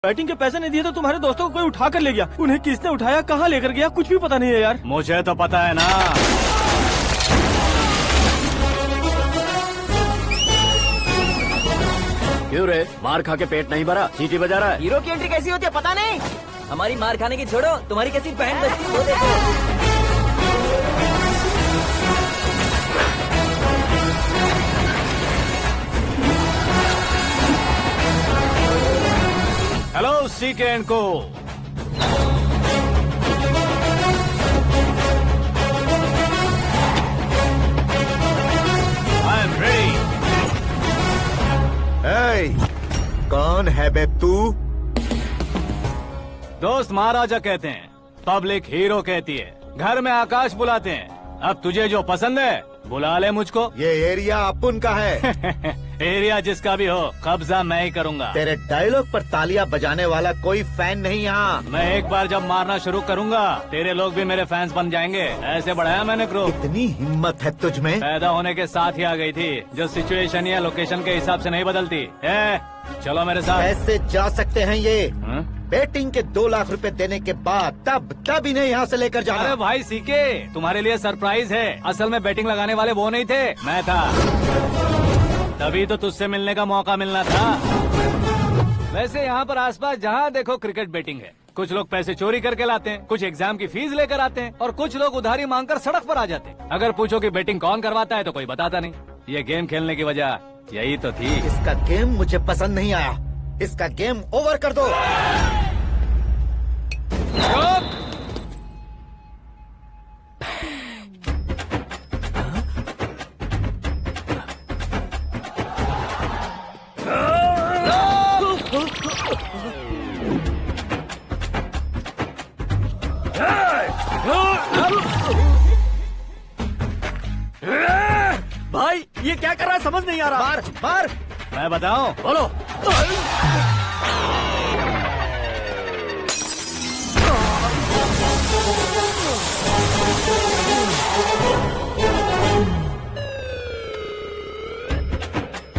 Batting के पैसे नहीं दिए तो तुम्हारे दोस्तों को कोई उठा कर ले गया। उन्हें किसने उठाया, कहाँ लेकर गया, कुछ भी पता नहीं है यार। मुझे तो पता है ना। क्यों रे, मार खा के पेट नहीं भरा, सीटी बजा रहा है? हीरो की एंट्री कैसी होती है पता नहीं। हमारी मार खाने की छोड़ो, तुम्हारी कैसी बहन बचती है वो देखो। हेलो सीके एंड को। I am ready. कौन है बे तू? दोस्त महाराजा कहते हैं, पब्लिक हीरो कहती है, घर में आकाश बुलाते हैं। अब तुझे जो पसंद है बुला ले मुझको। ये एरिया अपुन का है। एरिया जिसका भी हो, कब्जा मैं ही करूंगा। तेरे डायलॉग पर तालियां बजाने वाला कोई फैन नहीं यहाँ। मैं एक बार जब मारना शुरू करूंगा, तेरे लोग भी मेरे फैंस बन जाएंगे। ऐसे बढ़ाया मैंने ग्रुप। इतनी हिम्मत है तुझ में? पैदा होने के साथ ही आ गई थी, जो सिचुएशन या लोकेशन के हिसाब से नहीं बदलती। चलो मेरे साथ। कैसे जा सकते हैं ये? हाँ? बेटिंग के 2 लाख रुपए देने के बाद तब इन्हें यहाँ से लेकर जाना। अरे भाई सीके, तुम्हारे लिए सरप्राइज है। असल में बैटिंग लगाने वाले वो नहीं थे, मैं था। तभी तो तुझसे मिलने का मौका मिलना था। वैसे यहाँ पर आसपास जहाँ देखो क्रिकेट बैटिंग है। कुछ लोग पैसे चोरी करके लाते हैं, कुछ एग्जाम की फीस लेकर आते हैं, और कुछ लोग उधारी मांगकर सड़क पर आ जाते हैं। अगर पूछो कि बैटिंग कौन करवाता है तो कोई बताता नहीं। ये गेम खेलने की वजह यही तो थी। इसका गेम मुझे पसंद नहीं आया। इसका गेम ओवर कर दो। भाई ये क्या कर रहा है, समझ नहीं आ रहा। मार मार। मैं बताऊं? बोलो।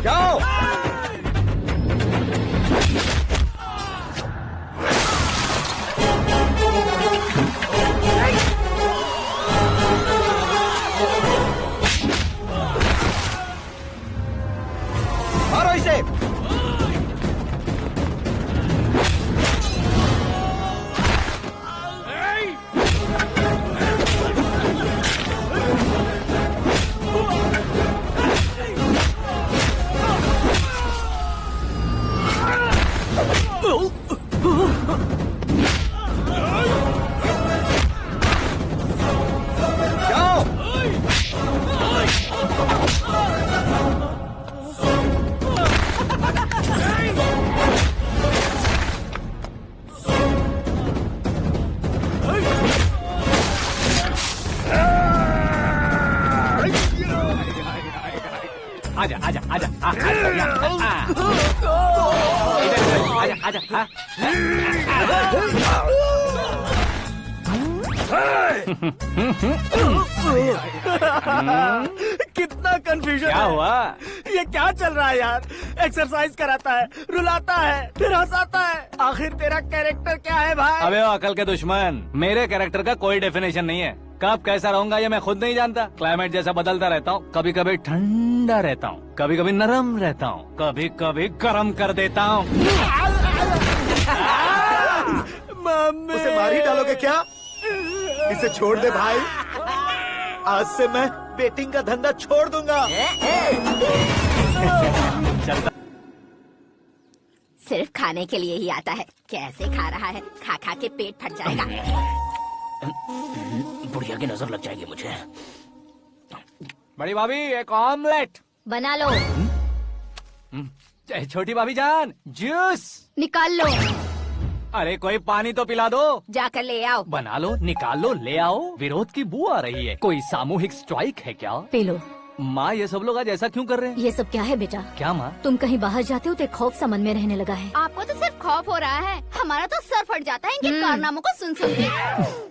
जाओ। मारो इसे। जाओ। आजा आजा आजा आजा आजा। कितना कंफ्यूजन क्या है। हुआ? ये क्या चल रहा है यार? एक्सरसाइज कराता है, रुलाता है, फिर हंसाता है। आखिर तेरा कैरेक्टर क्या है भाई? अबे ओ अकल के दुश्मन, मेरे कैरेक्टर का कोई डेफिनेशन नहीं है। कब कैसा रहूंगा ये मैं खुद नहीं जानता। क्लाइमेट जैसा बदलता रहता हूँ। कभी कभी ठंडा रहता हूँ, कभी कभी नरम रहता हूँ, कभी कभी गर्म कर देता हूँ। मम्मी, उसे मार ही डालोगे क्या? इसे छोड़ दे भाई। आज से मैं बेटिंग का धंधा छोड़ दूंगा। चलता। सिर्फ खाने के लिए ही आता है। कैसे खा रहा है, खा खा के पेट फट जाएगा। बुढ़िया की नजर लग जाएगी मुझे। बड़ी भाभी एक ऑमलेट। बना लो। छोटी भाभी जान जूस निकाल लो। अरे कोई पानी तो पिला दो। जाकर ले आओ। बना लो, निकाल लो, ले आओ। विरोध की बू आ रही है। कोई सामूहिक स्ट्राइक है क्या? P low. माँ ये सब लोग आज ऐसा क्यों कर रहे हैं? ये सब क्या है बेटा? क्या माँ? तुम कहीं बाहर जाते हो तो एक खौफ सा मन में रहने लगा है। आपको तो सिर्फ खौफ हो रहा है, हमारा तो सर फट जाता है इनके कारनामों को सुन सुन के।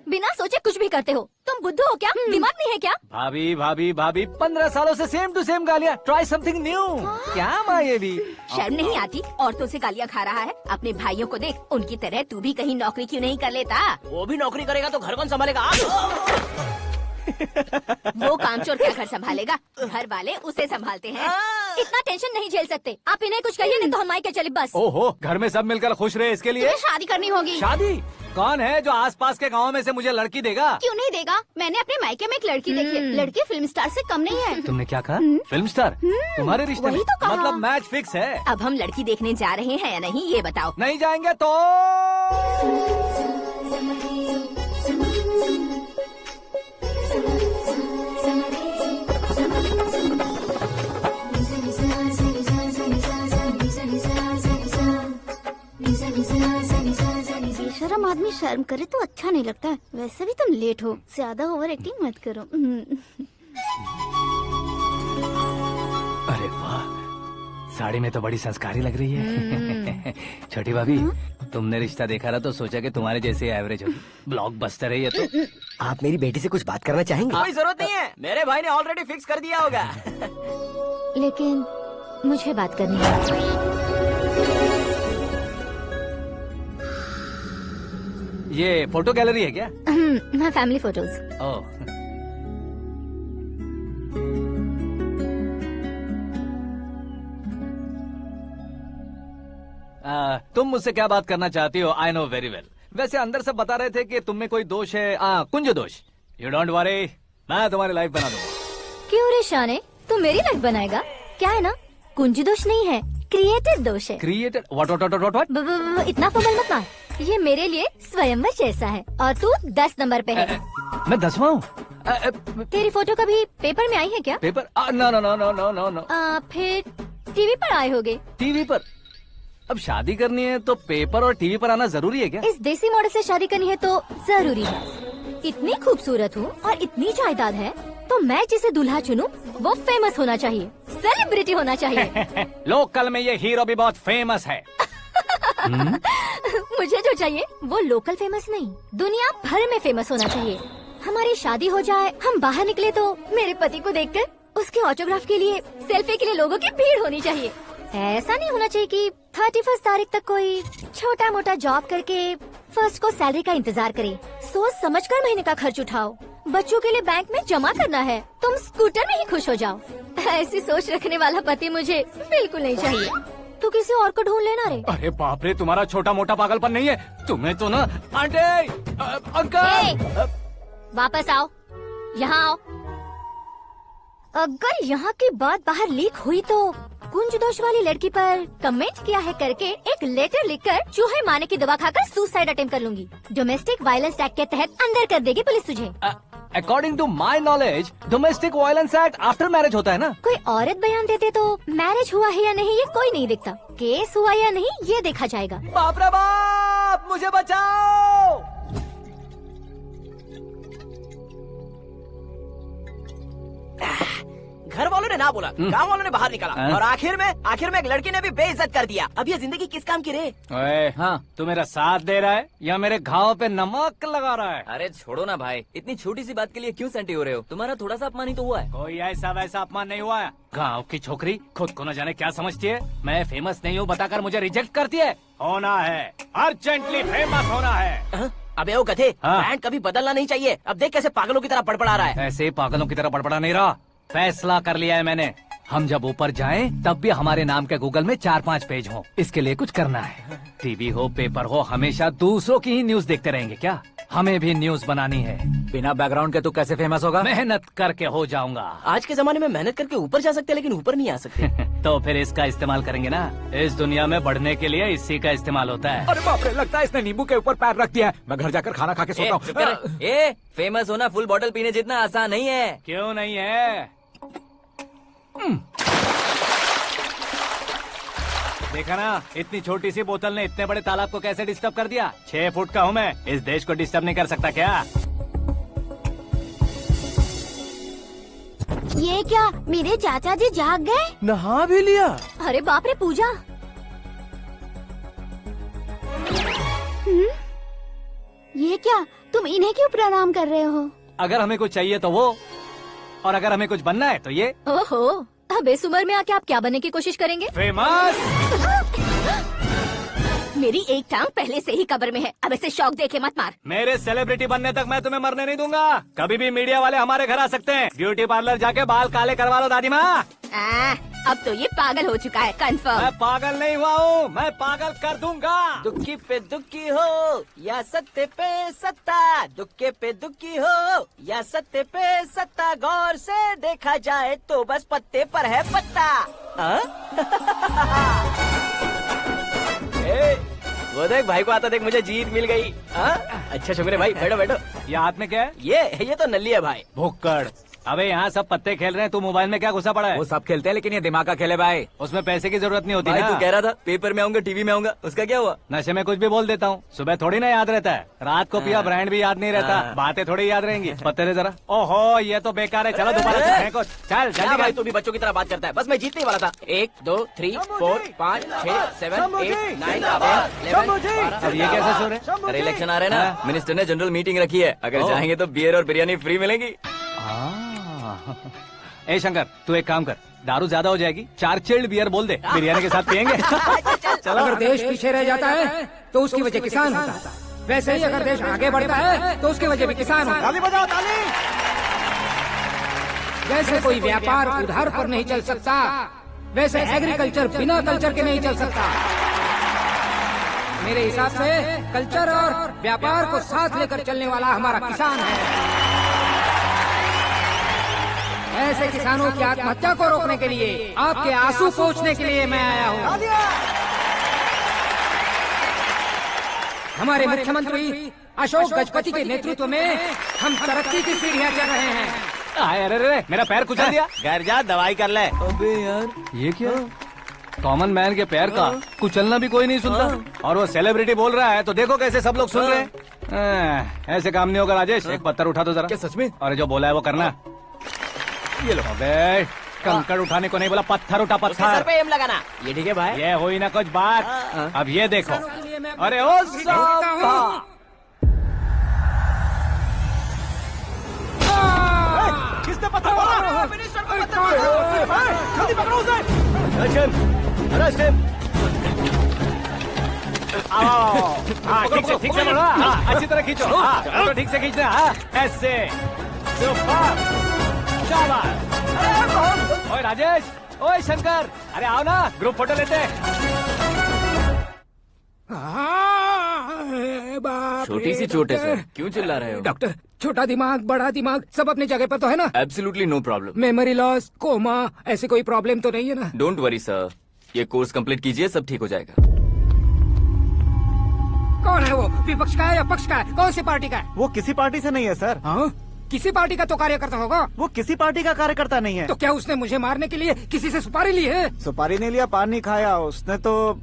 बिना सोचे कुछ भी करते हो। तुम बुद्धू हो क्या? दिमाग नहीं है क्या? भाभी भाभी भाभी 15 सालों से सेम टू सेम गालियाँ। Try something new. क्या माँ ये भी? शर्म नहीं आती? औरतों से गालियाँ खा रहा है। अपने भाइयों को देख, उनकी तरह तू भी कहीं नौकरी क्यों नहीं कर लेता? वो भी नौकरी करेगा तो घर कौन संभालेगा? आप वो कामचोर क्या घर संभालेगा? घर वाले उसे संभालते हैं। इतना टेंशन नहीं झेल सकते। आप इन्हें कुछ कहिए नहीं तो हम मायके चले बस। ओहो, घर में सब मिलकर खुश रहे इसके लिए। तुम्हें शादी करनी होगी। शादी? कौन है जो आसपास के गाँव में से मुझे लड़की देगा? क्यों नहीं देगा? मैंने अपने मायके में एक लड़की देखी है। लड़की फिल्म स्टार से कम नहीं है। तुमने क्या कहा? Film star? तुम्हारे रिश्ते में? वही तो कहा। मतलब मैच फिक्स है? अब हम लड़की देखने जा रहे हैं या नहीं ये बताओ। नहीं जाएंगे तो? बेशरम आदमी शर्म करे तो अच्छा नहीं लगता है। वैसे भी तुम लेट हो, ज्यादा ओवर एक्टिंग मत करो। अरे वाह, साड़ी में तो बड़ी संस्कारी लग रही है। छोटी भाभी, तुमने रिश्ता देखा ना तो सोचा कि तुम्हारे जैसे एवरेज होगी। ब्लॉकबस्टर है ये तो। आप मेरी बेटी से कुछ बात करना चाहेंगे? कोई जरूरत नहीं है, मेरे भाई ने ऑलरेडी फिक्स कर दिया होगा। लेकिन मुझे बात करनी है। ये फोटो गैलरी है क्या? मैं फैमिली फोटोज। ओह, तुम मुझसे क्या बात करना चाहती हो? I know very well. वैसे अंदर से बता रहे थे कि तुम में कोई दोष है। कुंज दोष। यू डोंट वरी, मैं तुम्हारी लाइफ बना दूंगा। क्यों रे शाने, तू मेरी लाइफ बनाएगा? क्या है ना, कुंज दोष नहीं है, क्रिएटेड दोष है। क्रिएटेड? व्हाट? इतना फमल मत मार। ये मेरे लिए स्वयंवर जैसा है और तू 10 नंबर पे है। मैं 10वां हूँ? तेरी फोटो कभी पेपर में आई है क्या? Paper? No no no no no no no. फिर टीवी पर आए होगे। टीवी पर? अब शादी करनी है तो पेपर और टीवी पर आना जरूरी है क्या? इस देसी मॉडल से शादी करनी है तो जरूरी है। इतनी खूबसूरत हूँ और इतनी जायदाद है तो मैं जिसे दूल्हा चुनूं वो फेमस होना चाहिए, सेलिब्रिटी होना चाहिए। लोकल में ये हीरो भी बहुत फेमस है। मुझे जो चाहिए वो लोकल फेमस नहीं, दुनिया भर में फेमस होना चाहिए। हमारी शादी हो जाए, हम बाहर निकले तो मेरे पति को देखकर उसके ऑटोग्राफ के लिए, सेल्फी के लिए लोगों की भीड़ होनी चाहिए। ऐसा नहीं होना चाहिए कि 31 तारीख तक कोई छोटा मोटा जॉब करके फर्स्ट को सैलरी का इंतजार करे। सोच समझकर महीने का खर्च उठाओ। बच्चों के लिए बैंक में जमा करना है, तुम स्कूटर में ही खुश हो जाओ। ऐसी सोच रखने वाला पति मुझे बिल्कुल नहीं चाहिए। तू किसी और को ढूंढ लेना रे। अरे बाप रे, तुम्हारा छोटा मोटा पागलपन नहीं है। तुम्हें तो ना आंटी, अंकल। वापस आओ, यहाँ आओ। अगर यहाँ की बात बाहर लीक हुई तो कुंज दोष वाली लड़की पर कमेंट किया है करके एक लेटर लिखकर चूहे मारने की दवा खाकर सुसाइड अटेम्प्ट कर लूंगी। डोमेस्टिक वायलेंस एक्ट के तहत अंदर कर देगी पुलिस तुझे। According to my knowledge domestic violence act after marriage होता है ना? कोई औरत बयान देते तो मैरिज हुआ है या नहीं ये कोई नहीं देखता, केस हुआ या नहीं ये देखा जाएगा। बाप रे बाप, मुझे बचाओ। घर वालों ने ना बोला, गांव वालों ने बाहर निकाला और आखिर में एक लड़की ने भी बेइज्जत कर दिया। अब ये जिंदगी किस काम की रे? ओए, हाँ, तू मेरा साथ दे रहा है या मेरे घाव पे नमक लगा रहा है? अरे छोड़ो ना भाई, इतनी छोटी सी बात के लिए क्यों सैंटी हो रहे हो? तुम्हारा थोड़ा सा अपमान ही तो हुआ है। कोई ऐसा वैसा अपमान नहीं हुआ है। गाँव की छोकरी खुद को न जाने क्या समझती है। मैं फेमस नहीं हूँ बताकर मुझे रिजेक्ट करती है। होना है, अर्जेंटली फेमस होना है। अबे ओ गधे, हाँ। ब्रांड कभी बदलना नहीं चाहिए। अब देख कैसे पागलों की तरह बड़बड़ा रहा है। ऐसे पागलों की तरह बड़बड़ा नहीं रहा, फैसला कर लिया है मैंने। हम जब ऊपर जाएं तब भी हमारे नाम के गूगल में 4-5 पेज हो। इसके लिए कुछ करना है। टीवी हो, पेपर हो, हमेशा दूसरों की ही न्यूज देखते रहेंगे क्या? हमें भी न्यूज बनानी है। बिना बैकग्राउंड के तू कैसे फेमस होगा? मेहनत करके हो जाऊंगा। आज के जमाने में मेहनत करके ऊपर जा सकते हैं लेकिन ऊपर नहीं आ सकते। तो फिर इसका इस्तेमाल करेंगे ना। इस दुनिया में बढ़ने के लिए इसी का इस्तेमाल होता है। अरे बाप रे, लगता है इसने नींबू के ऊपर पैर रख दिया है। मैं घर जाकर खाना खा के सोता चुप कर। फेमस होना फुल बॉटल पीने जितना आसान नहीं है। क्यों नहीं है? देखा ना, इतनी छोटी सी बोतल ने इतने बड़े तालाब को कैसे डिस्टर्ब कर दिया। 6 फुट का हूँ मैं, इस देश को डिस्टर्ब नहीं कर सकता क्या? ये क्या मेरे चाचा जी जाग गए? नहा भी लिया? अरे बाप रे पूजा, ये क्या तुम इन्हें क्यों प्रणाम कर रहे हो? अगर हमें कुछ चाहिए तो वो, और अगर हमें कुछ बनना है तो ये। ओहो, अब इस उम्र में आके आप क्या बनने की कोशिश करेंगे? फेमस। मेरी एक टांग पहले से ही कब्र में है, अब इसे शौक देके मत मार। मेरे सेलिब्रिटी बनने तक मैं तुम्हें मरने नहीं दूंगा। कभी भी मीडिया वाले हमारे घर आ सकते हैं। ब्यूटी पार्लर जाके बाल काले करवा लो दादी माँ। अब तो ये पागल हो चुका है, कंफर्म। मैं पागल नहीं हुआ हूँ, मैं पागल कर दूंगा। दुखी पे दुखी हो या सत्ते पे सत्ता, दुखे पे दुखी हो या सत्ते पे सत्ता, गौर से देखा जाए तो बस पत्ते पर है पत्ता। वो देख भाई को आता देख, मुझे जीत मिल गई। अच्छा शुक्र है भाई, बैठो बैठो। ये हाथ में क्या है? ये तो नल्ली है भाई। भुक्कड़। अबे यहाँ सब पत्ते खेल रहे हैं, तू मोबाइल में क्या घुसा पड़ा है? वो सब खेलते हैं लेकिन ये दिमाग का खेल है भाई। उसमें पैसे की जरूरत नहीं होती भाई ना। तू कह रहा था पेपर में आऊंगा, टीवी में आऊंगा, उसका क्या हुआ? नशे में कुछ भी बोल देता हूँ, सुबह थोड़ी ना याद रहता है। रात को पिया ब्रांड भी याद नहीं रहता, बातें थोड़ी याद रहेंगी। पत्ते दे जरा। ओहो ये तो बेकार है, चलो दोबारा से फेंको। चल क्या जल्दी भाई कर। तू भी बच्चों की तरह बात करता है। बस मैं जीतने वाला था। 1 2 3 4 5 6 7 8 9 10 अब ये कैसा शोर है? अरे इलेक्शन आ रहे हैं ना, मिनिस्टर ने जनरल मीटिंग रखी है। अगर जाएंगे तो बियर और बिरयानी फ्री मिलेगी। ए शंकर, तू एक काम कर, दारू ज्यादा हो जाएगी, 4 चिल्ड बियर बोल दे, बिरयानी के साथ पियेंगे। चलो। अगर देश पीछे रह जाता है तो उसकी वजह किसान होता है, वैसे ही अगर देश आगे बढ़ता है तो उसकी वजह भी किसान होता है। ताली बजाओ ताली। जैसे कोई व्यापार उधार पर नहीं चल सकता, वैसे एग्रीकल्चर बिना कल्चर के नहीं चल सकता। मेरे हिसाब से कल्चर और व्यापार को साथ लेकर चलने वाला हमारा किसान है। ऐसे किसानों की आत्महत्या को रोकने के लिए, आपके आंसू पोंछने के लिए मैं आया हूँ। हमारे मुख्यमंत्री अशोक गजपति के नेतृत्व में हम तरक्की की सीढ़ियाँ चढ़ रहे हैं। अरे अरे मेरा पैर कुचल दिया। घर जा दवाई कर ले। अबे यार ये क्या? कॉमन मैन के पैर का कुचलना भी कोई नहीं सुनता, और वो सेलिब्रिटी बोल रहा है तो देखो कैसे सब लोग सुन रहे हैं। ऐसे काम नहीं होगा राजेश, एक पत्थर उठा दो जरा। क्या सच में? और जो बोला है वो करना। ये लो। अबे कंकड़ उठाने को नहीं बोला, पत्थर उठा उसके सर पत्थर। पे एम लगाना। ये ठीक है भाई। ये हुई ना कुछ बात। अब ये देखो। अरे ओ साहब, किसने पत्थर मारा? जल्दी पकड़ो उसे। Arrest him. आओ। हाँ ठीक से बढ़ो। हाँ, अच्छी तरह खींचो। हाँ तो ठीक से खींचना। हाँ ऐसे। सुपर। शाबाश। ओए राजेश, ओए शंकर, अरे आओ ना, ग्रुप फोटो लेते हैं। छोटी सी चोट है सर, क्यों चिल्ला रहे हो? डॉक्टर, छोटा दिमाग बड़ा दिमाग सब अपनी जगह पर तो है ना? Absolutely no problem. Memory loss, coma, ऐसी कोई प्रॉब्लम तो नहीं है ना? डोंट वरी सर, ये कोर्स कंप्लीट कीजिए, सब ठीक हो जाएगा। कौन है वो? विपक्ष का है या पक्ष का है? कौन सी पार्टी का है? वो किसी पार्टी से नहीं है सर। हाँ? किसी पार्टी का तो कार्यकर्ता होगा। वो किसी पार्टी का कार्यकर्ता नहीं है। तो क्या उसने मुझे मारने के लिए किसी से सुपारी ली है? सुपारी नहीं लिया, पान नहीं खाया। उसने तो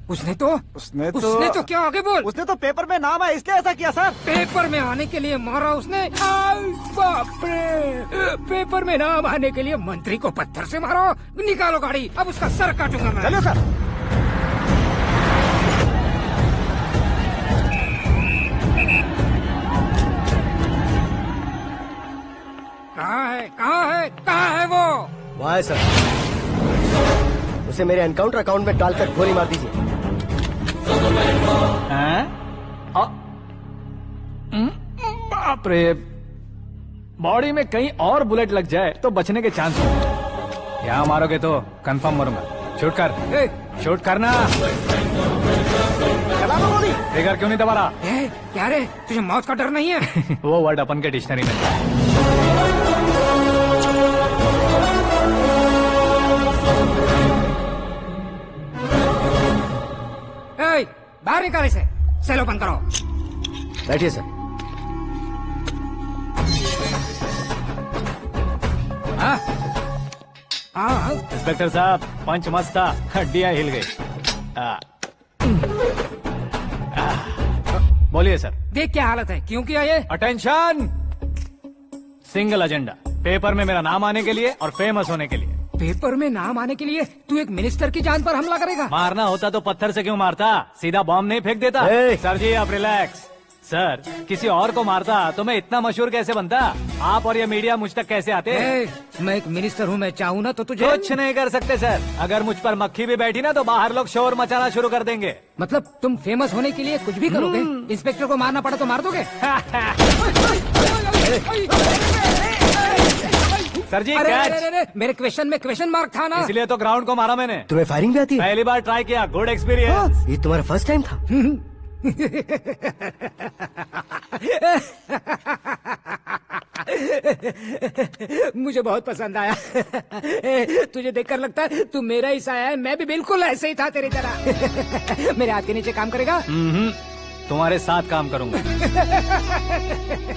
क्या आगे बोल? उसने तो पेपर में नाम है इसलिए ऐसा किया सर। पेपर में आने के लिए मारा उसने? बाप रे! पेपर में नाम आने के लिए मंत्री को पत्थर से मारो? निकालो गाड़ी, अब उसका सर काटूंगा मैं। चलो सर। कहाँ है वो? वहाँ है सर, उसे मेरे एनकाउंटर अकाउंट में डालकर गोली मार दीजिए। बाप रे, बॉडी में कहीं और बुलेट लग जाए तो बचने के चांस हो। यहाँ मारोगे तो कंफर्म मरूंगा। शूट कर, शूट करना। चला दो गोली। फिगर क्यों नहीं दबा रहा? क्या रे, तुझे मौत का डर नहीं है? वो वर्ड अपन के डिक्शनरी में है। बाहर निकाले से, सेलो बंद करो। बैठिए सर। इंस्पेक्टर साहब, पंच मस्त था, हड्डियां हिल गई। बोलिए सर। देख क्या हालत है, क्यों किया ये? अटेंशन, सिंगल एजेंडा, पेपर में मेरा नाम आने के लिए और फेमस होने के लिए। पेपर में नाम आने के लिए तू एक मिनिस्टर की जान पर हमला करेगा? मारना होता तो पत्थर से क्यों मारता, सीधा बॉम्ब नहीं फेंक देता। सर जी आप रिलैक्स। सर किसी और को मारता तो मैं इतना मशहूर कैसे बनता? आप और ये मीडिया मुझ तक कैसे आते? मैं एक मिनिस्टर हूँ, मैं चाहूँ ना तो तुझे कुछ नहीं कर सकते सर। अगर मुझ पर मक्खी भी बैठी ना तो बाहर लोग शोर मचाना शुरू कर देंगे। मतलब तुम फेमस होने के लिए कुछ भी करोगे? इंस्पेक्टर को मारना पड़ा तो मार दोगे? सर जी अरे, कैच। अरे, अरे, मेरे क्वेश्चन में क्वेश्चन मार्क था ना। इसलिए तो ग्राउंड को मारा मैंने। तुम्हें फायरिंग भी आती है? पहली बार ट्राई किया, गुड एक्सपीरियंस। ये तुम्हारा फर्स्ट टाइम था? मुझे बहुत पसंद आया। तुझे देखकर लगता है तू मेरा ही साया है। मैं भी बिल्कुल ऐसे ही था तेरी तरह। मेरे हाथ के नीचे काम करेगा? तुम्हारे साथ काम करूंगा।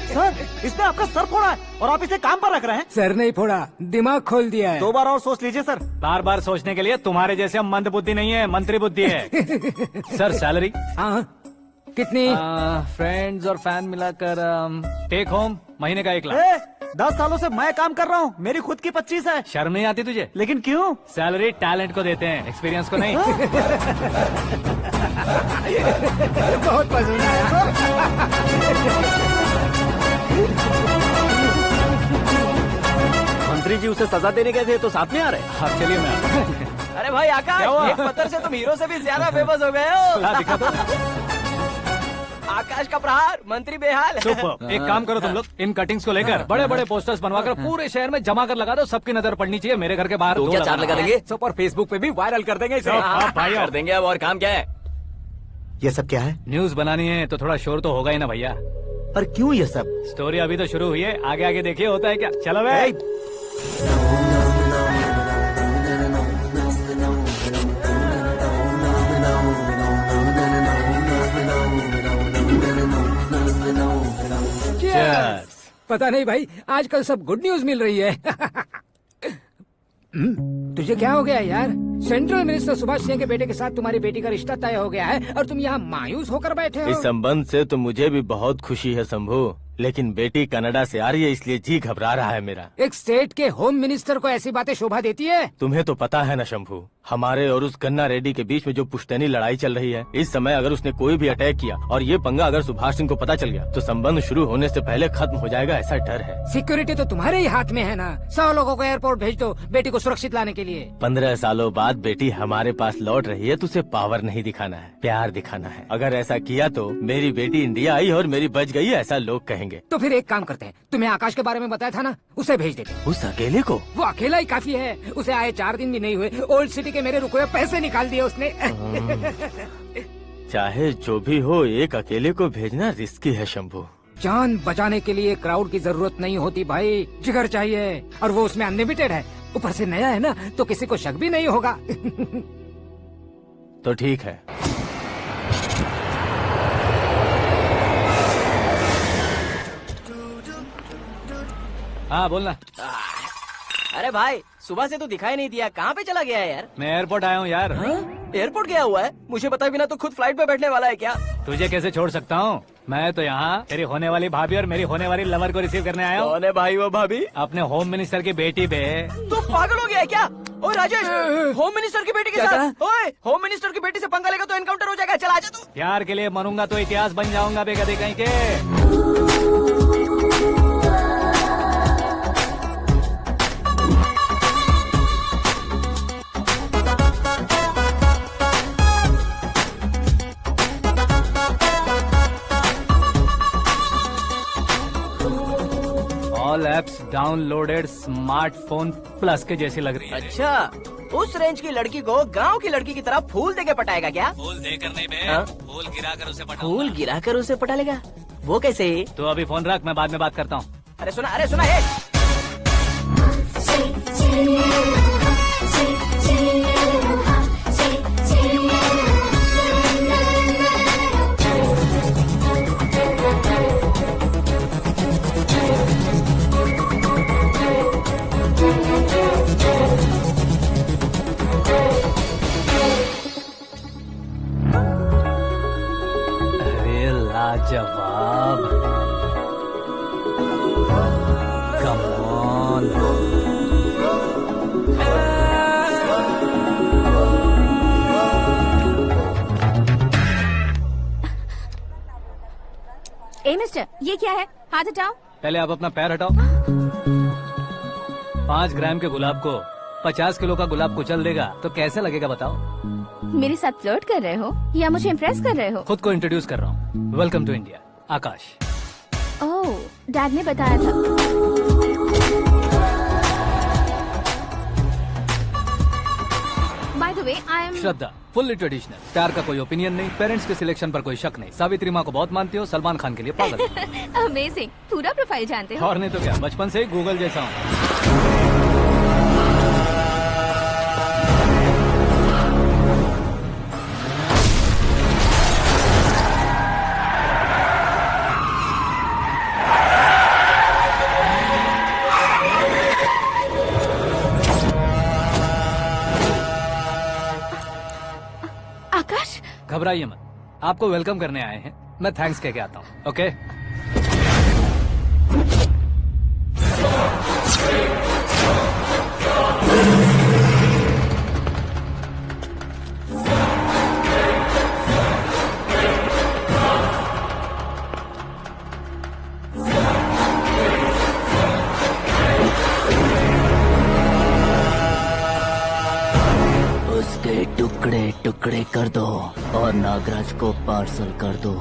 सर इसने आपका सर फोड़ा है और आप इसे काम पर रख रहे हैं। सर नहीं फोड़ा, दिमाग खोल दिया है। 2 बार और सोच लीजिए सर। बार बार सोचने के लिए तुम्हारे जैसे मंद बुद्धि नहीं है, मंत्री बुद्धि है। Sir salary? हाँ कितनी? फ्रेंड्स और फैन मिलाकर टेक होम महीने का 1 लाख। 10 सालों से मैं काम कर रहा हूँ, मेरी खुद की 25 है। शर्म नहीं आती तुझे? लेकिन क्यों? सैलरी टैलेंट को देते हैं, एक्सपीरियंस को नहीं। बहुत पसंद आया। मंत्री जी उसे सजा देने गए थे तो साथ में आ रहे। हाँ चलिए मैं आता हूँ। अरे भाई आकाश, एक पत्थर से तुम हीरो से भी ज्यादा फेमस हो गए हो। ला, दिखा दो। आकाश का प्रहार, मंत्री बेहाल। सुपर। एक काम करो तुम लोग, इन कटिंग्स को लेकर बड़े बड़े पोस्टर्स बनवाकर पूरे शहर में जमा कर लगा दो। सबकी नजर पड़नी चाहिए। मेरे घर के बाहर 2 क्या 4 लगा देंगे? सब और फेसबुक पे भी वायरल कर देंगे इसे। भाई कर देंगे। अब और काम क्या है? ये सब क्या है? न्यूज बनानी है तो थोड़ा शोर तो होगा ही ना भैया। पर क्यों ये सब? स्टोरी अभी तो शुरू हुई है, आगे आगे देखिए होता है क्या। चलो भाई। पता नहीं भाई, आजकल सब गुड न्यूज मिल रही है। तुझे क्या हो गया यार? सेंट्रल मिनिस्टर सुभाष सिंह के बेटे के साथ तुम्हारी बेटी का रिश्ता तय हो गया है और तुम यहाँ मायूस होकर बैठे हो। इस संबंध से तो मुझे भी बहुत खुशी है शंभू, लेकिन बेटी कनाडा से आ रही है इसलिए जी घबरा रहा है मेरा। एक स्टेट के होम मिनिस्टर को ऐसी बातें शोभा देती है? तुम्हें तो पता है ना शंभू, हमारे और उस गन्ना रेड्डी के बीच में जो पुश्तैनी लड़ाई चल रही है। इस समय अगर उसने कोई भी अटैक किया और ये पंगा अगर सुभाष सिंह को पता चल गया तो संबंध शुरू होने से पहले खत्म हो जाएगा, ऐसा डर है। सिक्योरिटी तो तुम्हारे ही हाथ में है ना। 100 लोगों को एयरपोर्ट भेज दो बेटी को सुरक्षित लाने के लिए। 15 सालों बाद बेटी हमारे पास लौट रही है तो उसे पावर नहीं दिखाना है, प्यार दिखाना है। अगर ऐसा किया तो मेरी बेटी इंडिया आई और मेरी बच गई, ऐसा लोग कहेंगे। तो फिर एक काम करते हैं, तुम्हें आकाश के बारे में बताया था ना, उसे भेज देते। उस अकेले को? वो अकेला ही काफी है। उसे आए 4 दिन भी नहीं हुए, ओल्ड सिटी के मेरे रुके हुए पैसे निकाल दिए उसने। चाहे जो भी हो, एक अकेले को भेजना रिस्की है शंभू। जान बचाने के लिए क्राउड की जरूरत नहीं होती भाई, जिगर चाहिए, और वो उसमें अनलिमिटेड है। ऊपर से नया है ना तो किसी को शक भी नहीं होगा। तो ठीक है। हाँ बोलना। अरे भाई सुबह से तो दिखाई नहीं दिया, कहाँ पे चला गया है यार? मैं एयरपोर्ट आया हूँ यार। एयरपोर्ट गया हुआ है? मुझे बताए बिना तो खुद फ्लाइट पे बैठने वाला है क्या? तुझे कैसे छोड़ सकता हूँ? मैं तो यहाँ तेरी होने वाली भाभी और मेरी होने वाली लवर को रिसीव करने आया हूँ। कौन है भाई वो भाभी? अपने होम मिनिस्टर की बेटी पे। तो पागल हो गया है क्या? ओए राजेश, होम मिनिस्टर की बेटी के साथ? ओए होम मिनिस्टर की बेटी से पंगा लेगा तो एनकाउंटर हो जाएगा। चल आजा तू। प्यार के लिए मरूंगा तो इतिहास बन जाऊंगा बेगदे कहीं के। All apps downloaded smartphone plus के जैसी लग रही है। अच्छा, उस रेंज की लड़की को गांव की लड़की की तरह फूल देके पटाएगा क्या? फूल देकर नहीं बे, हाँ? फूल गिराकर उसे पटा। फूल गिराकर उसे पटा लेगा? वो कैसे? तो अभी फोन रख, मैं बाद में बात करता हूँ। अरे सुना ये। लाजवाब, come on. On. A mister, ये क्या है? हाथ हटाओ। पहले आप अपना पैर हटाओ। 5 ग्राम के गुलाब को 50 किलो का गुलाब कुचल देगा तो कैसे लगेगा बताओ? मेरे साथ फ्लर्ट कर रहे हो या मुझे इम्प्रेस कर रहे हो? खुद को इंट्रोड्यूस कर रहा हूँ। Welcome to India, Akash. Oh, dad ने बताया था। By the way, I am Shraddha, fully traditional. प्यार का कोई ओपिनियन नहीं, पेरेंट्स के सिलेक्शन पर कोई शक नहीं। सावित्री माँ को बहुत मानती हो, सलमान खान के लिए पागल। अमेजिंग, पूरा प्रोफाइल जानते हो। और नहीं तो क्या, बचपन से ही गूगल जैसा हूँ। आकाश, घबराइए मत, आपको वेलकम करने आए हैं। मैं थैंक्स कह के आता हूँ। ओके? उसके टुकड़े टुकड़े कर दो और नागराज को पार्सल कर दो।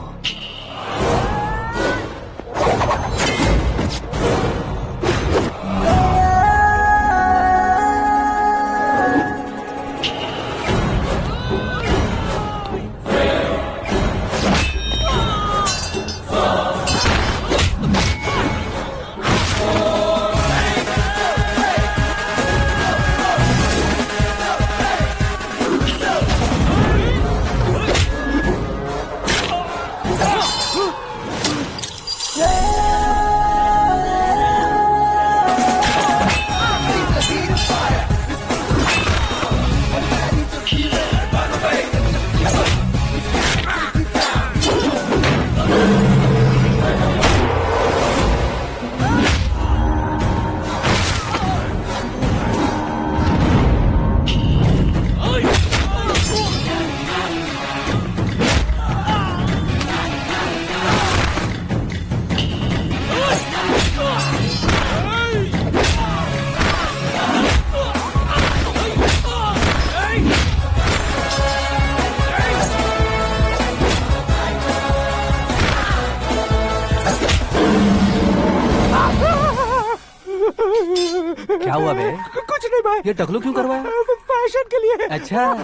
क्या हुआ बे? कुछ नहीं भाई। ये टकलू क्यों करवाया? फैशन के लिए। अच्छा,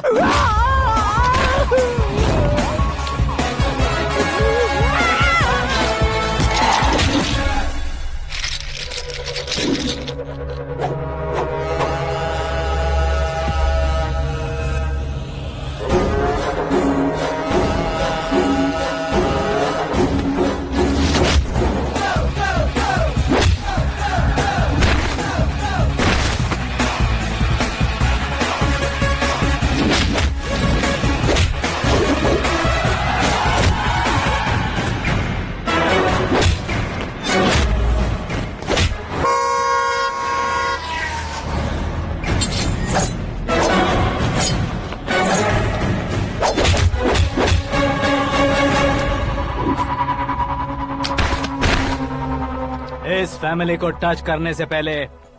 इस फैमिली को टच करने से पहले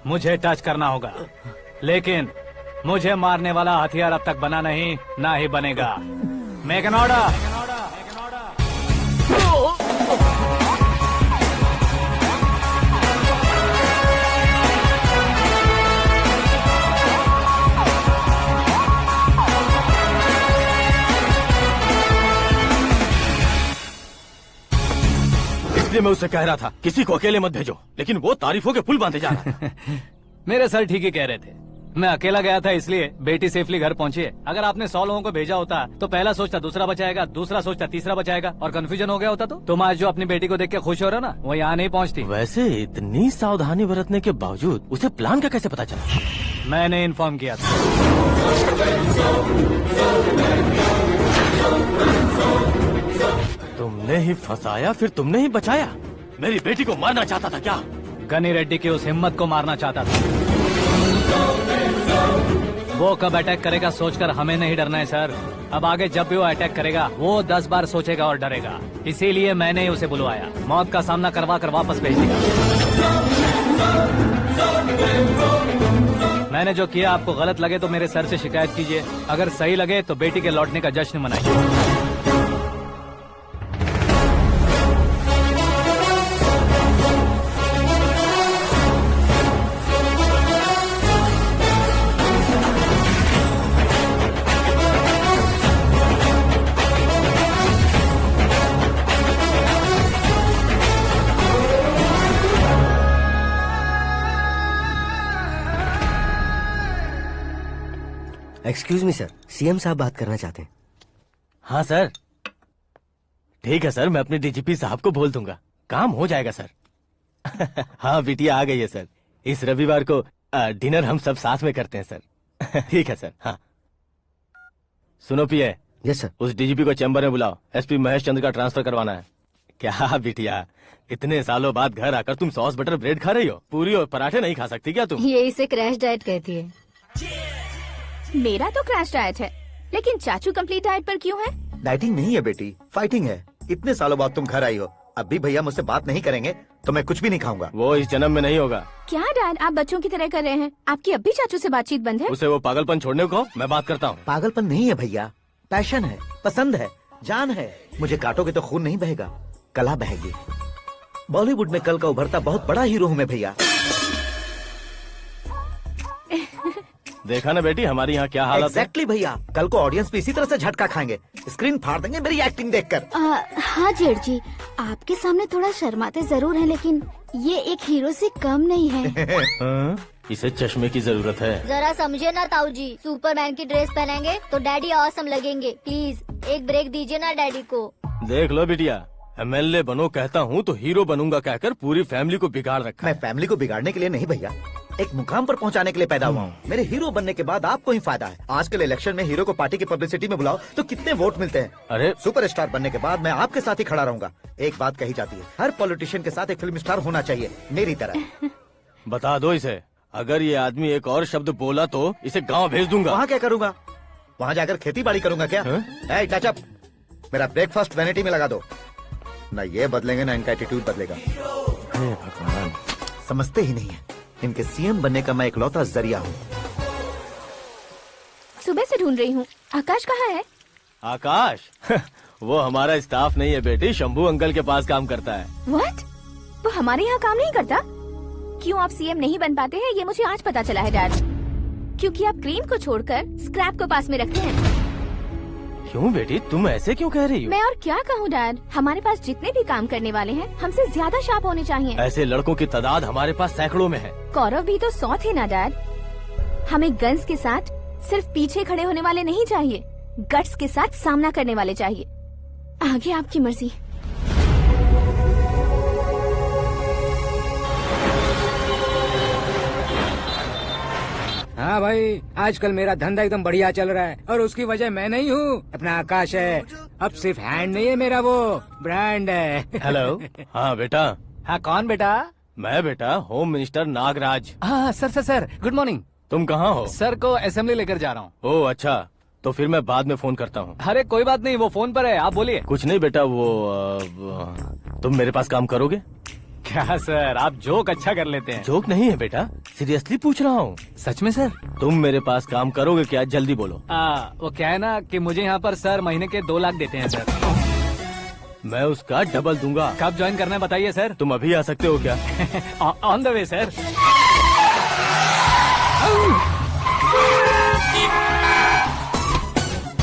मुझे टच करना होगा, लेकिन मुझे मारने वाला हथियार अब तक बना नहीं, ना ही बनेगा। Make an order. इसलिए मैं उससे कह रहा था किसी को अकेले मत भेजो, लेकिन वो तारीफों के पुल बांधे जा रहा था। मेरे सर ठीक ही कह रहे थे। मैं अकेला गया था इसलिए बेटी सेफली घर पहुंची है। अगर आपने 100 लोगों को भेजा होता तो पहला सोचता दूसरा बचाएगा, दूसरा सोचता तीसरा बचाएगा, और कंफ्यूजन हो गया होता तो तुम आज जो अपनी बेटी को देख के खुश हो रहे हो ना, वो यहाँ नहीं पहुँचती। वैसे इतनी सावधानी बरतने के बावजूद उसे प्लान का कैसे पता चला? मैंने इन्फॉर्म किया था। तुमने ही फंसाया, फिर तुमने ही बचाया। मेरी बेटी को मारना चाहता था क्या? गनी रेड्डी की उस हिम्मत को मारना चाहता था। वो कब अटैक करेगा सोचकर हमें नहीं डरना है सर। अब आगे जब भी वो अटैक करेगा वो 10 बार सोचेगा और डरेगा। इसीलिए मैंने ही उसे बुलवाया। मौत का सामना करवा कर वापस भेज देगा। मैंने जो किया आपको गलत लगे तो मेरे सर से शिकायत कीजिए, अगर सही लगे तो बेटी के लौटने का जश्न मनाइए। एक्सक्यूज मी सर, सीएम साहब बात करना चाहते हैं। हाँ सर, ठीक है सर, मैं अपने डीजीपी साहब को बोल दूंगा, काम हो जाएगा सर। हाँ बिटिया आ गई है सर। इस रविवार को डिनर हम सब साथ में करते हैं सर। ठीक है सर। हाँ सुनो पिए। Yes sir. उस डीजीपी को चैम्बर में बुलाओ, एसपी महेश चंद्र का ट्रांसफर करवाना है। क्या बिटिया, इतने सालों बाद घर आकर तुम सॉस बटर ब्रेड खा रही हो? पूरी और पराठे नहीं खा सकती क्या तुम? ये इसे क्रैश डाइट कहती है। मेरा तो क्रैश डाइट है, लेकिन चाचू कंप्लीट डाइट पर क्यों है? डाइटिंग नहीं है बेटी, फाइटिंग है। इतने सालों बाद तुम घर आई हो, अब भी भैया मुझसे बात नहीं करेंगे तो मैं कुछ भी नहीं खाऊंगा। वो इस जन्म में नहीं होगा। क्या डैड, आप बच्चों की तरह कर रहे हैं? आपकी अब भी चाचू से बातचीत बंद है? उसे वो पागलपन छोड़ने को मैं बात करता हूँ। पागलपन नहीं है भैया, पैशन है, पसंद है, जान है। मुझे काटोगे तो खून नहीं बहेगा, कला बहेगी। बॉलीवुड में कल का उभरता बहुत बड़ा हीरो हूँ मैं भैया। देखा ना बेटी हमारी यहाँ क्या हालत है। एग्जैक्टली भैया, कल को ऑडियंस भी इसी तरह से झटका खाएंगे, स्क्रीन फाड़ देंगे मेरी एक्टिंग देखकर। हाँ जेठ जी, आपके सामने थोड़ा शर्माते जरूर हैं, लेकिन ये एक हीरो से कम नहीं है। इसे चश्मे की जरूरत है। जरा समझे ना ताऊ जी, सुपरमैन की ड्रेस पहनेंगे तो डैडी ऑसम लगेंगे। प्लीज एक ब्रेक दीजिए ना डैडी को। देख लो बिटिया, एमएलए बनो कहता हूँ तो हीरो बनूंगा कहकर पूरी फैमिली को बिगाड़ रखा। मैं फैमिली को बिगाड़ने के लिए नहीं भैया, एक मुकाम पर पहुंचाने के लिए पैदा हुआ हूँ। मेरे हीरो बनने के बाद आपको ही फायदा है। आजकल इलेक्शन में हीरो को पार्टी की पब्लिसिटी में बुलाओ तो कितने वोट मिलते हैं। अरे सुपरस्टार बनने के बाद मैं आपके साथ ही खड़ा रहूंगा। एक बात कही जाती है, हर पॉलिटिशियन के साथ एक फिल्म स्टार होना चाहिए, मेरी तरह। बता दो इसे, अगर ये आदमी एक और शब्द बोला तो इसे गाँव भेज दूंगा। वहाँ क्या करूँगा? वहाँ जाकर खेती बाड़ी करूँगा क्या? टचअप, मेरा ब्रेकफास्ट वैनिटी में लगा दो। न ये बदलेंगे न इनका एटीट्यूड बदलेगा। भगवान, समझते ही नहीं है, इनके सीएम बनने का मैं इकलौता जरिया हूँ। सुबह से ढूंढ रही हूँ, आकाश कहाँ है? आकाश? वो हमारा स्टाफ नहीं है बेटी, शंभू अंकल के पास काम करता है। व्हाट? वो हमारे यहाँ काम नहीं करता? क्यों आप सीएम नहीं बन पाते हैं ये मुझे आज पता चला है डैड। क्योंकि आप क्रीम को छोड़कर स्क्रैप को पास में रखते हैं। क्यों बेटी, तुम ऐसे क्यों कह रही हो? मैं और क्या कहूँ डैड, हमारे पास जितने भी काम करने वाले हैं हमसे ज्यादा शार्प होने चाहिए। ऐसे लड़कों की तादाद हमारे पास सैकड़ों में है। कौरव भी तो 100 थे ना डैड। हमें गन्स के साथ सिर्फ पीछे खड़े होने वाले नहीं चाहिए, गट्स के साथ सामना करने वाले चाहिए। आगे आपकी मर्जी। हाँ भाई, आजकल मेरा धंधा एकदम बढ़िया चल रहा है और उसकी वजह मैं नहीं हूँ, अपना आकाश है। अब सिर्फ हैंड नहीं है मेरा, वो ब्रांड है। हेलो। हाँ बेटा। हाँ कौन बेटा? मैं बेटा होम मिनिस्टर नागराज। हाँ सर गुड मॉर्निंग। तुम कहाँ हो? सर को असेंबली लेकर जा रहा हूँ। ओह अच्छा, तो फिर मैं बाद में फोन करता हूँ। अरे कोई बात नहीं, वो फोन पर है, आप बोलिए। कुछ नहीं बेटा, तुम मेरे पास काम करोगे? क्या सर, आप जोक अच्छा कर लेते हैं। जोक नहीं है बेटा, सीरियसली पूछ रहा हूँ। सच में सर? तुम मेरे पास काम करोगे क्या? जल्दी बोलो। वो क्या है ना कि मुझे यहाँ पर सर महीने के 2 लाख देते हैं सर। मैं उसका डबल दूंगा। कब ज्वाइन करना है बताइए सर। तुम अभी आ सकते हो क्या? On the way sir.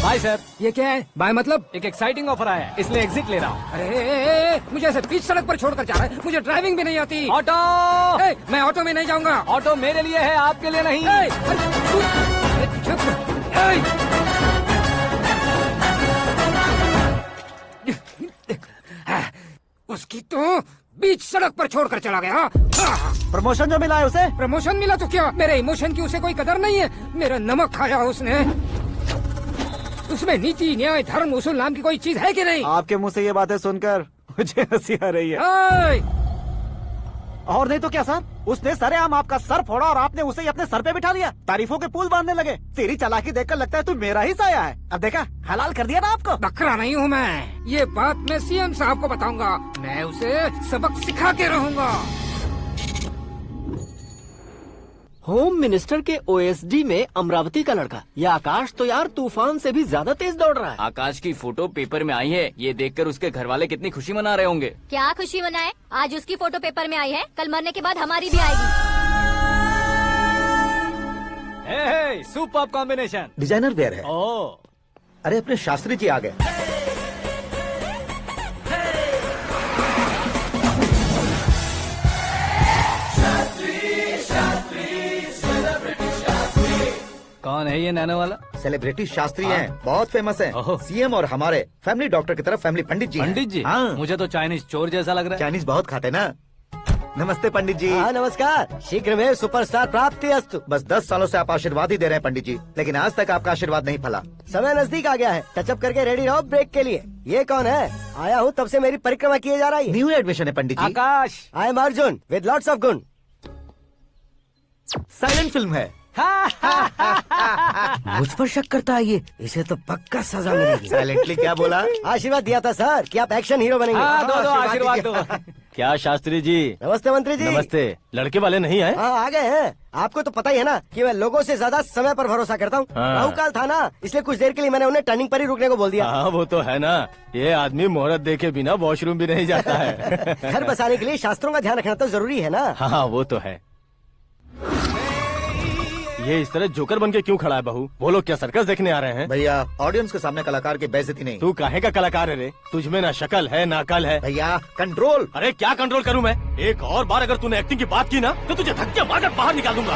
Bye sir. ये क्या है? बाय मतलब? एक एक्साइटिंग ऑफर आया है, इसलिए एग्जिट ले रहा हूँ। अरे मुझे ऐसे बीच सड़क पर छोड़कर जा रहा है, मुझे ड्राइविंग भी नहीं आती। ऑटो। मैं ऑटो में नहीं जाऊंगा। ऑटो मेरे लिए है, आपके लिए नहीं। उसकी तो बीच सड़क पर छोड़कर चला गया। प्रमोशन जो मिला है उसे? प्रमोशन मिला तो क्या, मेरे इमोशन की उसे कोई कदर नहीं है। मेरा नमक खाया उसने। उसमें नीति न्याय धर्म उसूल नाम की कोई चीज है कि नहीं? आपके मुंह से ये बातें सुनकर मुझे हंसी आ रही है। और नहीं तो क्या सर, उसने सरेआम आपका सर फोड़ा और आपने उसे ही अपने सर पे बिठा लिया। तारीफों के पुल बांधने लगे। तेरी चालाकी देखकर लगता है तू मेरा ही साया है। अब देखा, हलाल कर दिया ना आपको। बकरा नहीं हूँ मैं, ये बात मैं सीएम साहब को बताऊंगा। मैं उसे सबक सिखा के रहूंगा। होम मिनिस्टर के ओएसडी में अमरावती का लड़का, ये आकाश तो यार तूफान से भी ज्यादा तेज दौड़ रहा है। आकाश की फोटो पेपर में आई है, ये देखकर उसके घर वाले कितनी खुशी मना रहे होंगे। क्या खुशी मनाए, आज उसकी फोटो पेपर में आई है, कल मरने के बाद हमारी भी आएगी। Super combination. डिजाइनर वेयर है। ओह, अरे अपने शास्त्री जी आ गए। कौन है ये नैनो वाला? सेलिब्रिटी शास्त्री हैं, बहुत फेमस हैं। सीएम और हमारे फैमिली डॉक्टर की तरफ फैमिली पंडित जी हैं। पंडित जी? हाँ। मुझे तो चाइनीज चोर जैसा लग रहा है। चाइनीज बहुत खाते ना। नमस्ते पंडित जी। हाँ नमस्कार, शीघ्र में सुपरस्टार प्राप्ति अस्तु। बस 10 सालों से आप आशीर्वाद ही दे रहे हैं पंडित जी, लेकिन आज तक आपका आशीर्वाद नहीं फला। समय नजदीक आ गया है, टचअप करके रेडी रहो ब्रेक के लिए। ये कौन है? आया हूँ तब से मेरी परिक्रमा किए जा रही है। न्यू एडमिशन है Pandit ji. Akash. I am Arjun with lots of gun. Silent film है। मुझ पर शक करता है ये, इसे तो पक्का सजा मिलेगी। साइलेंटली क्या बोला? आशीर्वाद दिया था सर कि आप एक्शन हीरो बनेंगे। हाँ, दो आशीर्वाद दो। क्या शास्त्री जी? नमस्ते मंत्री जी। नमस्ते। लड़के वाले नहीं आए? हाँ आ गए हैं। आपको तो पता ही है ना कि मैं लोगों से ज्यादा समय पर भरोसा करता हूँ। हाँ। राहु काल था ना, इसलिए कुछ देर के लिए मैंने उन्हें टर्निंग पर ही रुकने को बोल दिया। हाँ वो तो है ना, ये आदमी मुहूर्त देखे बिना वॉशरूम भी नहीं जाता है। घर बसाने के लिए शास्त्रों का ध्यान रखना तो जरूरी है ना। हाँ वो तो है। ये इस तरह जोकर बन के क्यों खड़ा है बहू? वो लोग क्या सर्कस देखने आ रहे हैं? भैया ऑडियंस के सामने कलाकार की बेइज्जती नहीं। तू काहे का कलाकार है रे? तुझमें ना शक्ल है ना अकल है। भैया कंट्रोल। अरे क्या कंट्रोल करूं मैं? एक और बार अगर तूने एक्टिंग की बात की ना तो तुझे धक्के मारकर बाहर निकाल दूंगा।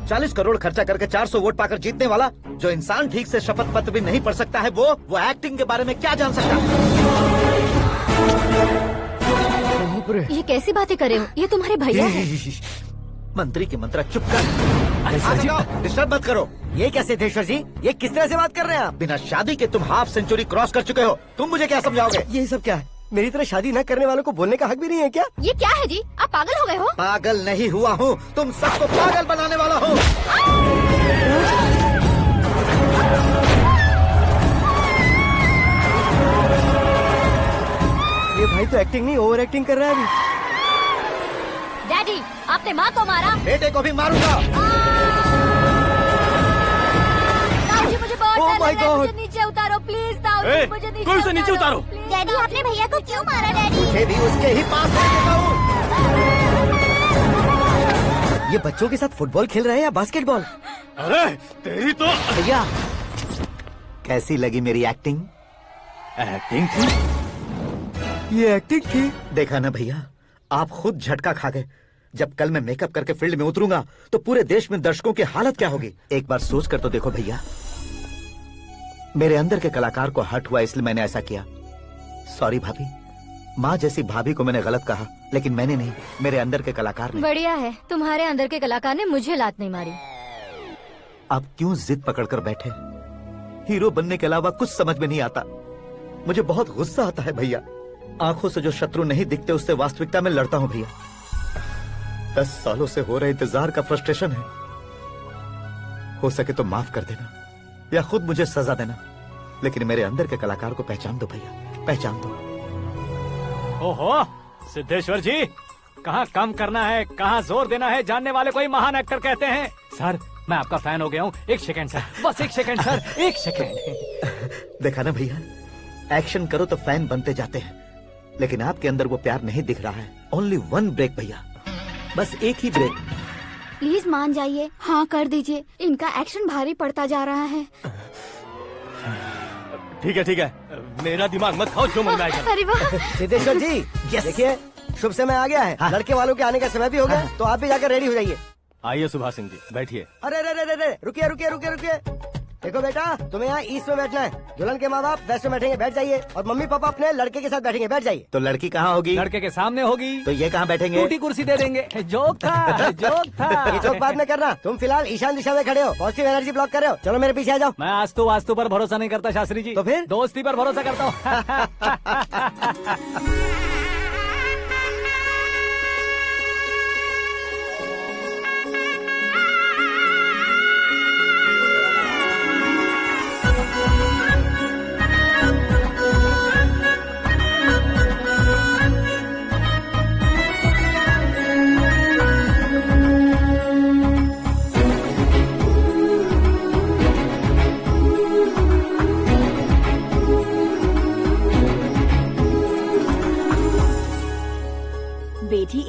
40 करोड़ खर्चा करके 400 वोट पाकर जीतने वाला, जो इंसान ठीक से शपथ पत्र भी नहीं पढ़ सकता है, वो एक्टिंग के बारे में क्या जान सकता है? ये कैसी बातें कर रहे हो? ये तुम्हारे भैया हैं। मंत्री की मंत्रा चुप कर। डिस्टर्ब मत करो। ये क्या सिद्धेश्वर जी, ये किस तरह से बात कर रहे हैं आप? बिना शादी के तुम हाफ सेंचुरी क्रॉस कर चुके हो, तुम मुझे क्या समझाओगे? ये सब क्या है? मेरी तरह शादी न करने वालों को बोलने का हक भी नहीं है क्या? ये क्या है जी, आप पागल हो गए हो? पागल नहीं हुआ हूँ, तुम सबको पागल बनाने वाला हूँ। ये भाई तो एक्टिंग नहीं ओवर एक्टिंग कर रहा है अभी। डैडी, आपने माँ को मारा। बेटे को भी मारूंगा। ताऊजी मुझे बहुत Oh डर my लग रहा है, God! मुझे नीचे उतारो प्लीज। ताऊजी ए, मुझे नीचे कोई उसे नीचे उतारो। डैडी, आपने भैया को क्यों मारा? डैडी मुझे भी उसके ही पास ले देता हूँ। ये बच्चों के साथ फुटबॉल खेल रहे हैं या बास्केटबॉल? अरे तेरी तो भैया कैसी लगी मेरी एक्टिंग? एक्टिंग थी? ये एक्टिंग थी? देखा ना भैया, आप खुद झटका खा गए। जब कल मैं मेकअप करके फील्ड में उतरूंगा तो पूरे देश में दर्शकों की हालत क्या होगी? एक बार सोच कर तो देखो भैया। मेरे अंदर के कलाकार को हर्ट हुआ इसलिए मैंने ऐसा किया। सॉरी भाभी। माँ जैसी भाभी को मैंने गलत कहा, लेकिन मैंने नहीं, मेरे अंदर के कलाकार ने। बढ़िया है, तुम्हारे अंदर के कलाकार ने मुझे लात नहीं मारी। आप क्यों जिद पकड़कर बैठे? हीरो बनने के अलावा कुछ समझ में नहीं आता। मुझे बहुत गुस्सा आता है भैया। आंखों से जो शत्रु नहीं दिखते उससे वास्तविकता में लड़ता हूँ भैया। 10 सालों से हो रहे इंतजार का फ्रस्ट्रेशन है। हो सके तो माफ कर देना या खुद मुझे सजा देना, लेकिन मेरे अंदर के कलाकार को पहचान दो भैया, पहचान दो। ओहो सिद्धेश्वर जी, कहाँ कम करना है, कहाँ जोर देना है, जानने वाले कोई महान एक्टर कहते हैं। सर मैं आपका फैन हो गया हूँ। एक सेकंड सर, बस एक सेकंड सर, एक सेकंड। देखा ना भैया, एक्शन करो तो फैन बनते जाते हैं, लेकिन आपके अंदर वो प्यार नहीं दिख रहा है। ओनली 1 ब्रेक भैया, बस एक ही ब्रेक। प्लीज मान जाइए, हाँ कर दीजिए। इनका एक्शन भारी पड़ता जा रहा है। ठीक है, मेरा दिमाग मत खाओ, जो मन में आएगा। अरे वाह सिद्धेश्वर जी, देखिए शुभ समय आ गया है। हाँ। लड़के वालों के आने का समय भी हो गया, तो आप भी जाकर रेडी हो जाइए। आइए सुभाष सिंह जी, बैठिए। अरे रे रे रे रे, रुकिए। देखो बेटा, तुम्हें यहाँ ईस्ट में बैठना है। दुल्हन के माँ बाप वेस्ट में बैठेंगे, बैठ जाइए। और मम्मी पापा अपने लड़के के साथ बैठेंगे, बैठ जाइए। तो लड़की कहाँ होगी? लड़के के सामने होगी। तो ये कहाँ बैठेंगे? टूटी कुर्सी दे देंगे। जोक था, जोक था। ये जोक बाद में करना। तुम फिलहाल ईशान दिशा में खड़े हो, पॉजिटिव एनर्जी ब्लॉक कर रहे हो। चलो मेरे पीछे आ जाओ। मैं वास्तु पर भरोसा नहीं करता शास्त्री जी। तो फिर? दोस्ती पर भरोसा करता हूँ।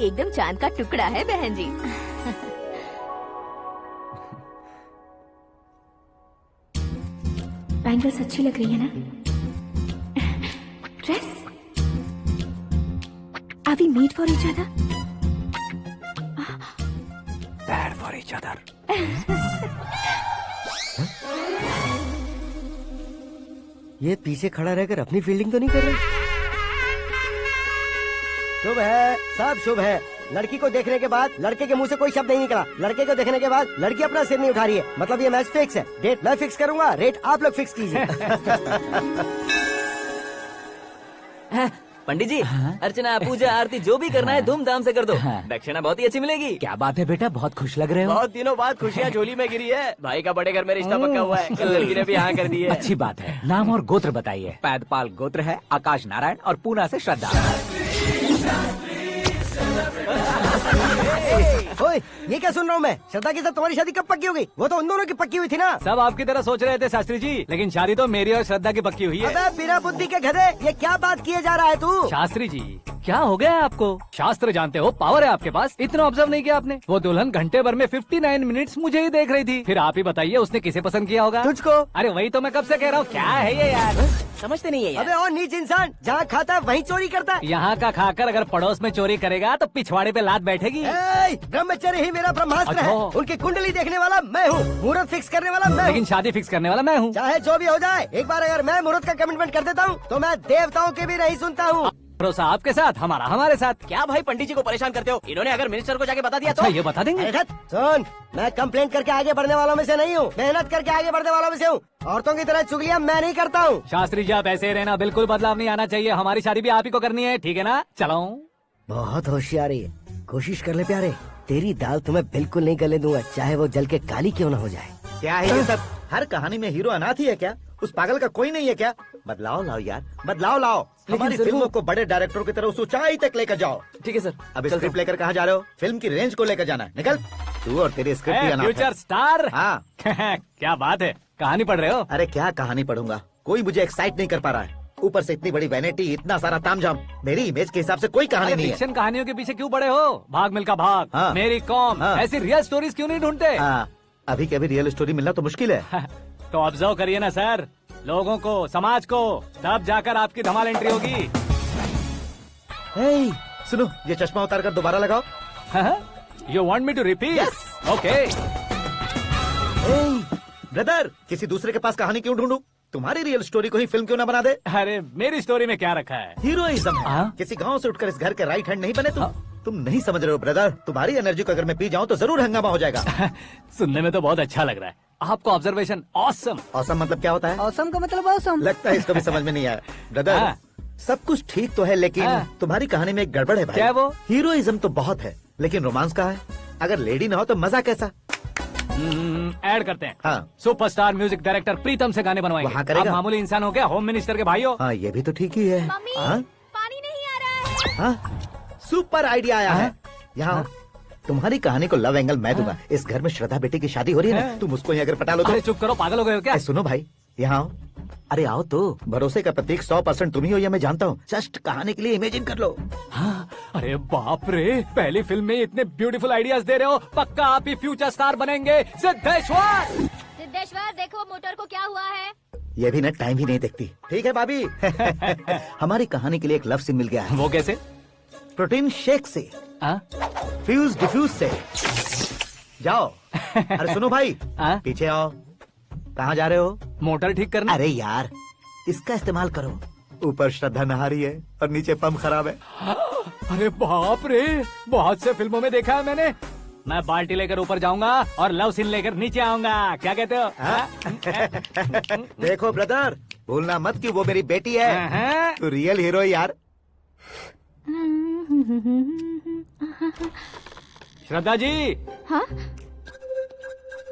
एकदम चांद का टुकड़ा है बहन जी। बैंगल्स अच्छी लग रही है ना? Dress? Are we made for each other? Bad for each other. ये पीछे खड़ा रहकर अपनी फील्डिंग तो नहीं कर रहा? शुभ है, सब शुभ है। लड़की को देखने के बाद लड़के के मुंह से कोई शब्द नहीं निकला। लड़के को देखने के बाद लड़की अपना सिर नहीं उठा रही है। मतलब ये मैच फिक्स है। डेट मैं फिक्स करूंगा, रेट आप लोग फिक्स कीजिए। पंडित जी, अर्चना पूजा आरती जो भी करना है धूमधाम से कर दो। दक्षिणा बहुत ही अच्छी मिलेगी। क्या बात है बेटा, बहुत खुश लग रहे हो। बहुत दिनों बाद खुशियाँ झोली में गिरी है। भाई का बड़े घर में रिश्ता पक्का हुआ है। कल लड़की ने भी हाँ कर दी है। अच्छी बात है। नाम और गोत्र बताइए। पैदपाल गोत्र है, आकाश नारायण और पूना से श्रद्धा। ओए, ये क्या सुन रहा हूँ मैं? श्रद्धा के साथ तुम्हारी शादी कब पक्की हो गई? वो तो उन दोनों की पक्की हुई थी ना। सब आपकी तरह सोच रहे थे शास्त्री जी, लेकिन शादी तो मेरी और श्रद्धा की पक्की हुई है। अबे बिना बुद्धि के गधे, ये क्या बात किए जा रहा है तू? शास्त्री जी, क्या हो गया है आपको? शास्त्र जानते हो, पावर है आपके पास। इतना ऑब्जर्व नहीं किया आपने? वो दुल्हन घंटे भर में 59 मिनट्स मुझे ही देख रही थी। फिर आप ही बताइए उसने किसे पसंद किया होगा? तुझको। अरे वही तो मैं कब से कह रहा हूँ, क्या है ये यार? समझते नहीं है यार। अबे और नीच इंसान, जहाँ खाता है वहीं चोरी करता है। यहाँ का खाकर अगर पड़ोस में चोरी करेगा तो पिछवाड़े पे लात बैठेगी। ब्रह्मचर्य ही मेरा ब्रह्मास्त्र है। अच्छा। उनकी कुंडली देखने वाला मैं हूँ, मुहूर्त फिक्स करने वाला मैं हूँ। लेकिन शादी फिक्स करने वाला मैं हूँ। चाहे जो भी हो जाए, एक बार अगर मैं मुहूर्त का कमिटमेंट कर देता हूँ तो मैं देवताओं के भी नहीं सुनता हूँ। भरोसा आपके साथ, हमारा हमारे साथ। क्या भाई पंडित जी को परेशान करते हो? इन्होंने अगर मिनिस्टर को जाके बता दिया अच्छा, तो ये बता देंगे? अरे धत, सुन, मैं कंप्लेंट करके आगे बढ़ने वालों में से नहीं हूँ, मेहनत करके आगे बढ़ने वालों में से हूँ। औरतों की तरह चुगलियाँ मैं नहीं करता हूँ। शास्त्री जी आप ऐसे ही रहना, बिल्कुल बदलाव नहीं आना चाहिए। हमारी शादी भी आप ही को करनी है, ठीक है ना? चलो। बहुत होशियारी है, कोशिश कर ले प्यारे। तेरी दाल तुम्हें बिल्कुल नहीं गलने दूंगा, चाहे वो जल के काली क्यों न हो जाए। क्या है ये सब? हर कहानी में हीरो अनाथ ही है क्या? उस पागल का कोई नहीं है क्या? बदलाव लाओ यार, बदलाव लाओ। हमारी फिल्मों को बड़े डायरेक्टरों की तरह उस ऊंचाई तक लेकर जाओ। ठीक है सर। अब स्क्रिप्ट लेकर कहाँ जा रहे हो? फिल्म की रेंज को लेकर जाना है। निकल तू और तेरी स्क्रिप्ट ही अनाथ है। Future star. हाँ क्या बात है, कहानी पढ़ रहे हो? अरे क्या कहानी पढ़ूंगा, कोई मुझे एक्साइट नहीं कर पा रहा है। ऊपर से इतनी बड़ी वैनिटी, इतना सारा तामझाम। मेरी इमेज के हिसाब से कोई कहानी नहीं है। फिक्शन कहानियों के पीछे क्यों पड़े हो? भाग मिल्खा भाग, हाँ। मेरी कॉम, हाँ। ऐसी रियल स्टोरीज क्यों नहीं ढूंढते? अभी के अभी रियल स्टोरी मिलना तो मुश्किल है। तो ऑब्जर्व करिए ना सर, लोगों को, समाज को, तब जाकर आपकी धमाल एंट्री होगी। सुनो, ये चश्मा उतार कर दोबारा लगाओ। You want me to repeat? Okay. Brother, किसी दूसरे के पास कहानी क्यों ढूंढूं? तुम्हारी रियल स्टोरी को ही फिल्म क्यों ना बना दे? अरे मेरी स्टोरी में क्या रखा है? हीरोइज्म है। किसी गांव से उठकर इस घर के राइट हैंड नहीं बने तुम। तुम नहीं समझ रहे हो ब्रदर, तुम्हारी एनर्जी को अगर मैं पी जाऊं तो जरूर हंगामा हो जाएगा। सुनने में तो बहुत अच्छा लग रहा है आपको। Observation awesome. ऑसम मतलब क्या होता है? औसम का मतलब औसम। लगता है इसको भी समझ में नहीं आया। ब्रदर, सब कुछ ठीक तो है, लेकिन तुम्हारी कहानी में एक गड़बड़ है भाई। क्या वो? हीरोइज्म तो बहुत है, लेकिन रोमांस का है। अगर लेडी ना हो तो मजा कैसा? ऐड करते हैं। हाँ। सुपरस्टार म्यूजिक डायरेक्टर प्रीतम से गाने बनवाएंगे। वहाँ करेगा? आप मामूली इंसान हो क्या, होम मिनिस्टर के भाई हो? हाँ, ये भी तो ठीक ही है। मम्मी, हाँ? पानी नहीं आ रहा है। हाँ? सुपर आइडिया आया है। यहाँ तुम्हारी कहानी को लव एंगल मैं दूंगा। इस घर में श्रद्धा बेटी की शादी हो रही है ना, तुम उसको ही अगर पटा लो तो। अरे चुप करो, पागल हो गए हो क्या? सुनो भाई, यहाँ आओ। अरे आओ तो, भरोसे का प्रतीक 100% तुम ही हो, ये मैं जानता हूँ। जस्ट कहानी के लिए इमेजिन कर लो। हाँ, अरे बाप रे, पहली फिल्म में इतने ब्यूटीफुल आइडियाज दे रहे हो। पक्का आप ही फ्यूचर स्टार बनेंगे। सिद्धेश्वर, सिद्धेश्वर देखो मोटर को क्या हुआ है। ये भी ना टाइम ही नहीं देखती। ठीक है भाभी। हमारी कहानी के लिए एक लव सीन मिल गया है। वो कैसे? प्रोटीन शेक से, फ्यूज डिफ्यूज से। जाओ। अरे सुनो भाई, पीछे आओ। कहाँ जा रहे हो? मोटर ठीक करना। अरे यार, इसका इस्तेमाल करो। ऊपर श्रद्धा नहा रही है और नीचे पंप खराब है। अरे बाप रे, बहुत से फिल्मों में देखा है मैंने। मैं बाल्टी लेकर ऊपर जाऊंगा और लव सीन लेकर नीचे आऊंगा। क्या कहते हो? देखो ब्रदर, भूलना मत कि वो मेरी बेटी है। तू रियल हीरो यार। श्रद्धा जी। हाँ?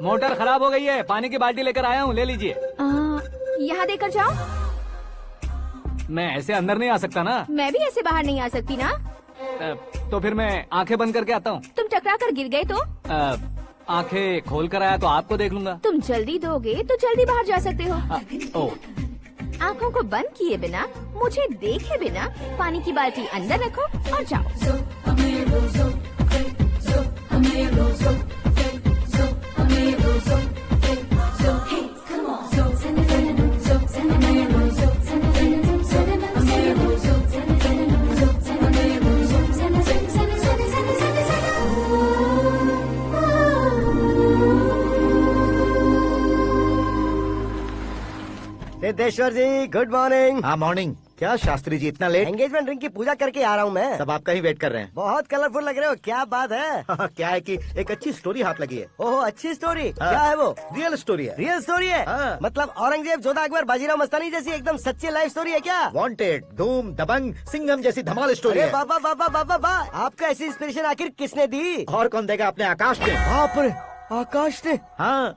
मोटर खराब हो गई है, पानी की बाल्टी लेकर आया हूँ, ले लीजिए। यहाँ देकर जाओ। मैं ऐसे अंदर नहीं आ सकता ना। मैं भी ऐसे बाहर नहीं आ सकती ना। तो फिर मैं आंखें बंद करके आता हूँ। तुम टकरा कर गिर गए तो? आंखें खोल कर आया तो आपको देख लूंगा। तुम जल्दी दोगे तो जल्दी बाहर जा सकते हो। आंखों को बंद किए बिना, मुझे देखे बिना पानी की बाल्टी अंदर रखो और जाओ। सिद्धेश्वर जी गुड मॉर्निंग। हाँ मॉर्निंग। क्या शास्त्री जी इतना लेट? एंगेजमेंट रिंग की पूजा करके आ रहा हूँ मैं। सब आपका ही वेट कर रहे हैं। बहुत कलरफुल लग रहे हो, क्या बात है? क्या है कि एक अच्छी स्टोरी हाथ लगी है। ओह अच्छी स्टोरी। हाँ। क्या है वो? रियल स्टोरी है। रियल स्टोरी है? हाँ। मतलब औरंगजेब, जोधा अकबर, बाजीराव मस्तानी जैसी एकदम सच्ची लाइफ स्टोरी है क्या? वांटेड, धूम, दबंग, सिंघम जैसी धमाल स्टोरी अरे है। बाबा बाबा बाबा बा, आपका ऐसी इंस्पिरेशन आखिर किसने दी? और कौन देगा? अपने आकाश ने। बाप रे, आकाश ने? हाँ।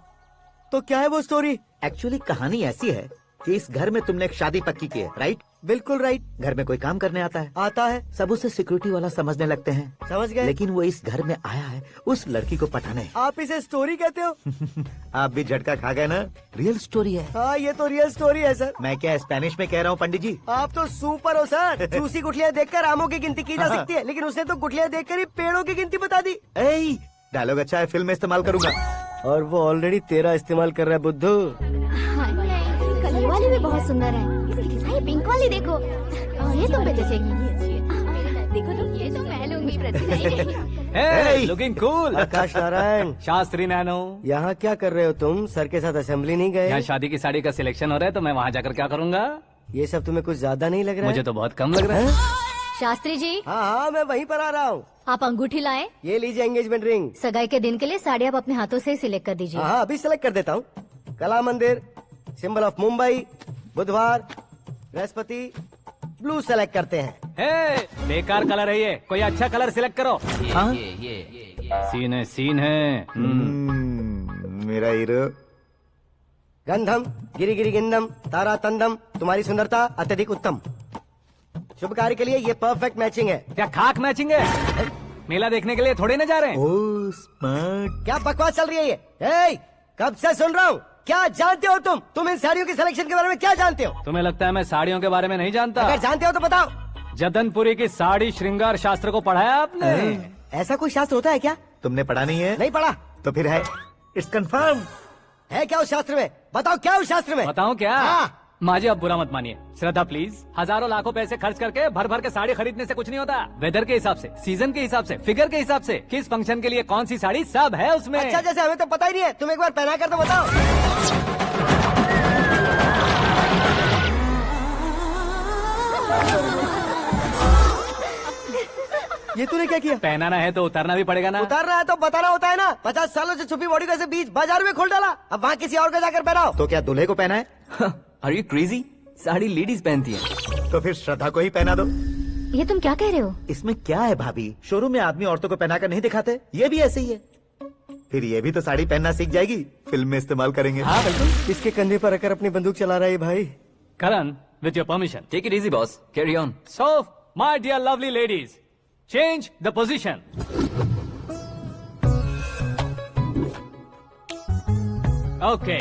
तो क्या है वो स्टोरी? एक्चुअली कहानी ऐसी है कि इस घर में तुमने एक शादी पक्की की है, राइट? बिल्कुल राइट। घर में कोई काम करने आता है? आता है। सब उसे सिक्योरिटी वाला समझने लगते हैं। समझ गए। लेकिन वो इस घर में आया है उस लड़की को पटाने। आप इसे स्टोरी कहते हो? आप भी झटका खा गए ना? रियल स्टोरी है। हाँ ये तो रियल स्टोरी है सर। मैं क्या स्पेनिश में कह रहा हूँ पंडित जी? आप तो सुपर हो सर। चूसी गुठलियाँ देखकर आमों की गिनती की जा सकती है, लेकिन उसने तो गुठलियाँ देखकर ही पेड़ों की गिनती बता दी। डायलॉग अच्छा है, फिल्म में इस्तेमाल करूंगा। और वो ऑलरेडी तेरा इस्तेमाल कर रहा है बुद्धू। कलर वाली भी बहुत सुंदर है। ये पिंक वाली देखो, और ये तुम पे जचेगी। देखो तो ये तो मैं लूंगी। Looking cool. Akash Narayan. Shastri Nano. यहाँ क्या कर रहे हो तुम? सर के साथ असेंबली नहीं गए? यहाँ शादी की साड़ी का सिलेक्शन हो रहा है तो मैं वहाँ जाकर क्या करूँगा? ये सब तुम्हें कुछ ज्यादा नहीं लग रहा है? मुझे तो बहुत कम लग रहा है। शास्त्री जी। हाँ मैं वहीं पर आ रहा हूँ। आप अंगूठी लाएं। ये लीजिए एंगेजमेंट रिंग। सगाई के दिन के लिए साड़ी आप अपने हाथों से ही सिलेक्ट कर दीजिए। हाँ अभी सिलेक्ट कर देता हूँ। कला मंदिर, सिंबल ऑफ मुंबई, बुधवार, बृहस्पति, ब्लू सेलेक्ट करते हैं। बेकार कलर है ये, कोई अच्छा कलर सिलेक्ट करो। सीन है। मेरा हीरो। गंधम गिरी गिरी गिंदम तारा तंदम, तुम्हारी सुंदरता अत्यधिक उत्तम। शुभ कार्य के लिए ये परफेक्ट मैचिंग है। क्या खाक मैचिंग है? मेला देखने के लिए थोड़े न जा रहे हैं। Oh smart. क्या बकवास चल रही है ये? कब से सुन रहा हूँ। क्या जानते हो तुम इन साड़ियों की सिलेक्शन के बारे में क्या जानते हो? तुम्हें लगता है मैं साड़ियों के बारे में नहीं जानता? अगर जानते हो तो बताओ। जदनपुरी की साड़ी श्रृंगार शास्त्र को पढ़ा है आपने? ऐसा कोई शास्त्र होता है क्या? तुमने पढ़ा नहीं है? नहीं पढ़ा। तो फिर है, इट्स कंफर्म। है क्या उस शास्त्र में? बताओ क्या उस शास्त्र में? बताऊं क्या? हाँ। माजी अब बुरा मत मानिए। श्रद्धा प्लीज। हजारों लाखों पैसे खर्च करके भर भर के साड़ी खरीदने से कुछ नहीं होता। वेदर के हिसाब से, सीजन के हिसाब से, फिगर के हिसाब से, किस फंक्शन के लिए कौन सी साड़ी, सब है उसमें। अच्छा जैसे हमें तो पता ही नहीं है, तुम एक बार पहना कर तो बताओ। ये तूने क्या किया? पहनाना है तो उतारना भी पड़ेगा ना। उतारना है तो बताना होता है ना। 50 सालों से छुपी बॉडी को ऐसे बीच बाजार में खोल डाला, अब वहाँ किसी और को जाकर पहनाओ। तो क्या दूल्हे को पहना है? Are you crazy? Sari ladies पहनती है। तो फिर श्रद्धा को ही पहना दो। ये तुम क्या कह रहे हो? इसमें क्या है भाभी? शोरूम में आदमी औरतों को पहनाकर नहीं दिखाते? ये भी ऐसे ही है। फिर ये भी तो साड़ी पहनना सीख जाएगी, फिल्म में इस्तेमाल करेंगे। हाँ बिल्कुल। इसके कंधे पर रखकर अपनी बंदूक चला रहा है भाई। Karan, with your permission. Take it easy boss, carry on. So my dear lovely ladies, change the position. Okay,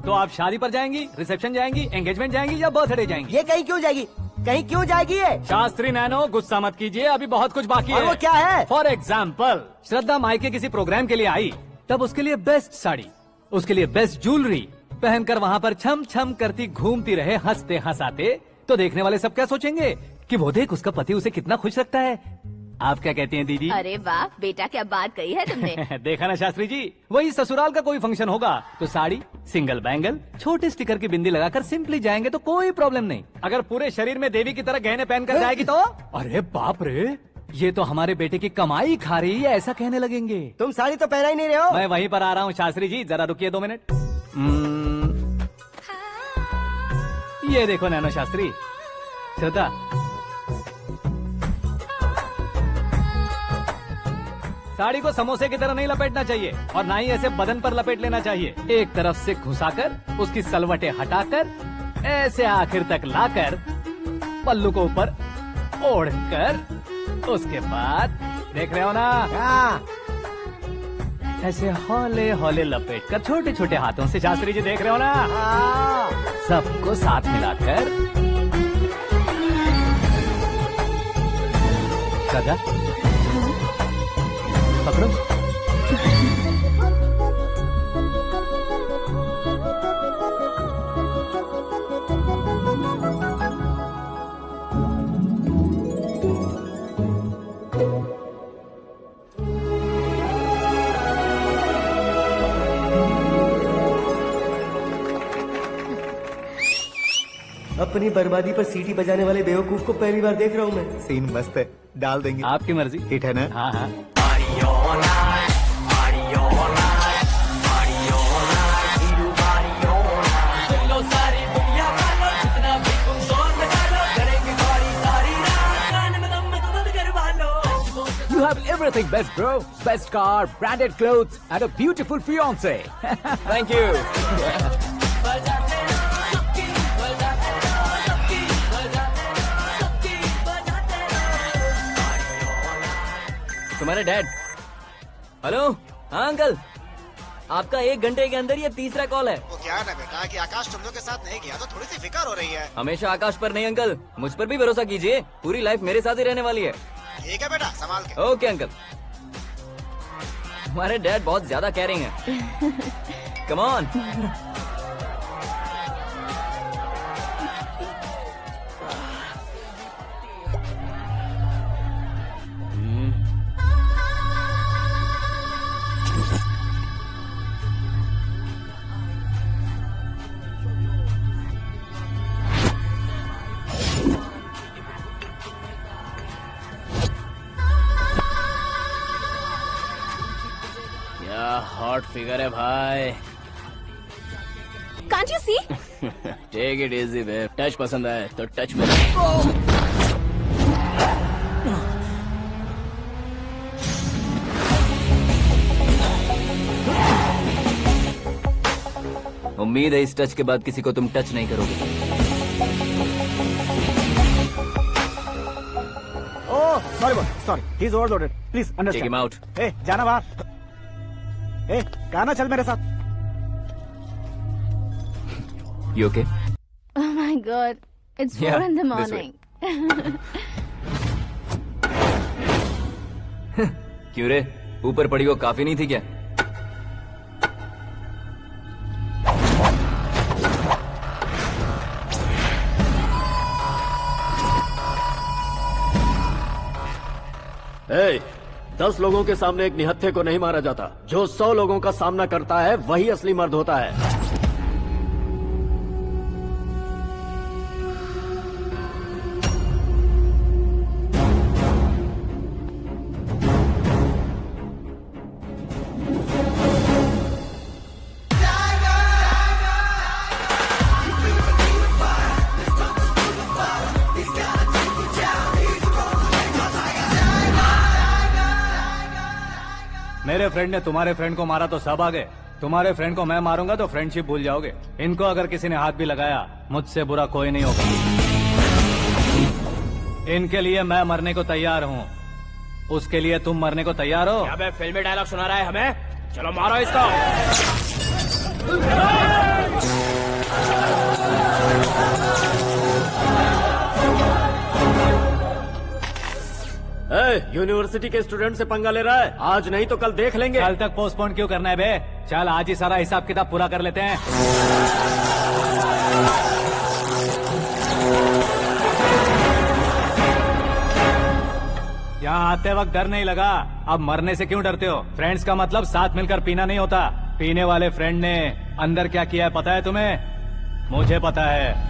तो आप शादी पर जाएंगी, रिसेप्शन जाएंगी, एंगेजमेंट जाएंगी या बर्थडे जाएंगी? ये कहीं क्यों जाएगी? कहीं क्यों जाएगी ये? शास्त्री नैनो गुस्सा मत कीजिए, अभी बहुत कुछ बाकी और है। वो क्या है? फॉर एग्जाम्पल, श्रद्धा मायके किसी प्रोग्राम के लिए आई, तब उसके लिए बेस्ट साड़ी, उसके लिए बेस्ट ज्वेलरी पहनकर वहाँ पर छम छम करती घूमती रहे हंसते हंसाते, तो देखने वाले सब क्या सोचेंगे कि वो देख उसका पति उसे कितना खुश रखता है। आप क्या कहती हैं दीदी? अरे वाह बेटा, क्या बात कही है तुमने। देखा ना शास्त्री जी, वही ससुराल का कोई फंक्शन होगा तो साड़ी, सिंगल बैंगल, छोटे स्टिकर की बिंदी लगाकर सिंपली जाएंगे तो कोई प्रॉब्लम नहीं। अगर पूरे शरीर में देवी की तरह गहने पहनकर जाएगी तो अरे बाप रे, ये तो हमारे बेटे की कमाई खा रही है, ऐसा कहने लगेंगे। तुम साड़ी तो पहना ही नहीं रहे हो। मैं वहीं पर आ रहा हूँ शास्त्री जी, जरा रुकिए 2 मिनट। ये देखो नैनो शास्त्री, श्रद्धा साड़ी को समोसे की तरह नहीं लपेटना चाहिए और ना ही ऐसे बदन पर लपेट लेना चाहिए। एक तरफ से घुसाकर उसकी सलवटें हटाकर ऐसे आखिर तक लाकर पल्लू को ऊपर ओढ़कर उसके बाद देख रहे हो ना, ऐसे हौले हौले लपेट कर छोटे छोटे हाथों से, शास्त्री जी देख रहे हो ना, सबको साथ मिलाकर श्रद्धा पकड़ो। अपनी बर्बादी पर सीटी बजाने वाले बेवकूफ को पहली बार देख रहा हूँ मैं। सीन मस्त है, डाल देंगे। आपकी मर्जी। हिट है ना? हाँ हाँ। You have everything best, bro. Best car, branded clothes, and a beautiful fiance. Thank you. तुम्हारे डैड। हेलो। हाँ अंकल, आपका 1 घंटे के अंदर ये तीसरा कॉल है। वो क्या है ना बेटा कि आकाश तुम लोग के साथ नहीं गया तो थोड़ी सी फिक्र हो रही है। हमेशा आकाश पर नहीं अंकल, मुझ पर भी भरोसा कीजिए। पूरी लाइफ मेरे साथ ही रहने वाली है। ठीक है बेटा, संभाल के। Okay uncle. हमारे डैड बहुत ज्यादा केयरिंग है। Come on. हॉट फिगर है भाई। Can't you see? Take it easy babe. Touch पसंद आए तो टच में। उम्मीद है इस टच के बाद किसी को तुम टच नहीं करोगे। Oh sorry boy, sorry, he is overloaded, please take understand. Him out. ए जाना बाहर। ए गाना चल मेरे साथ। You okay? Oh my God, it's 4 Yeah, in the this way. morning. क्यों रे, ऊपर पड़ी वो काफी नहीं थी क्या? Hey, 10 लोगों के सामने एक निहत्थे को नहीं मारा जाता। जो 100 लोगों का सामना करता है वही असली मर्द होता है। मेरे फ्रेंड ने तुम्हारे फ्रेंड को मारा तो सब आ गए। तुम्हारे फ्रेंड को मैं मारूंगा तो फ्रेंडशिप भूल जाओगे। इनको अगर किसी ने हाथ भी लगाया, मुझसे बुरा कोई नहीं होगा। इनके लिए मैं मरने को तैयार हूँ। उसके लिए तुम मरने को तैयार हो? अबे फिल्मी डायलॉग सुना रहा है हमें? चलो मारो इसको। यूनिवर्सिटी के स्टूडेंट से पंगा ले रहा है। आज नहीं तो कल देख लेंगे। कल तक पोस्टपोन क्यों करना है बे? चल आज ही सारा हिसाब किताब पूरा कर लेते हैं। यहाँ आते वक्त डर नहीं लगा, अब मरने से क्यों डरते हो? फ्रेंड्स का मतलब साथ मिलकर पीना नहीं होता। पीने वाले फ्रेंड ने अंदर क्या किया है पता है तुम्हें? मुझे पता है।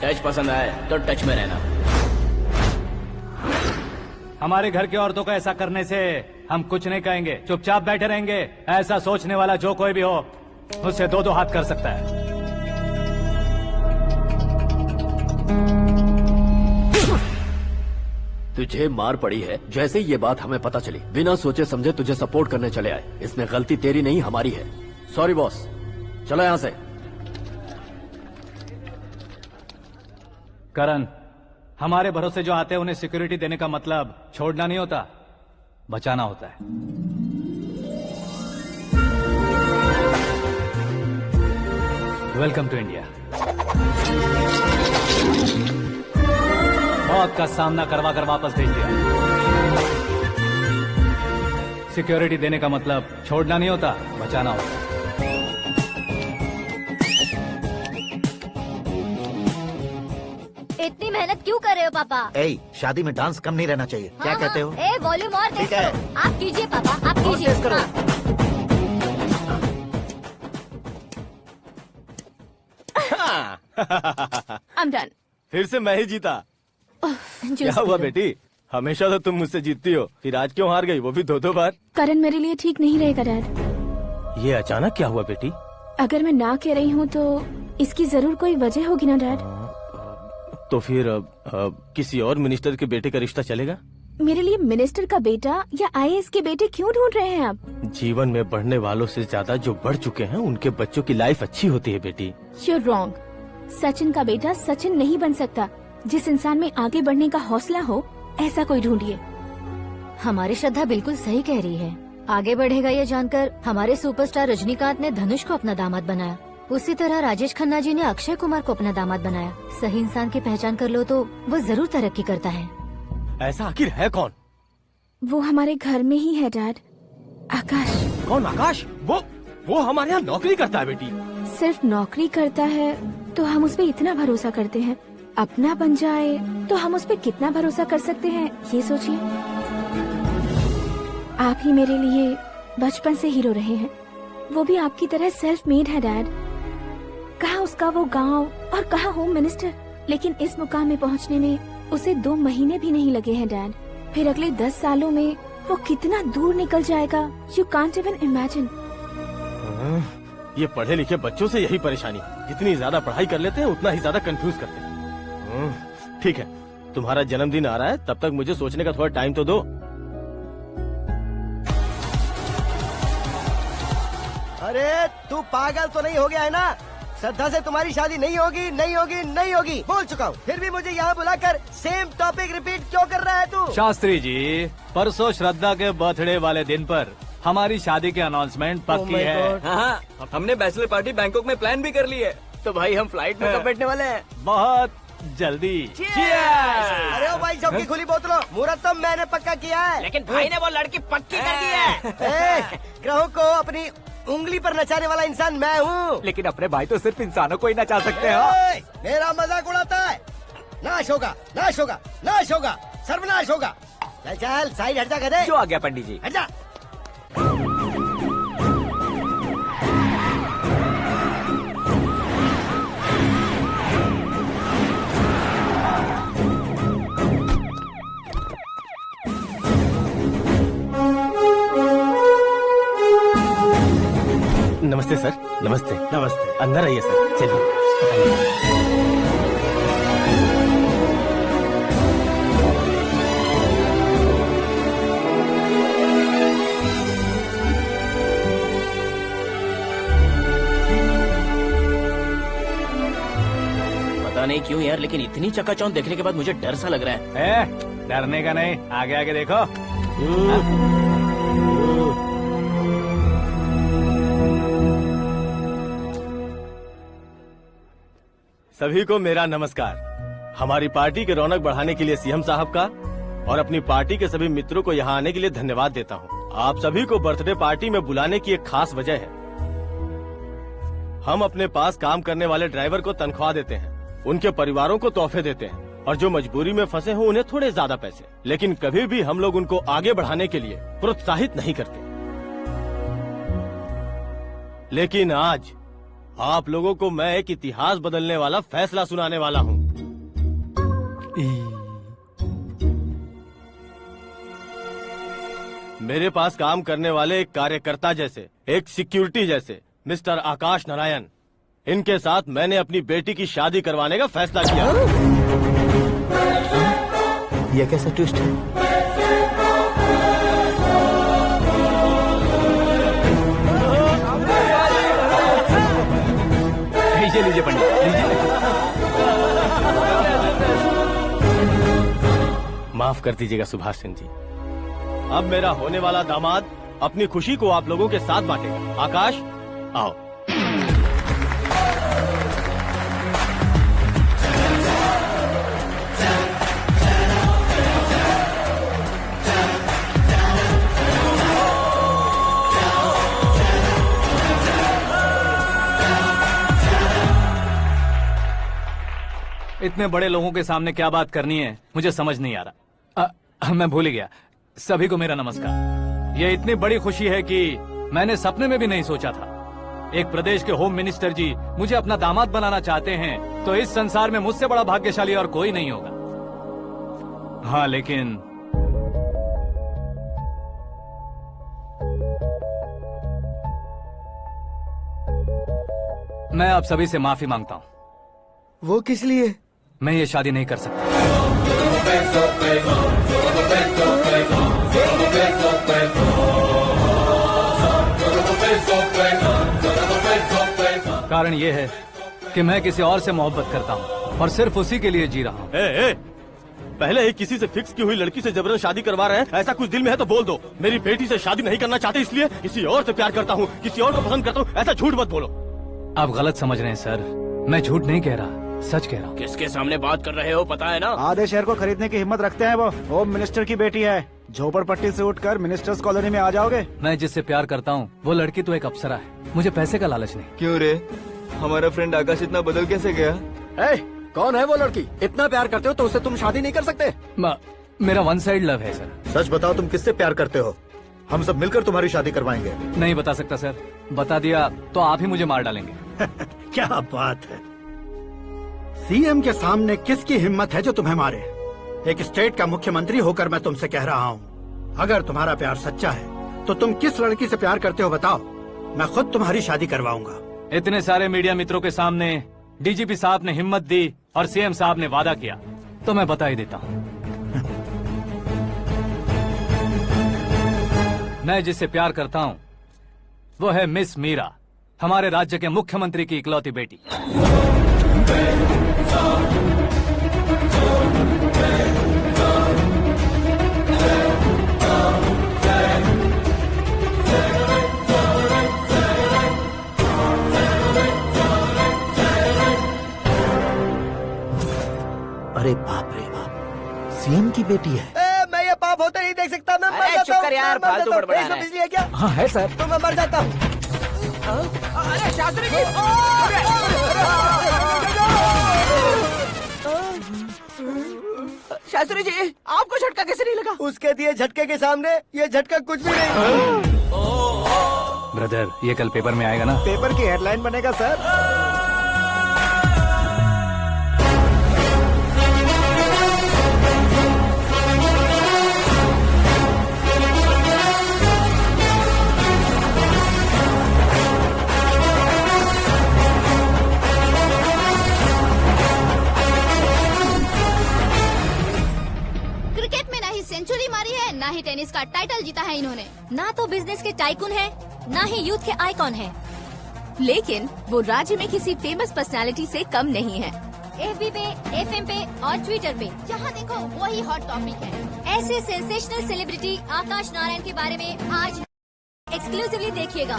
टच पसंद आए तो टच में रहना। हमारे घर की औरतों को ऐसा करने से हम कुछ नहीं कहेंगे, चुपचाप बैठे रहेंगे। ऐसा सोचने वाला जो कोई भी हो, उससे 2-2 हाथ कर सकता है। तुझे मार पड़ी है। जैसे ये बात हमें पता चली, बिना सोचे समझे तुझे सपोर्ट करने चले आए। इसमें गलती तेरी नहीं हमारी है। सॉरी बॉस, चलो यहाँ से। करण, हमारे भरोसे जो आते हैं उन्हें सिक्योरिटी देने का मतलब छोड़ना नहीं होता, बचाना होता है। Welcome to India. मौत का सामना करवा कर वापस भेज दिया। सिक्योरिटी देने का मतलब छोड़ना नहीं होता, बचाना होता। इतनी मेहनत क्यों कर रहे हो पापा? ए, शादी में डांस कम नहीं रहना चाहिए। क्या कहते हो? ए, वॉल्यूम और तेज ठीक है। करो। आप कीजिए पापा, आप कीजिए। तेज करो। I'm done. फिर से मैं ही जीता। क्या हुआ बेटी? हमेशा तो तुम मुझसे जीतती हो, फिर आज क्यों हार गई, वो भी 2-2 बार? करण मेरे लिए ठीक नहीं रहेगा डैड। ये अचानक क्या हुआ बेटी? अगर मैं ना कह रही हूँ तो इसकी जरूर कोई वजह होगी ना डैड। तो फिर किसी और मिनिस्टर के बेटे का रिश्ता चलेगा? मेरे लिए मिनिस्टर का बेटा या IAS के बेटे क्यों ढूंढ रहे हैं आप? जीवन में बढ़ने वालों से ज्यादा जो बढ़ चुके हैं उनके बच्चों की लाइफ अच्छी होती है बेटी। You're wrong. सचिन का बेटा सचिन नहीं बन सकता। जिस इंसान में आगे बढ़ने का हौसला हो ऐसा कोई ढूंढिए। हमारी श्रद्धा बिल्कुल सही कह रही है। आगे बढ़ेगा ये जानकर हमारे सुपरस्टार रजनीकांत ने धनुष को अपना दामाद बनाया। उसी तरह राजेश खन्ना जी ने अक्षय कुमार को अपना दामाद बनाया। सही इंसान की पहचान कर लो तो वो जरूर तरक्की करता है। ऐसा आखिर है कौन? वो हमारे घर में ही है डैड। आकाश। कौन आकाश? वो हमारे यहाँ नौकरी करता है बेटी। सिर्फ नौकरी करता है तो हम उस पर इतना भरोसा करते हैं। अपना बन जाए तो हम उस पर कितना भरोसा कर सकते हैं ये सोचिए। आप ही मेरे लिए बचपन से हीरो रहे हैं। वो भी आपकी तरह सेल्फ मेड है डैड। कहाँ उसका वो गांव और कहाँ होम मिनिस्टर। लेकिन इस मुकाम में पहुँचने में उसे 2 महीने भी नहीं लगे हैं डैड। फिर अगले 10 सालों में वो कितना दूर निकल जाएगा, यू कांट इवन इमेजिन। ये पढ़े लिखे बच्चों से यही परेशानी, जितनी ज्यादा पढ़ाई कर लेते हैं उतना ही ज्यादा कंफ्यूज करते हैं। ठीक है, तुम्हारा जन्मदिन आ रहा है, तब तक मुझे सोचने का थोड़ा टाइम तो दो। अरे तू पागल तो नहीं हो गया है ना? श्रद्धा से तुम्हारी शादी नहीं होगी, नहीं होगी, नहीं होगी, बोल चुका हूँ। फिर भी मुझे यहाँ बुलाकर सेम टॉपिक रिपीट क्यों कर रहा है तू? शास्त्री जी, परसों श्रद्धा के बर्थडे वाले दिन पर हमारी शादी की अनाउंसमेंट पक्की है। हाँ, हमने बैचलर पार्टी बैंकॉक में प्लान भी कर ली है। तो भाई हम फ्लाइट में कब बैठने वाले हैं? बहुत जल्दी। अरे ओ भाई, सबकी खुली बोतलों, मुहूर्त तो मैंने पक्का किया है। लेकिन भाई ने वो लड़की पक्की कर दी है। ग्रहों को अपनी उंगली पर नचाने वाला इंसान मैं हूँ। लेकिन अपने भाई तो सिर्फ इंसानों को ही नचा सकते हैं। मेरा मजाक उड़ाता है। नाश होगा, नाश होगा, नाश होगा, सर्वनाश होगा। चल चल साइड हट जा गधे। जो आ गया पंडित जी। हट जा। नमस्ते सर। नमस्ते। नमस्ते। अंदर आइए सर, चलिए। पता नहीं क्यों यार, लेकिन इतनी चकाचौंध देखने के बाद मुझे डर सा लग रहा है। डरने का नहीं, आगे आगे देखो। सभी को मेरा नमस्कार। हमारी पार्टी के रौनक बढ़ाने के लिए सीएम साहब का और अपनी पार्टी के सभी मित्रों को यहाँ आने के लिए धन्यवाद देता हूँ। आप सभी को बर्थडे पार्टी में बुलाने की एक खास वजह है। हम अपने पास काम करने वाले ड्राइवर को तनख्वाह देते हैं, उनके परिवारों को तोहफे देते हैं और जो मजबूरी में फंसे हो उन्हें थोड़े ज्यादा पैसे। लेकिन कभी भी हम लोग उनको आगे बढ़ाने के लिए प्रोत्साहित नहीं करते। लेकिन आज आप लोगों को मैं एक इतिहास बदलने वाला फैसला सुनाने वाला हूँ। मेरे पास काम करने वाले एक कार्यकर्ता जैसे, एक सिक्योरिटी जैसे मिस्टर आकाश नारायण, इनके साथ मैंने अपनी बेटी की शादी करवाने का फैसला किया। यह कैसा ट्विस्ट है? लीजिए पंडित, लीजिए। माफ कर दीजिएगा सुभाष सिंह जी। अब मेरा होने वाला दामाद अपनी खुशी को आप लोगों के साथ बांटेगा। आकाश, आओ। इतने बड़े लोगों के सामने क्या बात करनी है मुझे समझ नहीं आ रहा। मैं भूल ही गया। सभी को मेरा नमस्कार। ये इतनी बड़ी खुशी है कि मैंने सपने में भी नहीं सोचा था। एक प्रदेश के होम मिनिस्टर जी मुझे अपना दामाद बनाना चाहते हैं तो इस संसार में मुझसे बड़ा भाग्यशाली और कोई नहीं होगा। हाँ, लेकिन मैं आप सभी से माफी मांगता हूँ। वो किस लिए? मैं ये शादी नहीं कर सकता। कारण ये है कि मैं किसी और से मोहब्बत करता हूँ और सिर्फ उसी के लिए जी रहा हूँ। पहले ही किसी से फिक्स की हुई लड़की से जबरन शादी करवा रहे हैं। ऐसा कुछ दिल में है तो बोल दो। मेरी बेटी से शादी नहीं करना चाहते इसलिए किसी और से प्यार करता हूँ, किसी और को पसंद करता हूँ, ऐसा झूठ मत बोलो। आप गलत समझ रहे हैं सर। मैं झूठ नहीं कह रहा, सच कह रहा हूँ। किसके सामने बात कर रहे हो पता है ना? आधे शहर को खरीदने की हिम्मत रखते हैं वो। होम मिनिस्टर की बेटी है। झोपड़पट्टी से उठकर मिनिस्टर्स कॉलोनी में आ जाओगे। मैं जिससे प्यार करता हूँ वो लड़की तो एक अप्सरा है। मुझे पैसे का लालच नहीं। क्यों रे? हमारा फ्रेंड आकाश इतना बदल कैसे गया? कौन है वो लड़की? इतना प्यार करते हो तो उससे तुम शादी नहीं कर सकते? मेरा वन साइड लव है सर। सच बताओ, तुम किससे प्यार करते हो? हम सब मिलकर तुम्हारी शादी करवाएंगे। नहीं बता सकता सर। बता दिया तो आप ही मुझे मार डालेंगे। क्या बात है। सीएम के सामने किसकी हिम्मत है जो तुम्हें मारे? एक स्टेट का मुख्यमंत्री होकर मैं तुमसे कह रहा हूँ, अगर तुम्हारा प्यार सच्चा है तो तुम किस लड़की से प्यार करते हो बताओ। मैं खुद तुम्हारी शादी करवाऊंगा। इतने सारे मीडिया मित्रों के सामने डीजीपी साहब ने हिम्मत दी और सीएम साहब ने वादा किया तो मैं बता ही देता हूँ। मैं जिससे प्यार करता हूँ वो है मिस मीरा, हमारे राज्य के मुख्यमंत्री की इकलौती बेटी। अरे बाप रे बाप, सीएम की बेटी है। मैं ये पाप होते नहीं देख सकता। मैं मर जाता हूँ। चुप कर यार, फालतू बड़बड़ा रहा है। बिजली है क्या? हाँ है सर। तो मैं मर जाता हूँ। अरे शास्त्री जी! शास्त्री जी, आपको झटका कैसे नहीं लगा? उसके दिए झटके के सामने ये झटका कुछ भी नहीं। ब्रदर, ये कल पेपर में आएगा ना? पेपर की हेडलाइन बनेगा सर। सेंचुरी मारी है, ना ही टेनिस का टाइटल जीता है इन्होंने। ना तो बिजनेस के टाइकून है, ना ही यूथ के आइकॉन है। लेकिन वो राज्य में किसी फेमस पर्सनालिटी से कम नहीं है। FB पे, FM पे और ट्विटर पे जहाँ देखो वही हॉट टॉपिक है। ऐसे सेंसेशनल सेलिब्रिटी आकाश नारायण के बारे में आज एक्सक्लूसिवली देखिएगा।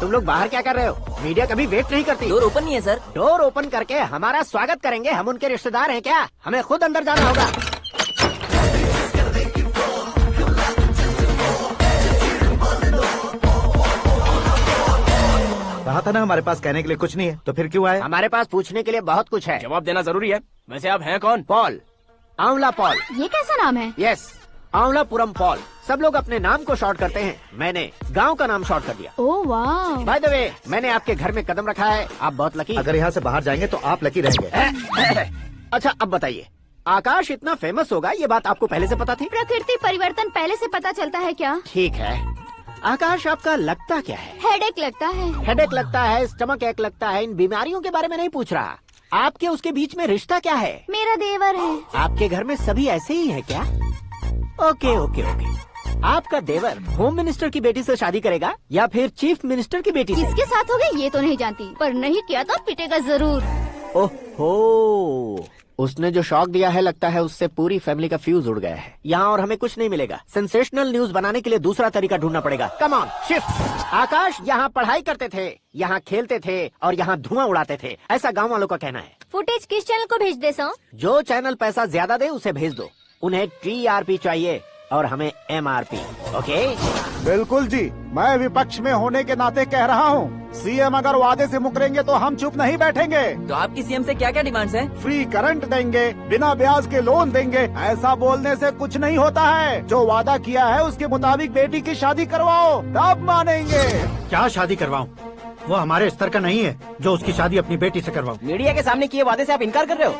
लोग बाहर क्या कर रहे हो? मीडिया कभी वेट नहीं करती। डोर ओपन नहीं है सर। डोर ओपन करके हमारा स्वागत करेंगे। हम उनके रिश्तेदार हैं क्या? हमें खुद अंदर जाना होगा। कहा था ना हमारे पास कहने के लिए कुछ नहीं है, तो फिर क्यों आए? हमारे पास पूछने के लिए बहुत कुछ है। जवाब देना जरूरी है। वैसे आप हैं कौन? पॉल, आंवला पॉल। ये कैसा नाम है? Yes, Avalapuram Paul. सब लोग अपने नाम को शॉर्ट करते हैं, मैंने गांव का नाम शॉर्ट कर दिया। ओह वाह। बाय द वे, मैंने आपके घर में कदम रखा है। आप बहुत लकी। अगर यहाँ से बाहर जाएंगे तो आप लकी रहेंगे। अच्छा अब बताइए, आकाश इतना फेमस होगा ये बात आपको पहले से पता थी? प्रकृति परिवर्तन पहले से पता चलता है क्या? ठीक है, आकाश आपका लगता क्या है? हेडेक लगता है। हेडेक लगता है, स्टमक एक लगता है। इन बीमारियों के बारे में नहीं पूछ रहा। आपके उसके बीच में रिश्ता क्या है? मेरा देवर है। आपके घर में सभी ऐसे ही है क्या? Okay okay okay. आपका देवर होम मिनिस्टर की बेटी से शादी करेगा या फिर चीफ मिनिस्टर की बेटी से? किसके साथ होगा ये तो नहीं जानती, पर नहीं किया तो पिटेगा जरूर। ओहो, उसने जो शॉक दिया है लगता है उससे पूरी फैमिली का फ्यूज उड़ गया है। यहाँ और हमें कुछ नहीं मिलेगा। सेंसेशनल न्यूज बनाने के लिए दूसरा तरीका ढूंढना पड़ेगा। Come on shift. आकाश यहाँ पढ़ाई करते थे, यहाँ खेलते थे और यहाँ धुआं उड़ाते थे, ऐसा गांव वालों का कहना है। फुटेज किस चैनल को भेज दे सो? जो चैनल पैसा ज्यादा दे उसे भेज दो। उन्हें TRP चाहिए और हमें MRP। ओके? बिल्कुल जी, मैं विपक्ष में होने के नाते कह रहा हूँ, सीएम अगर वादे से मुकरेंगे तो हम चुप नहीं बैठेंगे। तो आपकी सीएम से क्या क्या डिमांड्स हैं? फ्री करंट देंगे, बिना ब्याज के लोन देंगे। ऐसा बोलने से कुछ नहीं होता है। जो वादा किया है उसके मुताबिक बेटी की शादी करवाओ, तब मानेंगे। क्या शादी करवाऊं? वो हमारे स्तर का नहीं है जो उसकी शादी अपनी बेटी से करवाऊं। मीडिया के सामने किए वादे से आप इनकार कर रहे हो?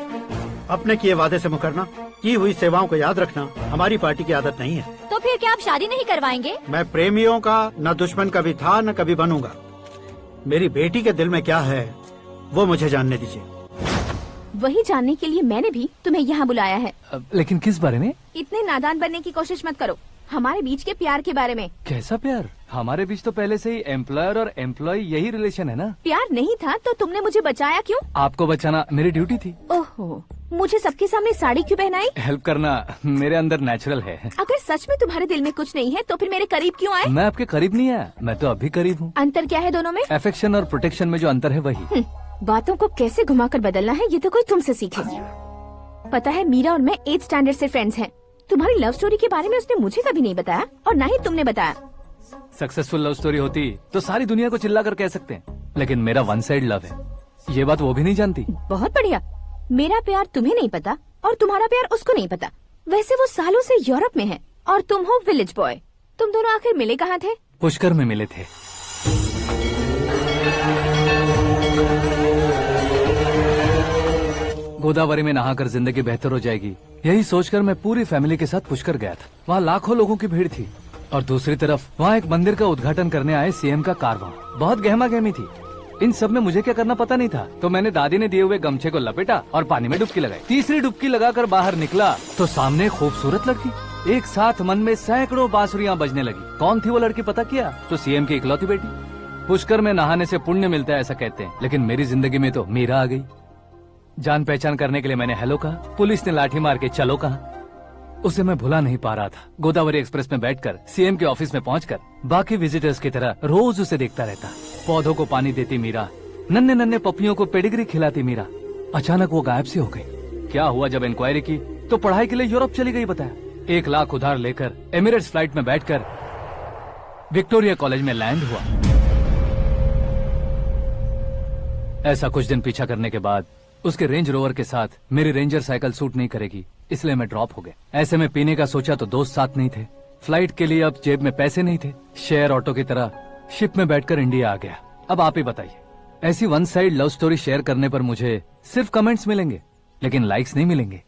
अपने किए वादे से मुकरना, की हुई सेवाओं को याद रखना हमारी पार्टी की आदत नहीं है। तो फिर क्या आप शादी नहीं करवाएंगे? मैं प्रेमियों का न दुश्मन कभी था न कभी बनूंगा। मेरी बेटी के दिल में क्या है वो मुझे जानने दीजिए। वही जानने के लिए मैंने भी तुम्हें यहाँ बुलाया है। लेकिन किस बारे में? इतने नादान बनने की कोशिश मत करो। हमारे बीच के प्यार के बारे में। कैसा प्यार? हमारे बीच तो पहले से ही एम्प्लॉयर और एम्प्लॉय यही रिलेशन है ना। प्यार नहीं था तो तुमने मुझे बचाया क्यों? आपको बचाना मेरी ड्यूटी थी। ओहो, मुझे सबके सामने साड़ी क्यों पहनाई? हेल्प करना मेरे अंदर नेचुरल है। अगर सच में तुम्हारे दिल में कुछ नहीं है तो फिर मेरे करीब क्यों आए? मैं आपके करीब नहीं आया, मैं तो अभी करीब हूँ। अंतर क्या है दोनों में? अफेक्शन और प्रोटेक्शन में जो अंतर है वही। बातों को कैसे घुमाकर बदलना है ये तो कोई तुमसे सीखे। पता है मीरा और मैं 8th स्टैंडर्ड से फ्रेंड्स हैं। तुम्हारी लव स्टोरी के बारे में उसने मुझे कभी नहीं बताया और न ही तुमने बताया। सक्सेसफुल लव स्टोरी होती तो सारी दुनिया को चिल्ला कर कह सकते हैं, लेकिन मेरा वन साइड लव है, ये बात वो भी नहीं जानती। बहुत बढ़िया। मेरा प्यार तुम्हें नहीं पता और तुम्हारा प्यार उसको नहीं पता। वैसे वो सालों से यूरोप में है और तुम हो विलेज बॉय। तुम दोनों आखिर मिले कहाँ थे? पुष्कर में मिले थे। गोदावरी में नहाकर जिंदगी बेहतर हो जाएगी, यही सोचकर मैं पूरी फैमिली के साथ पुष्कर गया था। वहाँ लाखों लोगों की भीड़ थी और दूसरी तरफ वहाँ एक मंदिर का उद्घाटन करने आए सीएम का कारवां। बहुत गहमा गहमी थी। इन सब में मुझे क्या करना पता नहीं था, तो मैंने दादी ने दिए हुए गमछे को लपेटा और पानी में डुबकी लगाई। तीसरी डुबकी लगाकर बाहर निकला तो सामने खूबसूरत लड़की। एक साथ मन में सैकड़ों बांसुरियां बजने लगी। कौन थी वो लड़की पता किया? तो सीएम की इकलौती बेटी। पुष्कर में नहाने से पुण्य मिलता है ऐसा कहते हैं, लेकिन मेरी जिंदगी में तो मीरा आ गई। जान पहचान करने के लिए मैंने हेलो कहा, पुलिस ने लाठी मार के चलो कहा। उसे मैं भुला नहीं पा रहा था। गोदावरी एक्सप्रेस में बैठकर सीएम के ऑफिस में पहुंचकर बाकी विजिटर्स की तरह रोज उसे देखता रहता। पौधों को पानी देती मीरा, नन्हे नन्हे पपियों को पेडिग्री खिलाती मीरा। अचानक वो गायब सी हो गई। क्या हुआ? जब इंक्वायरी की तो पढ़ाई के लिए यूरोप चली गई बताया। 1 लाख उधार लेकर एमिरेट्स फ्लाइट में बैठकर विक्टोरिया कॉलेज में लैंड हुआ। ऐसा कुछ दिन पीछा करने के बाद उसके रेंज रोवर के साथ मेरी रेंजर साइकिल सूट नहीं करेगी, इसलिए मैं ड्रॉप हो गया। ऐसे में पीने का सोचा तो दोस्त साथ नहीं थे। फ्लाइट के लिए अब जेब में पैसे नहीं थे। शेयर ऑटो की तरह शिप में बैठकर इंडिया आ गया। अब आप ही बताइए, ऐसी one side love story share करने पर मुझे सिर्फ कमेंट्स मिलेंगे, लेकिन लाइक्स नहीं मिलेंगे।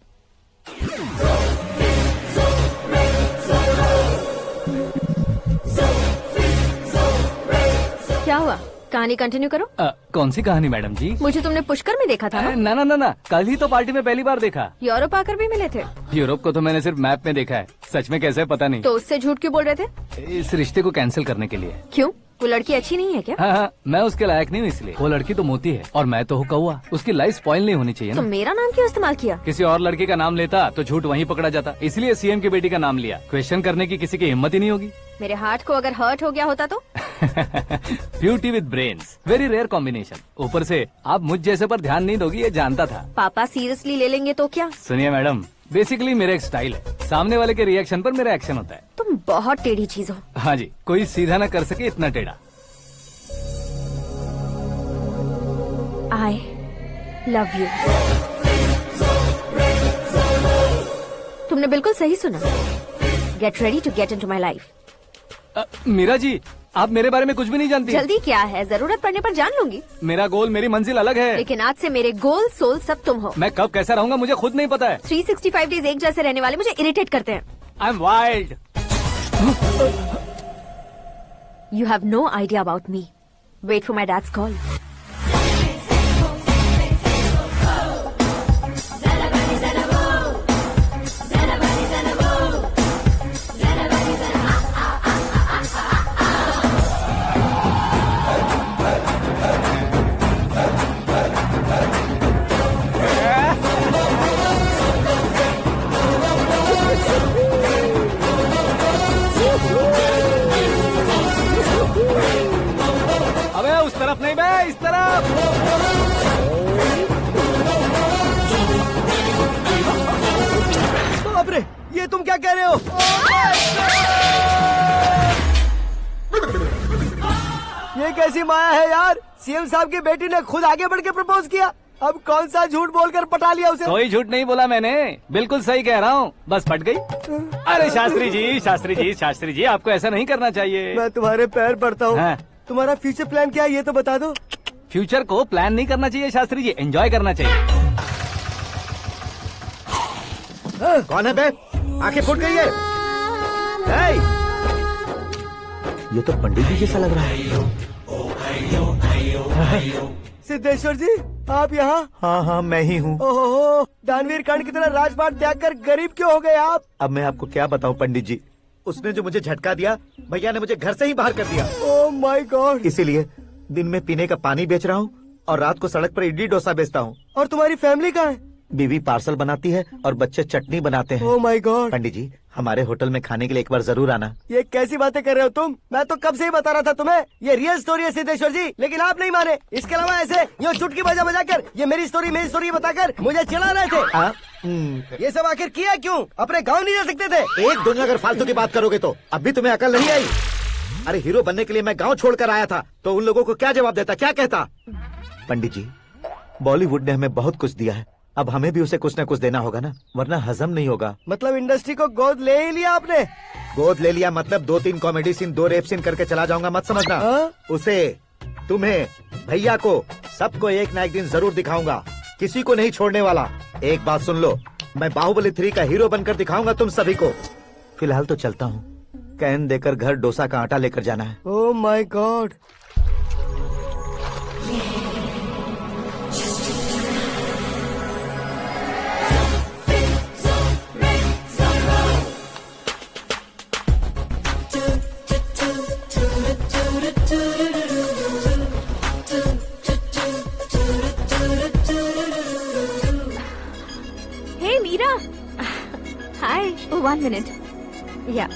क्या हुआ? कहानी कंटिन्यू करो। कौन सी कहानी मैडम जी? मुझे तुमने पुष्कर में देखा था ना? ना, कल ही तो पार्टी में पहली बार देखा। यूरोप आकर भी मिले थे? यूरोप को तो मैंने सिर्फ मैप में देखा है, सच में कैसे पता नहीं। तो उससे झूठ क्यों बोल रहे थे? इस रिश्ते को कैंसिल करने के लिए। क्यों? वो लड़की अच्छी नहीं है क्या? हाँ, मैं उसके लायक नहीं हूँ इसलिए। वो लड़की तो मोती है और मैं तो हूँ कौवा। उसकी लाइफ स्पॉइल नहीं होनी चाहिए ना। तो मेरा नाम क्यों इस्तेमाल किया? किसी और लड़की का नाम लेता तो झूठ वहीं पकड़ा जाता, इसलिए सीएम की बेटी का नाम लिया। क्वेश्चन करने की किसी की हिम्मत ही नहीं होगी। मेरे हार्ट को अगर हर्ट हो गया होता तो? Beauty with brains, very rare combination. ऊपर से आप मुझ जैसे पर ध्यान नहीं दोगी ये जानता था। पापा सीरियसली ले लेंगे तो क्या? सुनिए मैडम, बेसिकली मेरा एक स्टाइल है, सामने वाले के रिएक्शन पर मेरा एक्शन होता है। तुम बहुत टेढ़ी चीज हो। हाँ जी, कोई सीधा न कर सके इतना टेढ़ा। I love you। तुमने बिल्कुल सही सुना। Get ready to get into my life। Meera ji, आप मेरे बारे में कुछ भी नहीं जानती। जल्दी क्या है, जरूरत पड़ने पर जान लूंगी। मेरा गोल, मेरी मंजिल अलग है। लेकिन आज से मेरे गोल सोल सब तुम हो। मैं कब कैसा रहूंगा मुझे खुद नहीं पता है। 365 डेज एक जैसे रहने वाले मुझे इरिटेट करते हैं। I am wild. You have no idea about me। Wait for my dad's call। तरफ। बाप रे, ये तुम क्या कह रहे हो? ये कैसी माया है यार? सीएम साहब की बेटी ने खुद आगे बढ़ के प्रपोज किया। अब कौन सा झूठ बोलकर पटा लिया उसे? कोई झूठ नहीं बोला मैंने, बिल्कुल सही कह रहा हूँ, बस फट गई। अरे शास्त्री जी, शास्त्री जी, शास्त्री जी, आपको ऐसा नहीं करना चाहिए। मैं तुम्हारे पैर पड़ता हूँ। हाँ। तुम्हारा फ्यूचर प्लान क्या है ये तो बता दो। फ्यूचर को प्लान नहीं करना चाहिए शास्त्री जी, एंजॉय करना चाहिए। कौन है बे? आंखें फूट गई है। हे! ये तो पंडित जी जैसा लग रहा है। सिद्धेश्वर जी, आप यहाँ? हाँ हाँ, मैं ही हूँ। ओहो, दानवीर कर्ण की तरह राजपाट त्याग कर गरीब क्यों हो गए आप? अब मैं आपको क्या बताऊँ पंडित जी, उसने जो मुझे झटका दिया, भैया ने मुझे घर से ही बाहर कर दिया। ओह माय गॉड। इसीलिए दिन में पीने का पानी बेच रहा हूँ और रात को सड़क पर इडली डोसा बेचता हूँ। और तुम्हारी फैमिली कहाँ है? बीवी पार्सल बनाती है और बच्चे चटनी बनाते हैं। ओह माय गॉड। पंडित जी, हमारे होटल में खाने के लिए एक बार जरूर आना। ये कैसी बातें कर रहे हो तुम? मैं तो कब से ही बता रहा था तुम्हें, ये रियल स्टोरी है सिद्धेश्वर जी, लेकिन आप नहीं माने। इसके अलावा ऐसे यूँ चुटकी बजा कर ये मेरी स्टोरी बताकर मुझे चिढ़ा रहे थे। ये सब आखिर किया क्यों? अपने गाँव नहीं जा सकते थे? एक दिन अगर फालतू की बात करोगे तो अब भी तुम्हें अकल नहीं आई। अरे हीरो बनने के लिए मैं गाँव छोड़कर आया था, तो उन लोगों को क्या जवाब देता, क्या कहता? पंडित जी, बॉलीवुड ने हमें बहुत कुछ दिया है, अब हमें भी उसे कुछ न कुछ देना होगा ना, वरना हजम नहीं होगा। मतलब इंडस्ट्री को गोद ले ही लिया आपने? गोद ले लिया मतलब 2-3 कॉमेडी सीन, 2 रेप सीन करके चला जाऊंगा मत समझना। उसे, तुम्हें, भैया को, सबको एक ना एक दिन जरूर दिखाऊंगा, किसी को नहीं छोड़ने वाला। एक बात सुन लो, मैं बाहुबली 3 का हीरो बनकर दिखाऊंगा तुम सभी को। फिलहाल तो चलता हूँ, कैन देकर घर डोसा का आटा लेकर जाना है। Oh my God. Hey Meera, hi. 1 minute. या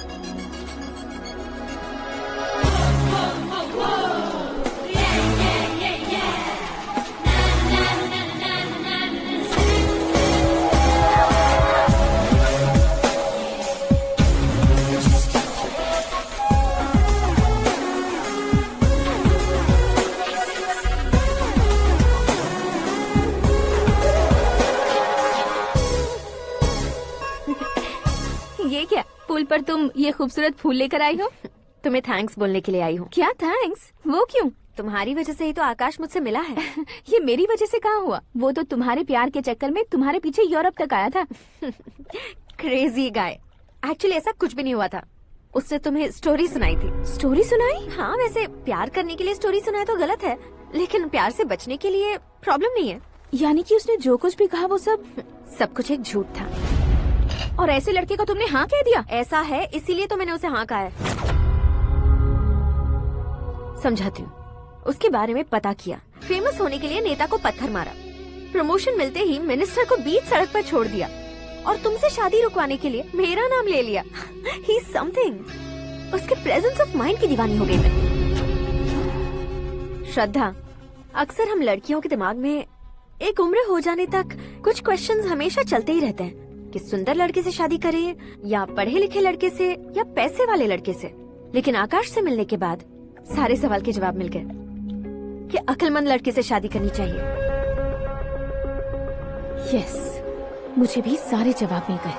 ये क्या, पुल पर तुम ये खूबसूरत फूल लेकर आई हो? तुम्हें थैंक्स बोलने के लिए आई हूँ। क्या थैंक्स? वो क्यों? तुम्हारी वजह से ही तो आकाश मुझसे मिला है। ये मेरी वजह से कहाँ हुआ? वो तो तुम्हारे प्यार के चक्कर में तुम्हारे पीछे यूरोप तक आया था। Crazy guy. एक्चुअली ऐसा कुछ भी नहीं हुआ था, उसने तुम्हें स्टोरी सुनाई थी। स्टोरी सुनाई? हाँ, वैसे प्यार करने के लिए स्टोरी सुनाए तो गलत है, लेकिन प्यार से बचने के लिए प्रॉब्लम नहीं है। यानी कि उसने जो कुछ भी कहा वो सब कुछ एक झूठ था। और ऐसे लड़के को तुमने हाँ कह दिया? ऐसा है, इसीलिए तो मैंने उसे हाँ कहा है। समझाती हूँ। उसके बारे में पता किया, फेमस होने के लिए नेता को पत्थर मारा, प्रमोशन मिलते ही मिनिस्टर को बीच सड़क पर छोड़ दिया और तुमसे शादी रुकवाने के लिए मेरा नाम ले लिया। He is something. उसके प्रेजेंस ऑफ माइंड की दीवानी हो गई मैं। श्रद्धा, अक्सर हम लड़कियों के दिमाग में एक उम्र हो जाने तक कुछ क्वेश्चंस हमेशा चलते ही रहते हैं कि सुंदर लड़के से शादी करें या पढ़े लिखे लड़के से या पैसे वाले लड़के से। लेकिन आकाश से मिलने के बाद सारे सवाल के जवाब मिल गए कि अक्लमंद लड़के से शादी करनी चाहिए। यस, मुझे भी सारे जवाब मिल गए।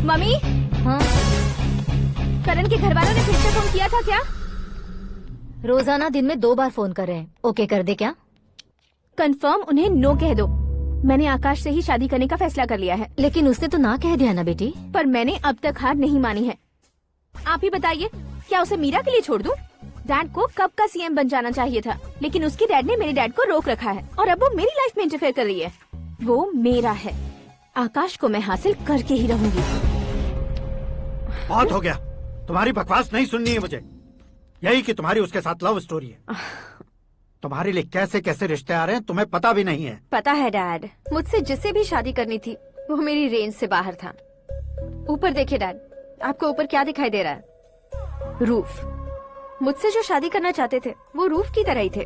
मम्मी, हाँ? करण के घर वालों ने फिर से फोन किया था क्या? रोजाना दिन में 2 बार फोन कर रहे हैं। ओके कर दे क्या? कंफर्म उन्हें नो कह दो। मैंने आकाश से ही शादी करने का फैसला कर लिया है। लेकिन उसने तो ना कह दिया ना बेटी। पर मैंने अब तक हार नहीं मानी है। आप ही बताइए, क्या उसे मीरा के लिए छोड़ दूं? डैड को कब का सीएम बन जाना चाहिए था, लेकिन उसके डैड ने मेरे डैड को रोक रखा है और अब वो मेरी लाइफ में इंटरफेयर कर रही है। वो मेरा है, आकाश को मैं हासिल करके ही रहूंगी। बहुत हो गया, तुम्हारी बकवास नहीं सुननी है मुझे। यही कि तुम्हारी उसके साथ लव स्टोरी है। तुम्हारे लिए कैसे कैसे रिश्ते आ रहे हैं तुम्हें पता भी नहीं है। पता है डैड, मुझसे जिसे भी शादी करनी थी वो मेरी रेंज से बाहर था। ऊपर देखिए डैड, आपको ऊपर क्या दिखाई दे रहा है? रूफ। मुझसे जो शादी करना चाहते थे वो रूफ की तरह ही थे,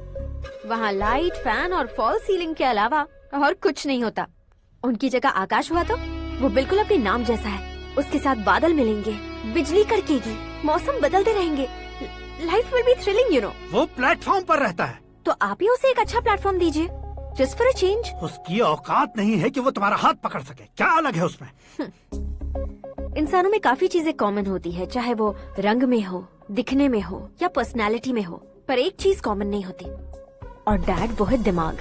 वहाँ लाइट, फैन और फॉल सीलिंग के अलावा और कुछ नहीं होता। उनकी जगह आकाश हुआ तो वो बिल्कुल अपने नाम जैसा है। उसके साथ बादल मिलेंगे, बिजली कड़केगी, मौसम बदलते रहेंगे। Life will be thrilling, you know. वो प्लेटफॉर्म पर रहता है तो आप ही उसे एक अच्छा प्लेटफॉर्म दीजिए, जस्ट फॉर अ चेंज। उसकी औकात नहीं है कि वो तुम्हारा हाथ पकड़ सके। क्या अलग है उसमें? इंसानों में काफी चीजें कॉमन होती है, चाहे वो रंग में हो, दिखने में हो या पर्सनालिटी में हो, पर एक चीज कॉमन नहीं होती, और डैड वो है दिमाग।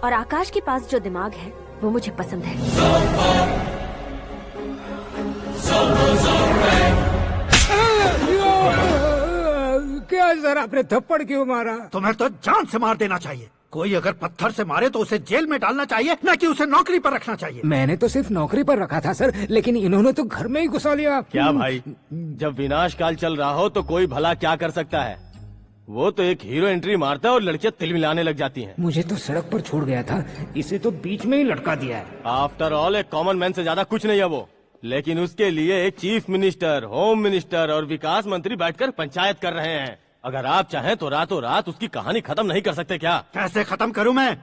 और आकाश के पास जो दिमाग है वो मुझे पसंद है। क्या सर, आपने थप्पड़ क्यों मारा? तुम्हें तो जान से मार देना चाहिए। कोई अगर पत्थर से मारे तो उसे जेल में डालना चाहिए, न कि उसे नौकरी पर रखना चाहिए। मैंने तो सिर्फ नौकरी पर रखा था सर, लेकिन इन्होंने तो घर में ही घुसा लिया। क्या भाई, जब विनाश काल चल रहा हो तो कोई भला क्या कर सकता है? वो तो एक हीरो एंट्री मारता है और लड़कियां तिल मिलाने लग जाती हैं। मुझे तो सड़क पर छोड़ गया था, इसे तो बीच में ही लटका दिया है। आफ्टर ऑल एक कॉमन मैन से ज्यादा कुछ नहीं है वो, लेकिन उसके लिए एक चीफ मिनिस्टर, होम मिनिस्टर और विकास मंत्री बैठकर पंचायत कर रहे हैं। अगर आप चाहें तो रातों रात उसकी कहानी खत्म नहीं कर सकते क्या? कैसे खत्म करूं मैं?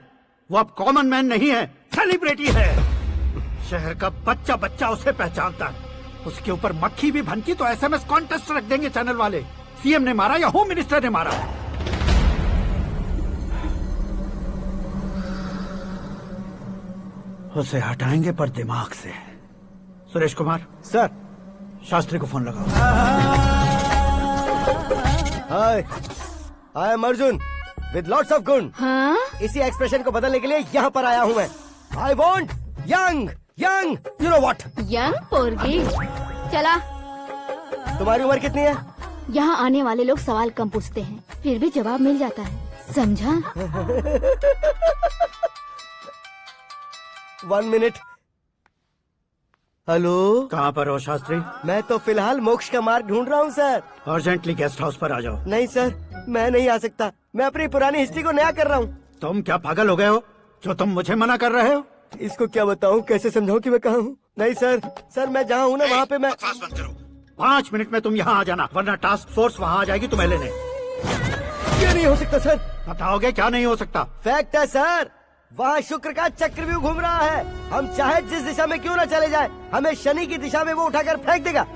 वो अब कॉमन मैन नहीं है, सेलिब्रिटी है। शहर का बच्चा बच्चा उसे पहचानता है। उसके ऊपर मक्खी भी भनकी तो SMS कॉन्टेस्ट रख देंगे चैनल वाले। सीएम ने मारा या होम मिनिस्टर ने मारा? उसे हटाएंगे पर दिमाग से। सुरेश कुमार सर, शास्त्री को फोन लगाओ। Hi, I am Arjun with lots of gun. हाँ? इसी एक्सप्रेशन को बदलने के लिए यहाँ पर आया हूँ मैं। I want young young, you know what? Young पोरगी। चला। तुम्हारी उम्र कितनी है? यहाँ आने वाले लोग सवाल कम पूछते हैं, फिर भी जवाब मिल जाता है, समझा? 1 मिनट। हेलो, कहाँ पर हो शास्त्री? मैं तो फिलहाल मोक्ष का मार्ग ढूंढ रहा हूँ सर। अर्जेंटली गेस्ट हाउस पर आ जाओ। नहीं सर, मैं नहीं आ सकता। मैं अपनी पुरानी हिस्ट्री को नया कर रहा हूँ। तुम क्या पागल हो गए हो जो तुम मुझे मना कर रहे हो? इसको क्या बताऊँ, कैसे समझाऊँ कि मैं कहाँ हूँ? नहीं सर, सर मैं जहाँ हूँ ना वहाँ पे मैं। 5 मिनट में तुम यहाँ आ जाना, वरना टास्क फोर्स वहाँ आ जाएगी तुम्हें लेने। क्या नहीं हो सकता सर? बताओगे क्या नहीं हो सकता? फैक्ट है सर, वहाँ शुक्र का चक्रव्यूह घूम रहा है। हम चाहे जिस दिशा में क्यों न चले जाए, हमें शनि की दिशा में वो उठाकर फेंक देगा।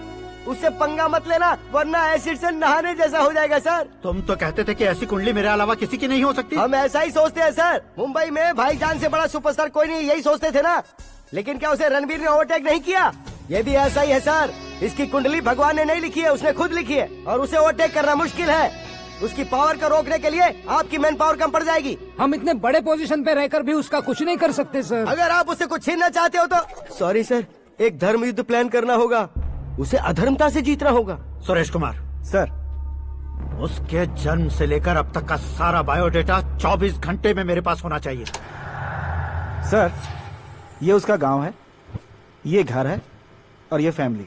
उससे पंगा मत लेना, वरना एसिड से नहाने जैसा हो जाएगा सर। तुम तो कहते थे कि ऐसी कुंडली मेरे अलावा किसी की नहीं हो सकती। हम ऐसा ही सोचते हैं सर। मुंबई में भाईजान से बड़ा सुपरस्टार कोई नहीं, यही सोचते थे ना। लेकिन क्या उसे रणवीर ने ओवरटेक नहीं किया? ये भी ऐसा ही है सर। इसकी कुंडली भगवान ने नहीं लिखी है, उसने खुद लिखी है, और उसे ओवरटेक करना मुश्किल है। उसकी पावर को रोकने के लिए आपकी मैन पावर कम पड़ जाएगी। हम इतने बड़े पोजीशन पे रहकर भी उसका कुछ नहीं कर सकते सर। अगर आप उससे कुछ छीनना चाहते हो तो सॉरी सर, एक धर्म युद्ध प्लान करना होगा। उसे अधर्मता से जीतना होगा। सुरेश कुमार सर, उसके जन्म से लेकर अब तक का सारा बायोडेटा 24 घंटे में मेरे पास होना चाहिए। सर, ये उसका गांव है, ये घर है और ये फैमिली।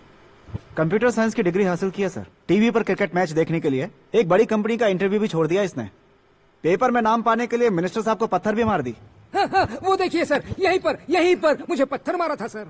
कंप्यूटर साइंस की डिग्री हासिल की है सर। टीवी पर क्रिकेट मैच देखने के लिए एक बड़ी कंपनी का इंटरव्यू भी छोड़ दिया इसने। पेपर में नाम पाने के लिए मिनिस्टर साहब को पत्थर भी मार दी। वो देखिए सर, यहीं पर मुझे पत्थर मारा था सर।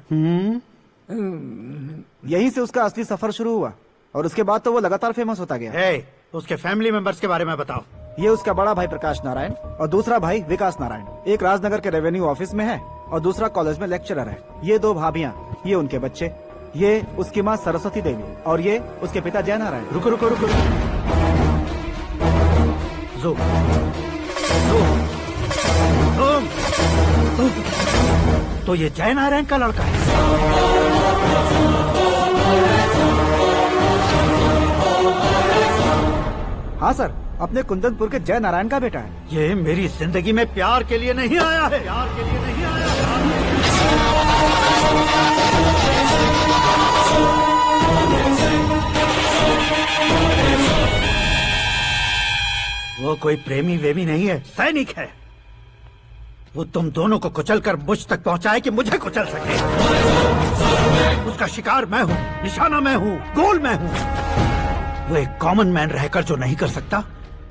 यहीं से उसका असली सफर शुरू हुआ और उसके बाद तो वो लगातार फेमस होता गया। उसके फैमिली मेंबर्स के बारे में बताओ। ये उसका बड़ा भाई प्रकाश नारायण और दूसरा भाई विकास नारायण। एक राजनगर के रेवेन्यू ऑफिस में है और दूसरा कॉलेज में लेक्चरर है। ये 2 भाभियाँ, ये उनके बच्चे, ये उसकी माँ सरस्वती देवी और ये उसके पिता जय नारायण। रुको रुको रुको, तो ये जय नारायण का लड़का है। हाँ सर, अपने कुंदनपुर के जय नारायण का बेटा है। ये मेरी जिंदगी में प्यार के लिए नहीं आया है, प्यार के लिए नहीं आया है। वो कोई प्रेमी वेमी नहीं है, सैनिक है। वो तुम दोनों को कुचलकर मुझ तक पहुंचाए कि मुझे कुचल सके। उसका शिकार मैं हूँ, निशाना मैं हूँ, गोल मैं हूँ। वो एक कॉमन मैन रहकर जो नहीं कर सकता,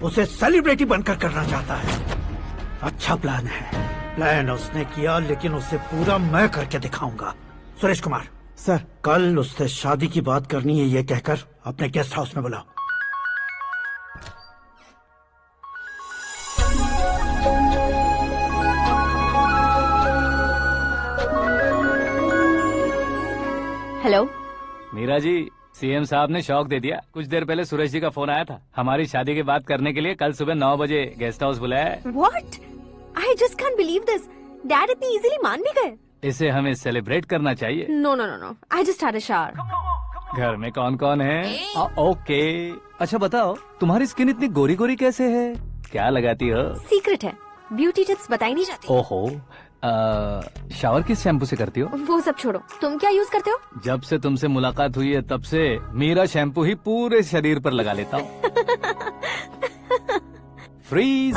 उसे सेलिब्रिटी बनकर करना चाहता है। अच्छा प्लान है। प्लान उसने किया, लेकिन उसे पूरा मैं करके दिखाऊंगा। सुरेश कुमार सर, कल उससे शादी की बात करनी है, ये कहकर अपने गेस्ट हाउस में बुलाओ। हेलो। मीरा जी, सीएम साहब ने शौक दे दिया। कुछ देर पहले सुरेश जी का फोन आया था, हमारी शादी की बात करने के लिए कल सुबह 9 बजे गेस्ट हाउस बुलाया है। What? I just can't believe this. Dad इतनी इजीली मान भी गए? इसे हमें सेलिब्रेट करना चाहिए। No. I just had a shower. घर में कौन कौन है? ओके। अच्छा बताओ, तुम्हारी स्किन इतनी गोरी गोरी कैसे है? क्या लगाती हो? सीक्रेट है, ब्यूटी टिप्स बताई नहीं जाती। ओहो, शावर किस शैम्पू से करती हो? वो सब छोड़ो, तुम क्या यूज करते हो? जब से तुमसे मुलाकात हुई है तब से मेरा शैम्पू ही पूरे शरीर पर लगा लेता हूँ। फ्रीज।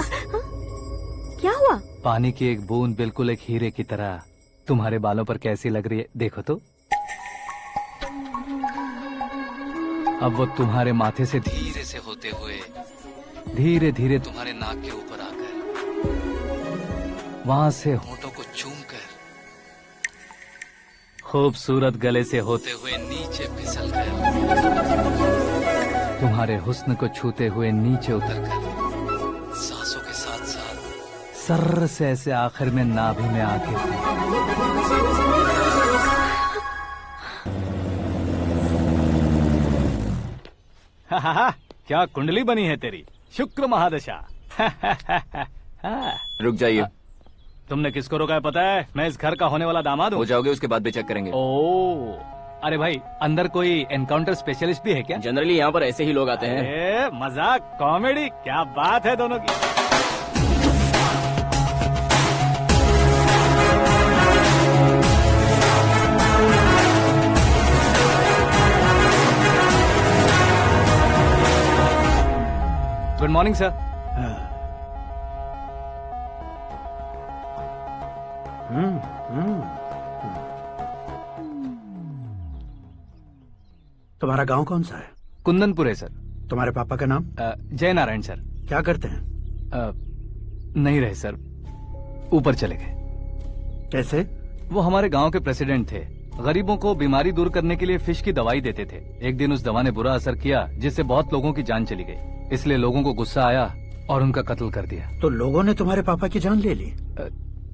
क्या हुआ? पानी की एक बूंद बिल्कुल एक हीरे की तरह तुम्हारे बालों पर कैसी लग रही है, देखो तो। अब वो तुम्हारे माथे से धीरे से होते हुए धीरे धीरे तुम्हारे नाक के ऊपर आकर वहां से होठों को चूमकर खूबसूरत गले से होते हुए नीचे फिसलकर तुम्हारे हुस्न को छूते हुए नीचे उतरकर सांसों के साथ साथ सर्र से ऐसे आखिर में नाभि में आके क्या कुंडली बनी है तेरी, शुक्र महादशा। रुक जाइए। तुमने किसको रोका है पता है? मैं इस घर का होने वाला दामाद हूँ। हो जाओगे उसके बाद भी चेक करेंगे। ओ, अरे भाई, अंदर कोई एनकाउंटर स्पेशलिस्ट भी है क्या? जनरली यहाँ पर ऐसे ही लोग आते हैं। मजाक, कॉमेडी, क्या बात है दोनों की। Good morning sir. तुम्हारा गांव कौन सा है? कुंदनपुर है सर। तुम्हारे पापा का नाम? जय नारायण सर। क्या करते हैं? नहीं रहे सर, ऊपर चले गए। कैसे? वो हमारे गांव के प्रेसिडेंट थे। गरीबों को बीमारी दूर करने के लिए फिश की दवाई देते थे। एक दिन उस दवा ने बुरा असर किया जिससे बहुत लोगों की जान चली गई। इसलिए लोगों को गुस्सा आया और उनका कत्ल कर दिया। तो लोगों ने तुम्हारे पापा की जान ले ली?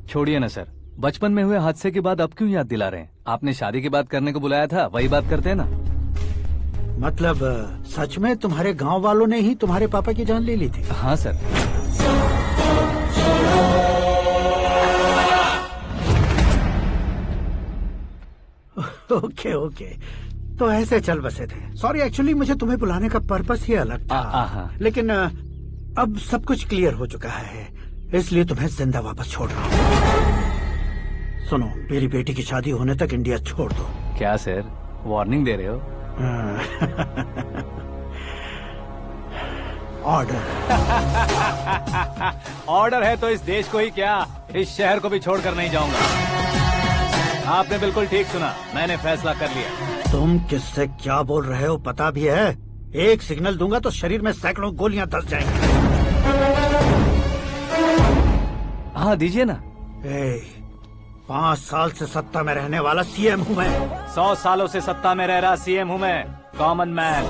छोड़िए ना सर, बचपन में हुए हादसे के बाद अब क्यों याद दिला रहे हैं? आपने शादी की बात करने को बुलाया था, वही बात करते हैं ना। मतलब सच में तुम्हारे गांव वालों ने ही तुम्हारे पापा की जान ले ली थी? हाँ सर। ओके, तो ऐसे चल बसे थे। सॉरी, एक्चुअली मुझे तुम्हें बुलाने का पर्पस ही अलग था। लेकिन अब सब कुछ क्लियर हो चुका है, इसलिए तुम्हें जिंदा वापस छोड़ रहा हूँ। सुनो, मेरी बेटी की शादी होने तक इंडिया छोड़ दो। क्या सर, वार्निंग दे रहे हो? ऑर्डर। ऑर्डर है तो इस देश को ही क्या, इस शहर को भी छोड़कर नहीं जाऊंगा। आपने बिल्कुल ठीक सुना, मैंने फैसला कर लिया। तुम किससे क्या बोल रहे हो पता भी है? एक सिग्नल दूंगा तो शरीर में सैकड़ों गोलियां धस जाएंगी। हाँ दीजिए ना। 5 साल से सत्ता में रहने वाला सीएम हूँ मैं। 100 सालों से सत्ता में रह रहा सीएम हूँ मैं। Common man,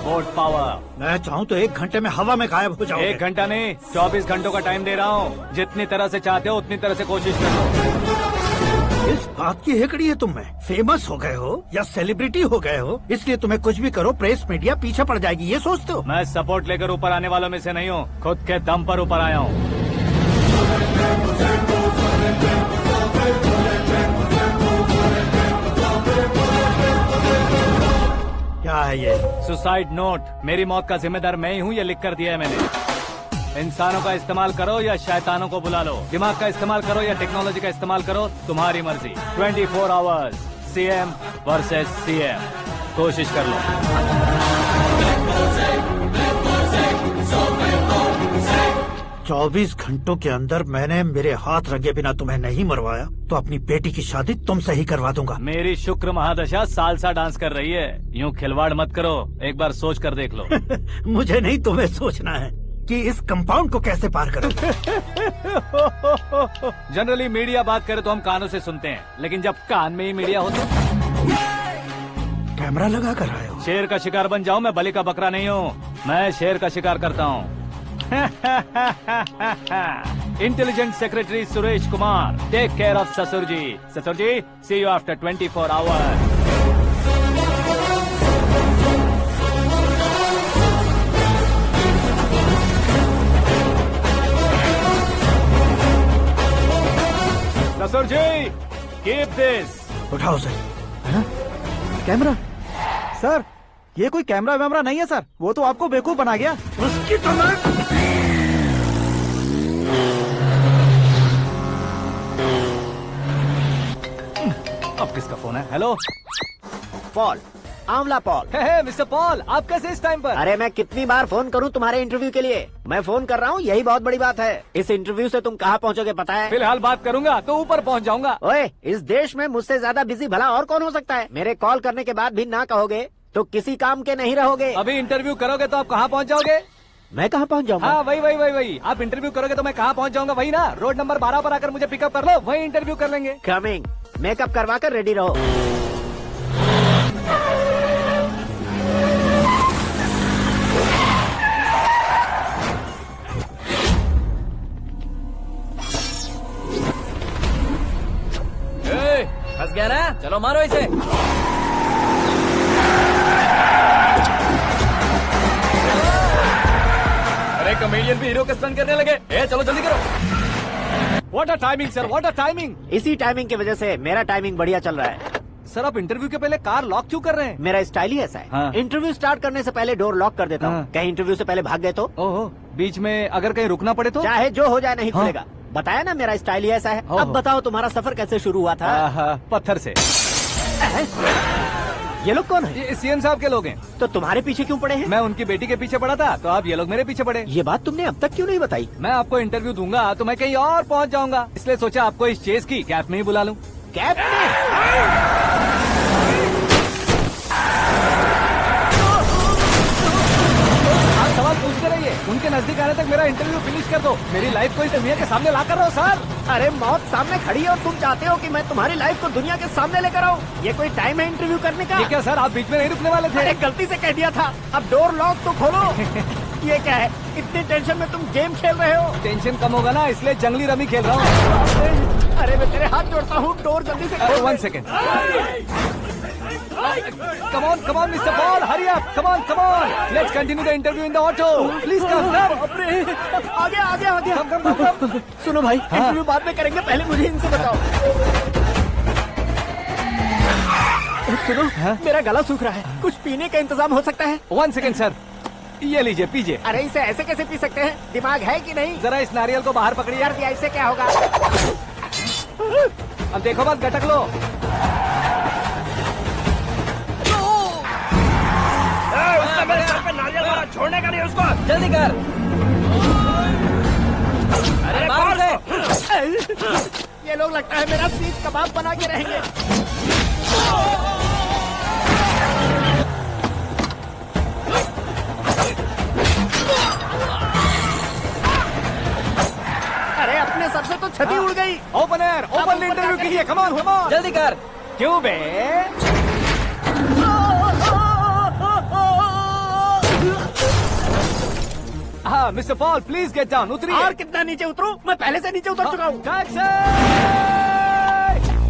vote power. मैं चाहूँ तो 1 घंटे में हवा में गायब हो जाओगे। 1 घंटा नहीं, 24 घंटों का टाइम दे रहा हूँ। जितनी तरह से चाहते हो उतनी तरह से कोशिश करो। इस बात की हेकड़ी है तुम में? फेमस हो गए हो या सेलिब्रिटी हो गए हो, इसलिए तुम्हें कुछ भी करो प्रेस मीडिया पीछे पड़ जाएगी, ये सोचते हो? मैं सपोर्ट लेकर ऊपर आने वालों में से नहीं हूँ, खुद के दम पर ऊपर आया हूँ। क्या है ये? Suicide note. मेरी मौत का जिम्मेदार मैं ही हूँ, ये लिख कर दिया है मैंने। इंसानों का इस्तेमाल करो या शैतानों को बुला लो, दिमाग का इस्तेमाल करो या टेक्नोलॉजी का इस्तेमाल करो, तुम्हारी मर्जी। 24 आवर्स, सीएम वर्सेस सीएम, कोशिश कर लो। चौबीस घंटों के अंदर मैंने मेरे हाथ रंगे बिना तुम्हें नहीं मरवाया तो अपनी बेटी की शादी तुमसे ही करवा दूंगा। मेरी शुक्र महादशा सालसा डांस कर रही है, यूँ खिलवाड़ मत करो, एक बार सोच कर देख लो। मुझे नहीं, तुम्हें सोचना है कि इस कंपाउंड को कैसे पार करो। जनरली मीडिया बात करे तो हम कानों से सुनते हैं, लेकिन जब कान में ही मीडिया हो तो कैमरा लगा कर आए हो। शेर का शिकार बन जाऊं, मैं बलि का बकरा नहीं हूँ, मैं शेर का शिकार करता हूँ। Intelligent secretary Suresh Kumar, take care of ससुर जी। See you after 24 hours. ससुर जी, कीप दिस। उठाओ सर। कैमरा? सर, ये कोई कैमरा वैमरा नहीं है सर, वो तो आपको बेवकूफ बना गया। उसकी तो मैं अब किसका फोन है? हेलो पॉल, आंवला पॉल। मिस्टर पॉल, आप कैसे इस टाइम पर? अरे मैं कितनी बार फोन करूं तुम्हारे इंटरव्यू के लिए? मैं फोन कर रहा हूं, यही बहुत बड़ी बात है। इस इंटरव्यू से तुम कहां पहुंचोगे पता है? फिलहाल बात करूंगा तो ऊपर पहुंच जाऊंगा। ओए, इस देश में मुझसे ज्यादा बिजी भला और कौन हो सकता है? मेरे कॉल करने के बाद भी ना कहोगे तो किसी काम के नहीं रहोगे। अभी इंटरव्यू करोगे तो आप कहाँ पहुँच जाओगे? मैं कहाँ पहुँच जाऊंगा? हाँ, वही। आप इंटरव्यू करोगे तो मैं कहाँ पहुँच जाऊंगा? वही ना, रोड नंबर 12 पर आकर मुझे पिकअप कर लो, वही इंटरव्यू कर लेंगे। कमिंग। मेकअप करवा कर रेडी रहो। फंस गया ना? चलो मारो इसे। अरे कॉमेडियन भी हीरो का स्टंट करने लगे। चलो जल्दी करो। What a timing sir, what a timing. इसी टाइमिंग की वजह से मेरा टाइमिंग बढ़िया चल रहा है। सर, आप इंटरव्यू के पहले कार लॉक क्यों कर रहे हैं? मेरा स्टाइल ही ऐसा है। हाँ। इंटरव्यू स्टार्ट करने से पहले डोर लॉक कर देता हूँ। कहीं इंटरव्यू से पहले भाग गए तो? ओहो, बीच में अगर कहीं रुकना पड़े तो? चाहे जो हो जाए नहीं हाँ। खुलेगा। बताया ना मेरा स्टाइल ही ऐसा है। अब बताओ तुम्हारा सफर कैसे शुरू हुआ था? पत्थर से। ये लोग कौन है? ये सीएम साहब के लोग हैं। तो तुम्हारे पीछे क्यों पड़े हैं? मैं उनकी बेटी के पीछे पड़ा था, तो आप ये लोग मेरे पीछे पड़े। ये बात तुमने अब तक क्यों नहीं बताई? मैं आपको इंटरव्यू दूंगा तो मैं कहीं और पहुंच जाऊंगा, इसलिए सोचा आपको इस चेस की कैप में ही बुला लूं। कैप में? आप सवाल पूछते रहिए, उनके नजदीक आने तक मेरा इंटरव्यू फिनिश कर दो। मेरी लाइफ को इस दुनिया के सामने ला कर रहो सर। अरे मौत सामने खड़ी है और तुम चाहते हो कि मैं तुम्हारी लाइफ को दुनिया के सामने लेकर आऊं? ये कोई टाइम है इंटरव्यू करने का? ये क्या सर, आप बीच में नहीं रुकने वाले थे? अरे गलती से कह दिया था। अब डोर लॉक तो खोलो। ये क्या है? इतनी टेंशन में तुम गेम खेल रहे हो? टेंशन कम होगा ना, इसलिए जंगली रमी खेल रहा हूँ। अरे मैं तेरे हाथ जोड़ता हूँ, डोर जल्दी से खोल। 1 second. Come on, Mr. Paul, hurry up. Come on. Let's continue the interview in the auto. Please come. आगे। Come. सुनो भाई, इंटरव्यू बाद में करेंगे, पहले मुझे इनसे बताओ। सुनो, मेरा गला सूख रहा है, कुछ पीने का इंतजाम हो सकता है? 1 सेकेंड सर, ये लीजिए पीजिए। अरे इसे ऐसे कैसे पी सकते हैं? दिमाग है कि नहीं? जरा इस नारियल को बाहर पकड़िए। कर दिया, इससे क्या होगा? अब देखो मत, गटक लो। उसने मेरे सर पे नारियल मारा, छोड़ने का नहीं उसको। जल्दी कर। अरे मार से। ये लोग लगता है मेरा सीख कबाब बना के रहेंगे। अरे अपने सर से तो छती उड़ गई। ओपन एयर, ओपन इंटरव्यू कीजिए। कम ऑन, जल्दी कर। क्यों बे? हाँ mister Paul, please get down. उतरिए। और कितना नीचे उतरूं? मैं पहले से नीचे उतर चुका हूँ।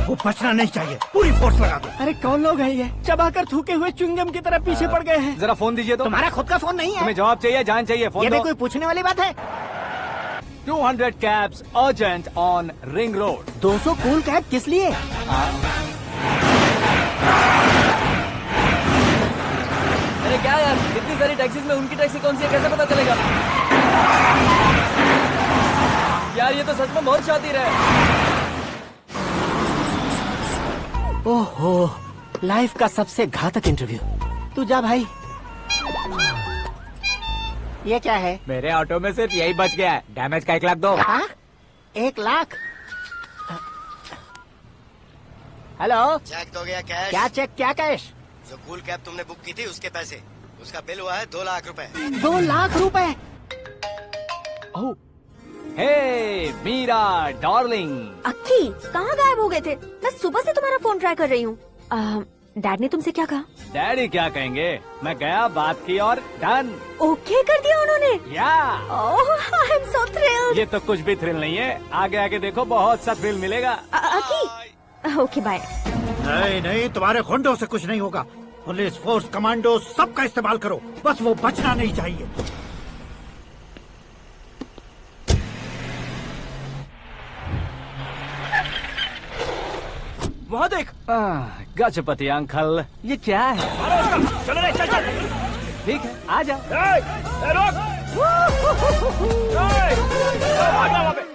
वो बचना नहीं चाहिए, पूरी फोर्स लगा दो। अरे कौन लोग हैं ये? चबाकर थूके हुए च्युइंगम की तरह पीछे पड़ गए हैं। जरा फोन दीजिए तो। तुम्हारा खुद का फोन नहीं है? तुम्हें जवाब चाहिए, जान चाहिए, फोन ये भी दो। कोई पूछने वाली बात है? 200 cabs urgent on Ring Road. 200 cool cab किस लिए? अरे क्या यार, इतनी सारी टैक्सीज में उनकी टैक्सी कौन सी है, कैसे पता चलेगा? यार ये तो सच में बहुत शातिर है। ओहो, लाइफ का सबसे घातक इंटरव्यू। तू जा भाई। ये क्या है? मेरे ऑटो में सिर्फ यही बच गया है। डैमेज का 1 लाख दो। 1 लाख? हेलो, चेक तो गया कैश? क्या चेक, क्या कैश? जो कूल कैब तुमने बुक की थी उसके पैसे, उसका बिल हुआ है 2 लाख रुपए। 2 लाख रुपए? हे मीरा डार्लिंग। अक्की, कहाँ गायब हो गए थे? मैं सुबह से तुम्हारा फोन ट्राई कर रही हूँ। डैड ने तुमसे क्या कहा? डैडी क्या कहेंगे, मैं गया, बात की और डन। ओके कर दिया उन्होंने? या। ओह, आई एम सो थ्रिल्ड। ये तो कुछ भी थ्रिल नहीं है, आगे आगे देखो बहुत सा थ्रिल मिलेगा। अक्की, ओके बाय। नहीं, तुम्हारे गुंडों से कुछ नहीं होगा। पुलिस फोर्स, कमांडो, सबका इस्तेमाल करो, बस वो बचना नहीं चाहिए। वहाँ देख। गजपति अंकल, ये क्या है? चलो रे, चल चल। ठीक है, आ जा। वहाँ पे।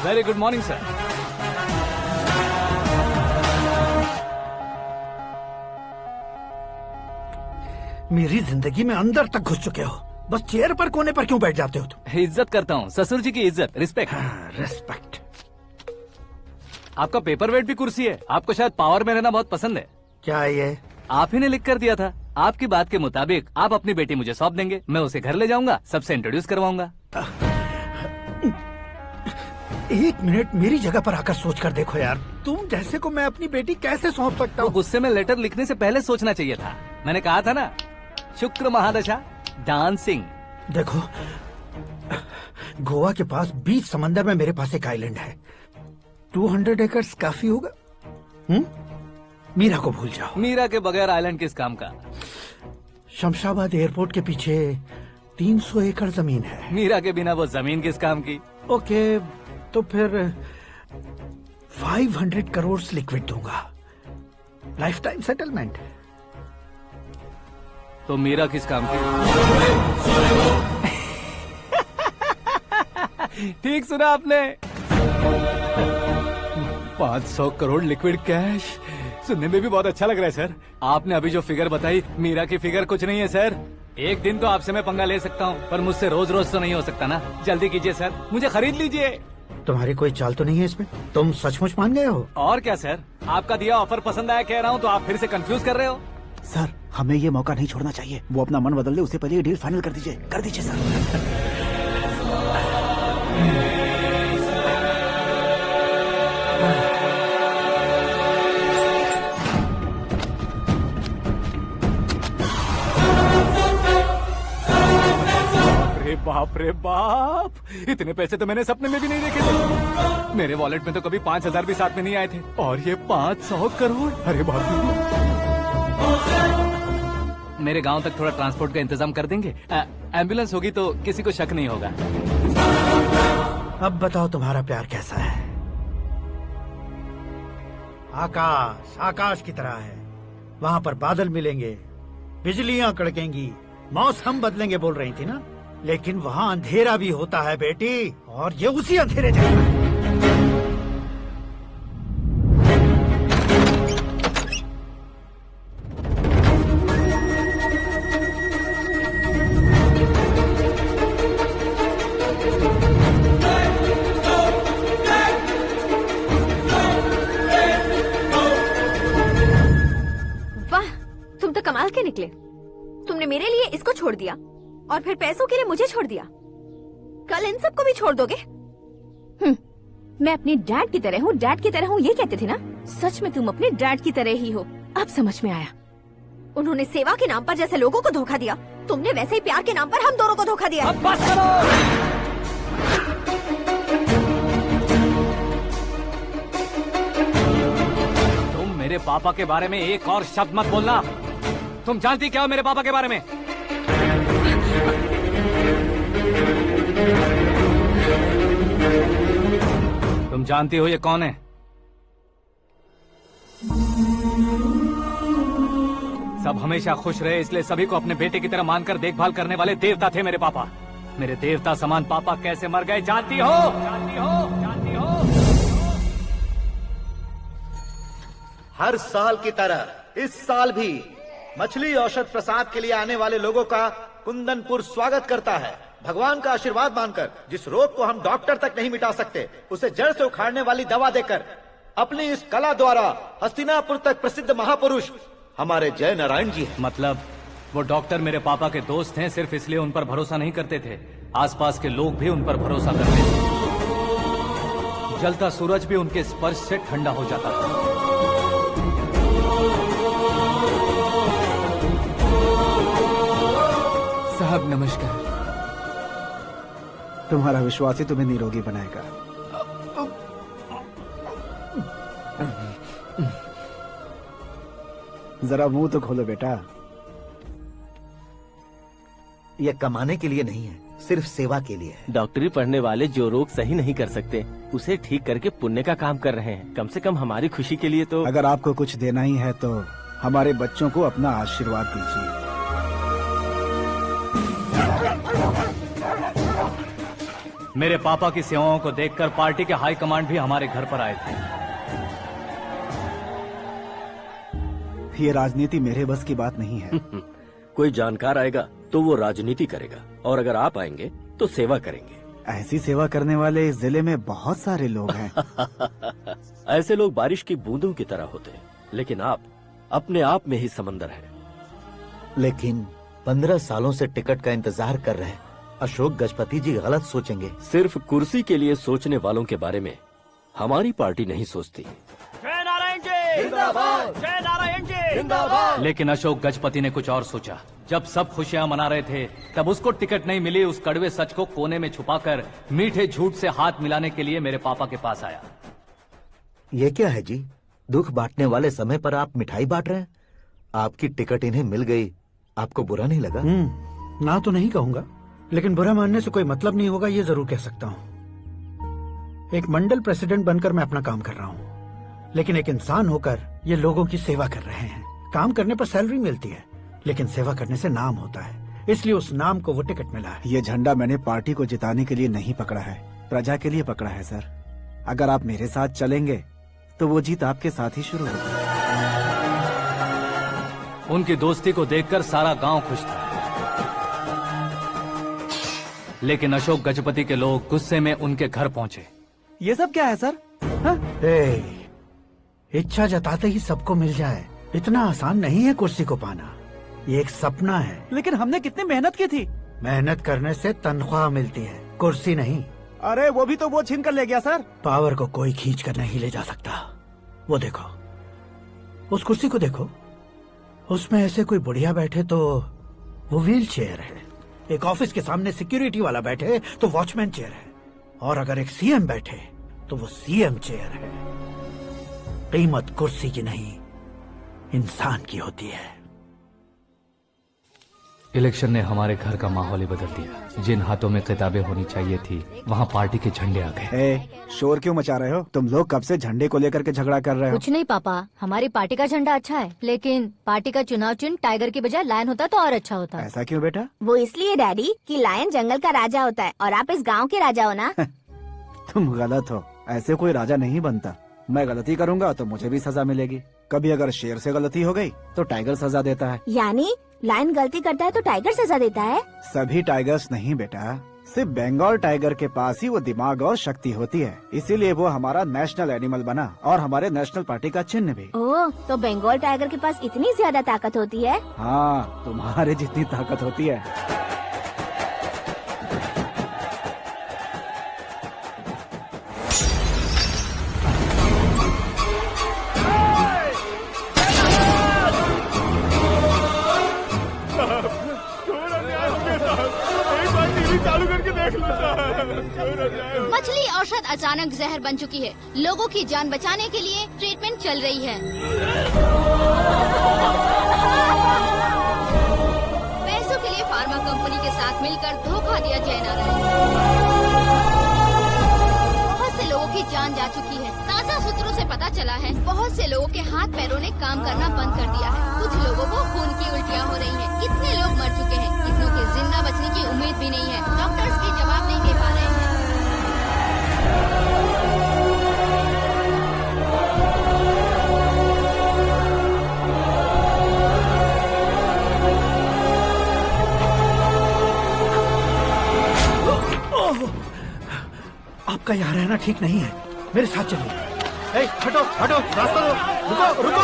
Very good morning sir. मेरी जिंदगी में अंदर तक घुस चुके हो, बस चेयर पर कोने पर क्यों बैठ जाते हो तुम? इज्जत करता हूँ, ससुर जी की इज्जत, रिस्पेक्ट। रिस्पेक्ट। आपका पेपर वेट भी कुर्सी है। आपको शायद पावर में रहना बहुत पसंद है। क्या ये? आप ही ने लिख कर दिया था। आपकी बात के मुताबिक आप अपनी बेटी मुझे सौंप देंगे, मैं उसे घर ले जाऊंगा, सबसे इंट्रोड्यूस करवाऊंगा। एक मिनट मेरी जगह पर आकर सोच कर देखो यार, तुम जैसे को मैं अपनी बेटी कैसे सौंप सकता हूँ? गुस्से में लेटर लिखने से पहले सोचना चाहिए था। मैंने कहा था ना, शुक्र महादशा डांसिंग। देखो, गोवा के पास बीच समंदर में मेरे पास एक आइलैंड है, 200 एकर्स काफी होगा। मीरा को भूल जाओ। मीरा के बगैर आइलैंड किस काम का? शमशाबाद एयरपोर्ट के पीछे 300 एकड़ जमीन है। मीरा के बिना वो जमीन किस काम की? ओके, तो फिर 500 करोड़ लिक्विड दूंगा, लाइफ टाइम सेटलमेंट। तो मीरा किस काम की? ठीक सुना आपने, 500 करोड़ लिक्विड कैश। सुनने में भी बहुत अच्छा लग रहा है सर। आपने अभी जो फिगर बताई, मीरा की फिगर कुछ नहीं है सर। एक दिन तो आपसे मैं पंगा ले सकता हूँ, पर मुझसे रोज रोज तो नहीं हो सकता ना। जल्दी कीजिए सर, मुझे खरीद लीजिए। तुम्हारी कोई चाल तो नहीं है इसमें? तुम सचमुच मान गए हो? और क्या सर, आपका दिया ऑफर पसंद आया कह रहा हूँ, तो आप फिर से कंफ्यूज कर रहे हो। सर, हमें ये मौका नहीं छोड़ना चाहिए। वो अपना मन बदल दे, उससे पहले ये डील फाइनल कर दीजिए। कर दीजिए सर। बाप रे बाप, इतने पैसे तो मैंने सपने में भी नहीं देखे थे। मेरे वॉलेट में तो कभी 5,000 भी साथ में नहीं आए थे, और ये 500 करोड़। अरे बाप रे। मेरे गांव तक थोड़ा ट्रांसपोर्ट का इंतजाम कर देंगे? एम्बुलेंस होगी तो किसी को शक नहीं होगा। अब बताओ तुम्हारा प्यार कैसा है? आकाश आकाश की तरह है, वहाँ पर बादल मिलेंगे, बिजलियाँ कड़केंगी, मौसम बदलेंगे बोल रही थी ना। लेकिन वहाँ अंधेरा भी होता है बेटी, और ये उसी अंधेरे जैसा है। के निकले। तुमने मेरे लिए इसको छोड़ दिया और फिर पैसों के लिए मुझे छोड़ दिया। कल इन सबको भी छोड़ दोगे? मैं अपने डैड की तरह हूँ, डैड की तरह हूँ, ये कहते थे ना। सच में तुम अपने डैड की तरह ही हो। अब समझ में आया। उन्होंने सेवा के नाम पर जैसे लोगों को धोखा दिया, तुमने वैसे ही प्यार के नाम पर हम दोनों को धोखा दिया। अब बस करो। तुम मेरे पापा के बारे में एक और शब्द मत बोलना। तुम जानती क्या हो मेरे पापा के बारे में? तुम जानती हो ये कौन है? सब हमेशा खुश रहे इसलिए सभी को अपने बेटे की तरह मानकर देखभाल करने वाले देवता थे मेरे पापा। मेरे देवता समान पापा कैसे मर गए जानती हो? जानती हो? जानती हो? हर साल की तरह इस साल भी मछली औषध प्रसाद के लिए आने वाले लोगों का कुंदनपुर स्वागत करता है। भगवान का आशीर्वाद मानकर जिस रोग को हम डॉक्टर तक नहीं मिटा सकते, उसे जड़ से उखाड़ने वाली दवा देकर अपनी इस कला द्वारा हस्तिनापुर तक प्रसिद्ध महापुरुष हमारे जय नारायण जी हैं। मतलब वो डॉक्टर मेरे पापा के दोस्त हैं, सिर्फ इसलिए उन पर भरोसा नहीं करते थे, आसपास के लोग भी उन पर भरोसा करते थे। जलता सूरज भी उनके स्पर्श से ठंडा हो जाता था। साहब नमस्कार। तुम्हारा विश्वास ही तुम्हें निरोगी बनाएगा। जरा मुंह तो खोलो बेटा। यह कमाने के लिए नहीं है, सिर्फ सेवा के लिए है। डॉक्टरी पढ़ने वाले जो रोग सही नहीं कर सकते उसे ठीक करके पुण्य का काम कर रहे हैं। कम से कम हमारी खुशी के लिए तो। अगर आपको कुछ देना ही है तो हमारे बच्चों को अपना आशीर्वाद दीजिए। मेरे पापा की सेवाओं को देखकर पार्टी के हाई कमांड भी हमारे घर पर आए थे। ये राजनीति मेरे बस की बात नहीं है। कोई जानकार आएगा तो वो राजनीति करेगा, और अगर आप आएंगे तो सेवा करेंगे। ऐसी सेवा करने वाले इस जिले में बहुत सारे लोग हैं। ऐसे लोग बारिश की बूंदों की तरह होते हैं, लेकिन आप अपने आप में ही समंदर हैं। लेकिन 15 सालों से टिकट का इंतजार कर रहे अशोक गजपति जी गलत सोचेंगे। सिर्फ कुर्सी के लिए सोचने वालों के बारे में हमारी पार्टी नहीं सोचती। जय नारायण जी जिंदाबाद, जय नारायण जी जिंदाबाद। लेकिन अशोक गजपति ने कुछ और सोचा। जब सब खुशियां मना रहे थे तब उसको टिकट नहीं मिली। उस कड़वे सच को कोने में छुपाकर मीठे झूठ से हाथ मिलाने के लिए मेरे पापा के पास आया। ये क्या है जी? दुख बांटने वाले समय पर आप मिठाई बांट रहे हैं। आपकी टिकट इन्हें मिल गई, आपको बुरा नहीं लगा? ना तो नहीं कहूंगा, लेकिन बुरा मानने से कोई मतलब नहीं होगा, ये जरूर कह सकता हूँ। एक मंडल प्रेसिडेंट बनकर मैं अपना काम कर रहा हूँ, लेकिन एक इंसान होकर ये लोगों की सेवा कर रहे हैं। काम करने पर सैलरी मिलती है, लेकिन सेवा करने से नाम होता है, इसलिए उस नाम को वो टिकट मिला है। ये झंडा मैंने पार्टी को जिताने के लिए नहीं पकड़ा है, प्रजा के लिए पकड़ा है सर। अगर आप मेरे साथ चलेंगे तो वो जीत आपके साथ ही शुरू होगी। उनकी दोस्ती को देखकर सारा गांव खुश था, लेकिन अशोक गजपति के लोग गुस्से में उनके घर पहुंचे। ये सब क्या है सर? इच्छा जताते ही सबको मिल जाए, इतना आसान नहीं है कुर्सी को पाना। ये एक सपना है। लेकिन हमने कितनी मेहनत की थी। मेहनत करने से तनख्वाह मिलती है, कुर्सी नहीं। अरे वो भी तो वो छीन कर ले गया सर। पावर को कोई खींच कर नहीं ले जा सकता। वो देखो, उस कुर्सी को देखो, उसमें ऐसे कोई बुढ़िया बैठे तो वो व्हील चेयर है, एक ऑफिस के सामने सिक्योरिटी वाला बैठे तो वॉचमैन चेयर है, और अगर एक सीएम बैठे तो वो सीएम चेयर है। कीमत कुर्सी की नहीं, इंसान की होती है। इलेक्शन ने हमारे घर का माहौल ही बदल दिया। जिन हाथों में किताबें होनी चाहिए थी वहाँ पार्टी के झंडे आ गए। शोर क्यों मचा रहे हो? तुम लोग कब से झंडे को लेकर के झगड़ा कर रहे हो? कुछ नहीं पापा, हमारी पार्टी का झंडा अच्छा है, लेकिन पार्टी का चुनाव चिन्ह टाइगर की बजाय लायन होता तो और अच्छा होता। ऐसा क्यों बेटा? वो इसलिए डैडी कि लायन जंगल का राजा होता है और आप इस गांव के राजा हो ना। तुम गलत हो, ऐसे कोई राजा नहीं बनता। मैं गलती करूंगा तो मुझे भी सजा मिलेगी। कभी अगर शेर से गलती हो गई तो टाइगर सजा देता है। यानी लायन गलती करता है तो टाइगर सजा देता है? सभी टाइगर्स नहीं बेटा, सिर्फ बंगाल टाइगर के पास ही वो दिमाग और शक्ति होती है, इसीलिए वो हमारा नेशनल एनिमल बना और हमारे नेशनल पार्टी का चिन्ह भी। ओह, तो बंगाल टाइगर के पास इतनी ज्यादा ताकत होती है? हाँ, तुम्हारे जितनी ताकत होती है। चालू करके देख लो। मछली औषध अचानक जहर बन चुकी है। लोगों की जान बचाने के लिए ट्रीटमेंट चल रही है। पैसों के लिए फार्मा कंपनी के साथ मिलकर धोखा दिया जय नारायण। बहुत से लोगों की जान जा चुकी है। ताज़ा सूत्रों से पता चला है बहुत से लोगों के हाथ पैरों ने काम करना बंद कर दिया है। कुछ लोगों को खून की उल्टियाँ हो रही हैं। कितने लोग मर चुके हैं, कितनों के जिंदा बचने की उम्मीद भी नहीं है। डॉक्टर्स भी जवाब नहीं दे पा रहे हैं। आपका यहाँ रहना ठीक नहीं है, मेरे साथ चलिए। हटो हटो, रास्ता दो, रुको रुको।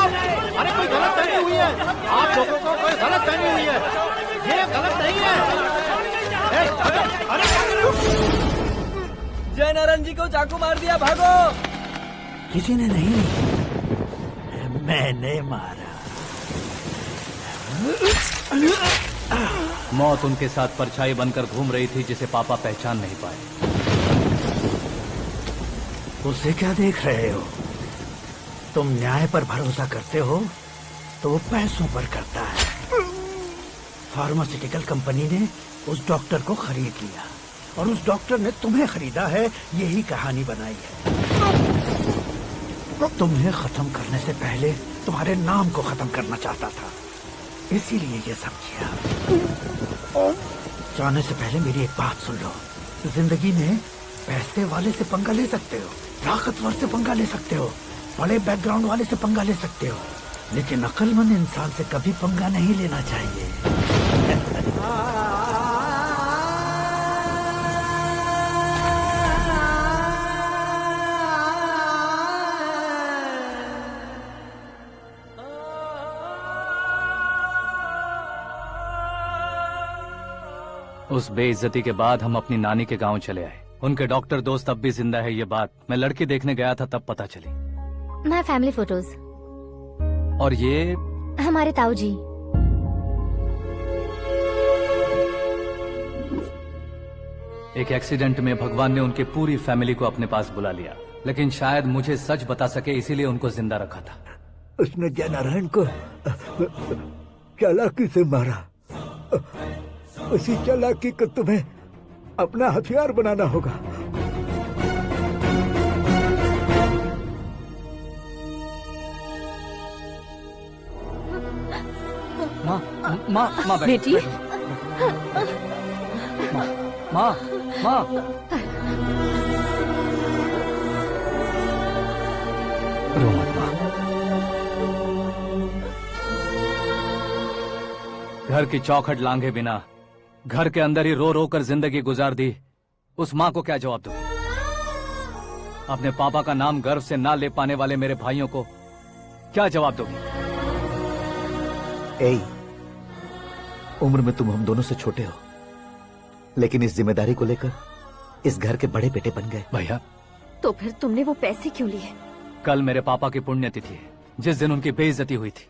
अरे कोई गलत फहमी हुई है, आप लोगों को कोई गलत फहमी हुई है, ये गलत नहीं है। जय नारायण जी को चाकू मार दिया, भागो। किसी ने नहीं, मैंने मारा। मौत उनके साथ परछाई बनकर घूम रही थी जिसे पापा पहचान नहीं पाए। उसे क्या देख रहे हो? तुम न्याय पर भरोसा करते हो तो वो पैसों पर करता है। फार्मास्यूटिकल कंपनी ने उस डॉक्टर को खरीद लिया और उस डॉक्टर ने तुम्हें खरीदा है, यही कहानी बनाई है। तुम्हें खत्म करने से पहले तुम्हारे नाम को खत्म करना चाहता था, इसीलिए ये सब किया। जाने से पहले मेरी एक बात सुन लो, जिंदगी में पैसे वाले से पंगा ले सकते हो, ताकतवर से पंगा ले सकते हो, बड़े बैकग्राउंड वाले से पंगा ले सकते हो, लेकिन अक्लमंद इंसान से कभी पंगा नहीं लेना चाहिए। उस बेइज्जती के बाद हम अपनी नानी के गांव चले आए। उनके डॉक्टर दोस्त अब भी जिंदा है, ये बात मैं लड़की देखने गया था तब पता चली। मैं फैमिली फोटोज। और ये हमारे ताऊ जी। एक एक्सीडेंट में भगवान ने उनकी पूरी फैमिली को अपने पास बुला लिया, लेकिन शायद मुझे सच बता सके इसीलिए उनको जिंदा रखा था। उसने जय नारायण को चालाकी से मारा। उसी चालाकी को तुम्हें अपना हथियार बनाना होगा। माँ, माँ, माँ बेटी। माँ, माँ, रो मत माँ। घर की चौखट लांघे बिना घर के अंदर ही रो रो कर जिंदगी गुजार दी उस माँ को क्या जवाब दूं? अपने पापा का नाम गर्व से ना ले पाने वाले मेरे भाइयों को क्या जवाब दोगी? उम्र में तुम हम दोनों से छोटे हो, लेकिन इस जिम्मेदारी को लेकर इस घर के बड़े बेटे बन गए। भैया, तो फिर तुमने वो पैसे क्यों लिए? कल मेरे पापा की पुण्यतिथि है, जिस दिन उनकी बेइज्जती हुई थी।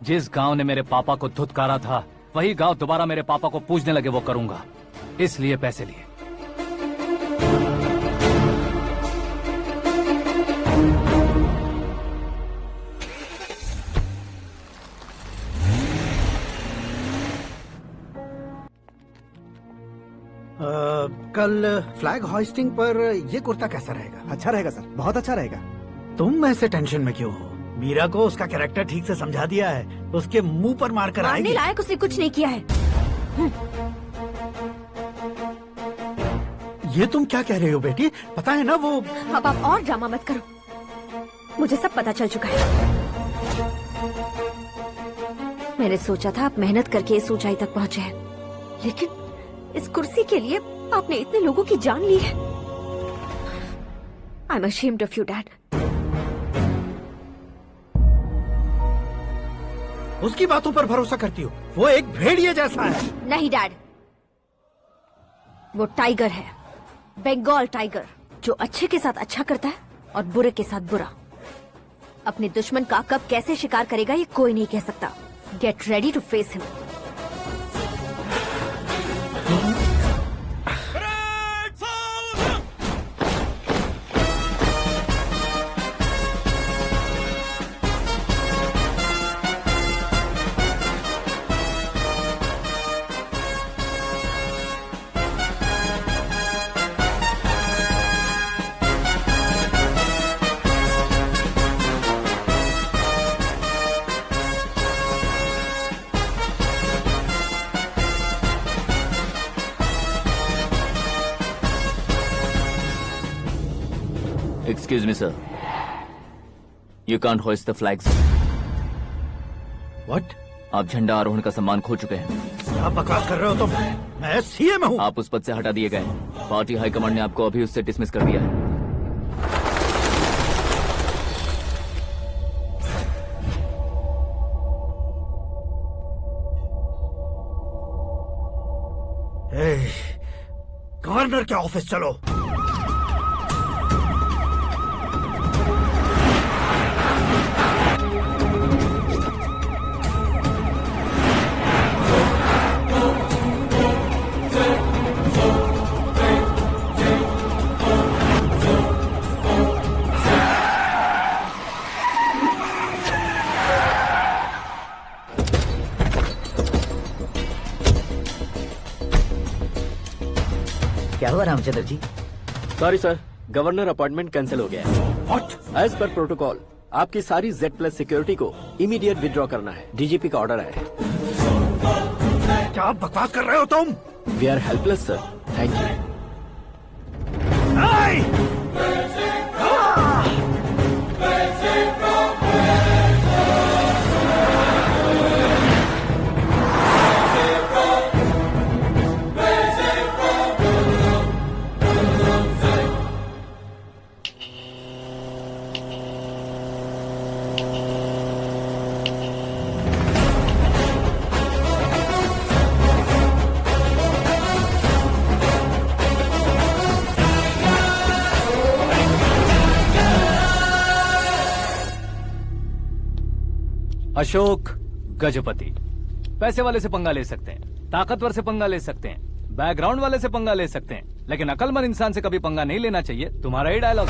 जिस गांव ने मेरे पापा को धुतकारा था, वही गांव दोबारा मेरे पापा को पूजने लगे वो करूंगा, इसलिए पैसे लिए। कल फ्लैग होइस्टिंग पर ये कुर्ता कैसा रहेगा? अच्छा रहेगा सर, बहुत अच्छा रहेगा। तुम ऐसे टेंशन में क्यों हो? मीरा को उसका कैरेक्टर ठीक से समझा दिया है, उसके मुंह पर मारकर आएगी। लायक उसने कुछ नहीं किया है। ये तुम क्या कह रहे हो बेटी? पता है ना वो। अब आप और ड्रामा मत करो, मुझे सब पता चल चुका है। मैंने सोचा था आप मेहनत करके इस ऊंचाई तक पहुंचे हैं, लेकिन इस कुर्सी के लिए आपने इतने लोगों की जान ली है। I am ashamed of you dad. उसकी बातों पर भरोसा करती हो? वो एक भेड़िए जैसा है। नहीं डैड, वो टाइगर है, बंगाल टाइगर, जो अच्छे के साथ अच्छा करता है और बुरे के साथ बुरा। अपने दुश्मन का कब कैसे शिकार करेगा ये कोई नहीं कह सकता। Get ready to face him. Excuse me, sir. You can't hoist the flags. What? आप झंडा आरोहण का सम्मान खो चुके हैं। क्या बकवास कर रहे हो तुम? मैं सीएम हूँ। आप उस पद से हटा दिए गए। पार्टी हाईकमांड ने आपको अभी उससे डिसमिस कर दिया है। गवर्नर के ऑफिस चलो। क्या हुआ Ramchandra ji? Sorry sir, governor appointment cancel हो गया है। What? एज पर प्रोटोकॉल आपकी सारी Z+ सिक्योरिटी को इमीडिएट विड्रॉ करना है। डीजीपी का ऑर्डर है। क्या बकवास कर रहे हो तुम? We are helpless sir. Thank you. Ashok Gajapati. पैसे वाले से पंगा ले सकते हैं, ताकतवर से पंगा ले सकते हैं, बैकग्राउंड वाले से पंगा ले सकते हैं, लेकिन अकलमंद इंसान से कभी पंगा नहीं लेना चाहिए। तुम्हारा ही डायलॉग।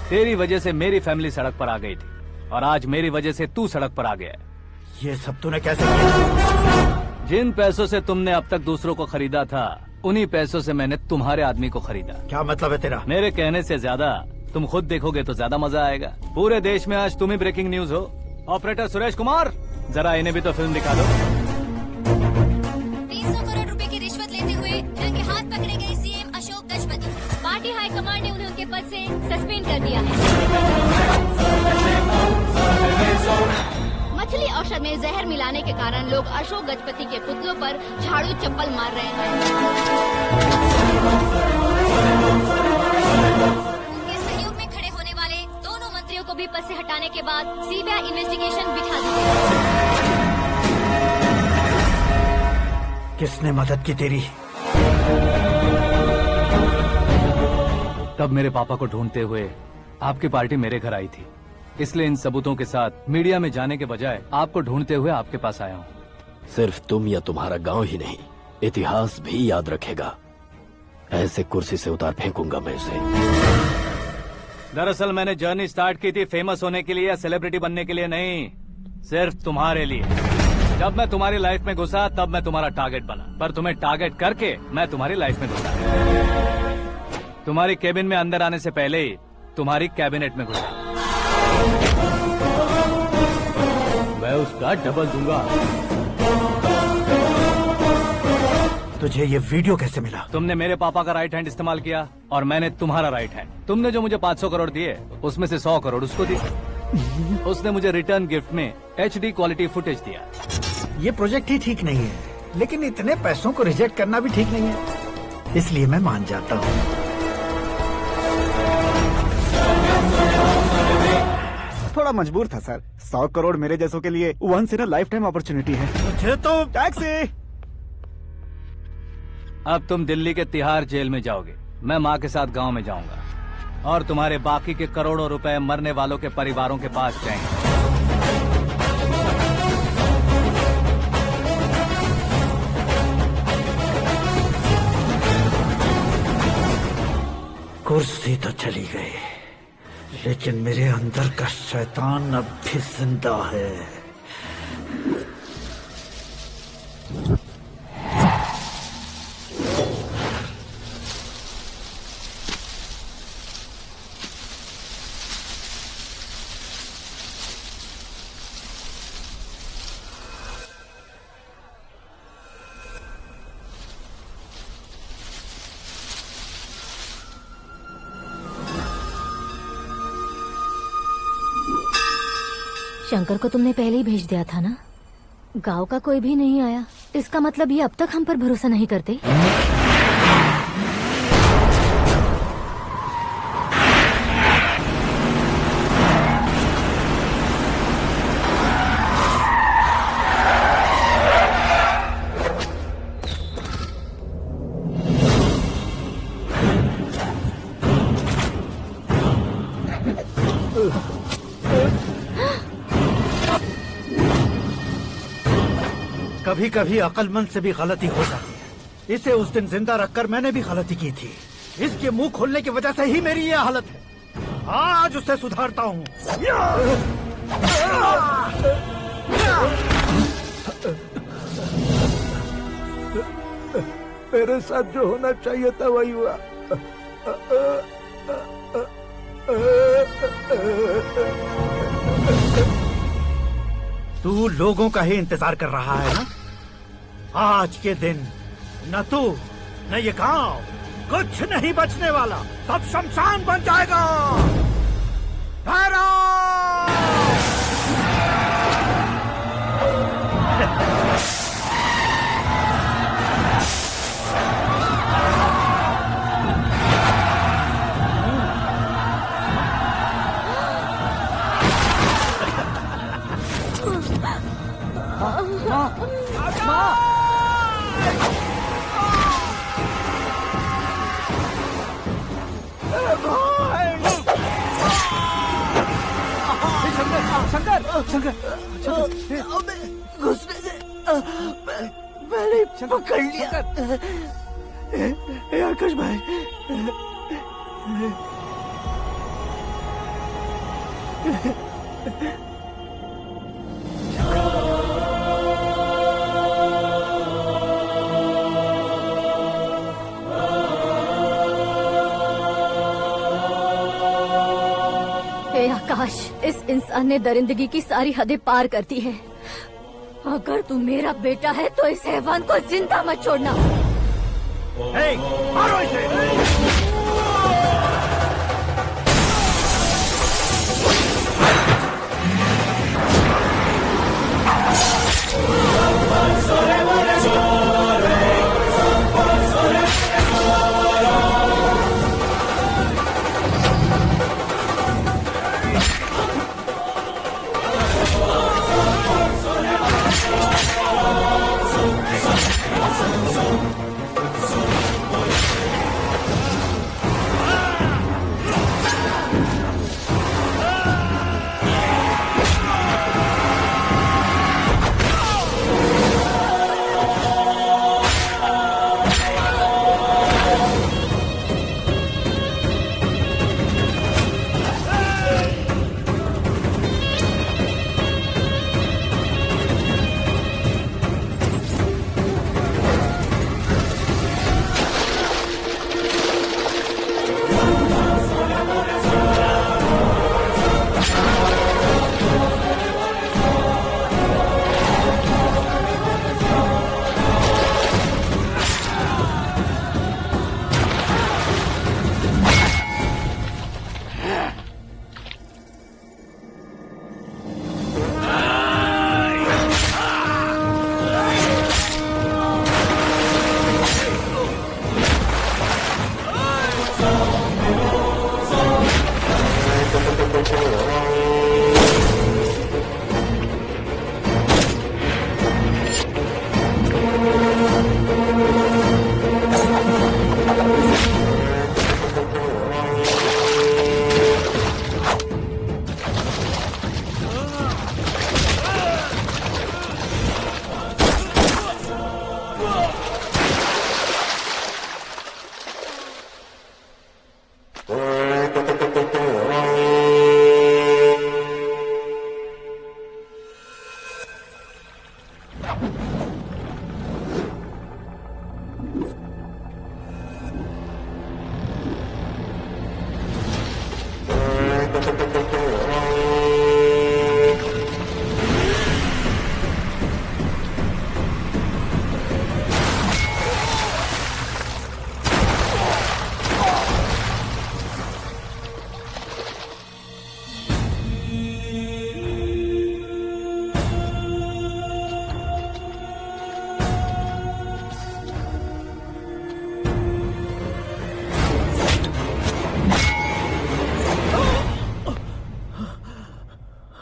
तेरी वजह से मेरी फैमिली सड़क पर आ गई थी और आज मेरी वजह से तू सड़क पर आ गया है। ये सब तूने कैसे किया? जिन पैसों से तुमने अब तक दूसरों को खरीदा था, उन्हीं पैसों से मैंने तुम्हारे आदमी को खरीदा। क्या मतलब है तेरा? मेरे कहने से ज्यादा तुम खुद देखोगे तो ज्यादा मजा आएगा। पूरे देश में आज तुम ही ब्रेकिंग न्यूज हो। ऑपरेटर सुरेश कुमार, जरा इन्हें भी तो फिल्म दिखा दो। 300 करोड़ रुपए की रिश्वत लेते हुए रंगे हाथ पकड़े गए CM Ashok Gajapati. Party high command ने उन्हें उनके पद से सस्पेंड कर दिया है। मछली औषध में जहर मिलाने के कारण लोग अशोक गजपति के पुतलों पर झाड़ू चप्पल मार रहे हैं। उनके सहयोग में खड़े होने वाले दोनों मंत्रियों को भी पद से हटाने के बाद सीबीआई इन्वेस्टिगेशन बिठा दी गई। किसने मदद की तेरी? तब मेरे पापा को ढूंढते हुए आपकी पार्टी मेरे घर आई थी, इसलिए इन सबूतों के साथ मीडिया में जाने के बजाय आपको ढूंढते हुए आपके पास आया हूँ। सिर्फ तुम या तुम्हारा गांव ही नहीं, इतिहास भी याद रखेगा। ऐसे कुर्सी से उतार फेंकूंगा मैं उसे। दरअसल मैंने जर्नी स्टार्ट की थी फेमस होने के लिए या सेलिब्रिटी बनने के लिए नहीं, सिर्फ तुम्हारे लिए। जब मैं तुम्हारी लाइफ में घुसा तब मैं तुम्हारा टारगेट बना, पर तुम्हें टारगेट करके मैं तुम्हारी लाइफ में घुसा। तुम्हारी केबिन में अंदर आने से पहले ही तुम्हारी कैबिनेट में घुसा। मैं उसका डबल दूंगा। तुझे ये वीडियो कैसे मिला? तुमने मेरे पापा का राइट हैंड इस्तेमाल किया और मैंने तुम्हारा राइट हैंड। तुमने जो मुझे 500 करोड़ दिए उसमें से 100 करोड़ उसको दिए। उसने मुझे रिटर्न गिफ्ट में HD क्वालिटी फुटेज दिया। ये प्रोजेक्ट ही ठीक नहीं है, लेकिन इतने पैसों को रिजेक्ट करना भी ठीक नहीं है। इसलिए मैं मान जाता हूँ। थोड़ा मजबूर था सर। 100 करोड़ मेरे जैसों के लिए once in a lifetime opportunity है। मुझे तो टैक्सी। अब तुम दिल्ली के तिहाड़ जेल में जाओगे, मैं माँ के साथ गांव में जाऊंगा और तुम्हारे बाकी के करोड़ों रुपए मरने वालों के परिवारों के पास जाएंगे। कुर्सी तो चली गई, लेकिन मेरे अंदर का शैतान अब भी जिंदा है। शंकर को तुमने पहले ही भेज दिया था ना? गांव का कोई भी नहीं आया, इसका मतलब ये अब तक हम पर भरोसा नहीं करते। कभी कभी अक्लमंद से भी गलती हो जाती है। इसे उस दिन जिंदा रखकर मैंने भी गलती की थी। इसके मुंह खोलने की वजह से ही मेरी ये हालत है। आज उसे सुधारता हूँ। मेरे साथ जो होना चाहिए था वही हुआ। तू लोगों का ही इंतजार कर रहा है ना? आज के दिन न तू न ये गांव कुछ नहीं बचने वाला, सब शमशान बन जाएगा। शंकर, घुसने से मैंने पकड़ लिया। आकाश भाई, आकाश, इस इंसान ने दरिंदगी की सारी हदें पार कर दी है। अगर तू मेरा बेटा है तो इस हैवान को जिंदा मत छोड़ना। मारो इसे।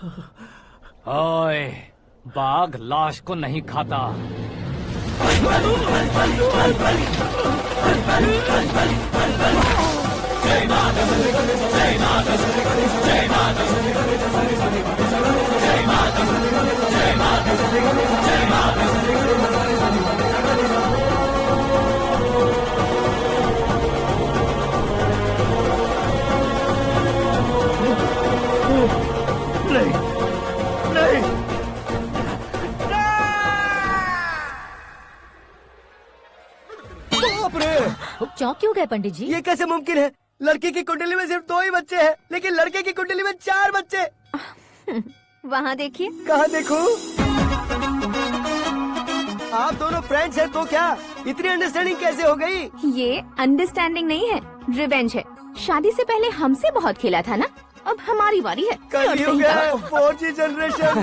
ओए, बाघ लाश को नहीं खाता। नहीं नहीं बाप रे! चौंक क्यों गए पंडित जी? ये कैसे मुमकिन है? लड़की की कुंडली में सिर्फ 2 ही बच्चे हैं, लेकिन लड़के की कुंडली में 4 बच्चे। वहाँ देखिए। कहाँ देखूं? आप दोनों फ्रेंड्स हैं तो क्या? इतनी अंडरस्टैंडिंग कैसे हो गई? ये अंडरस्टैंडिंग नहीं है, रिवेंज है। शादी से पहले हमसे बहुत खेला था ना, अब हमारी बारी है। कलयुग है, 4G जनरेशन।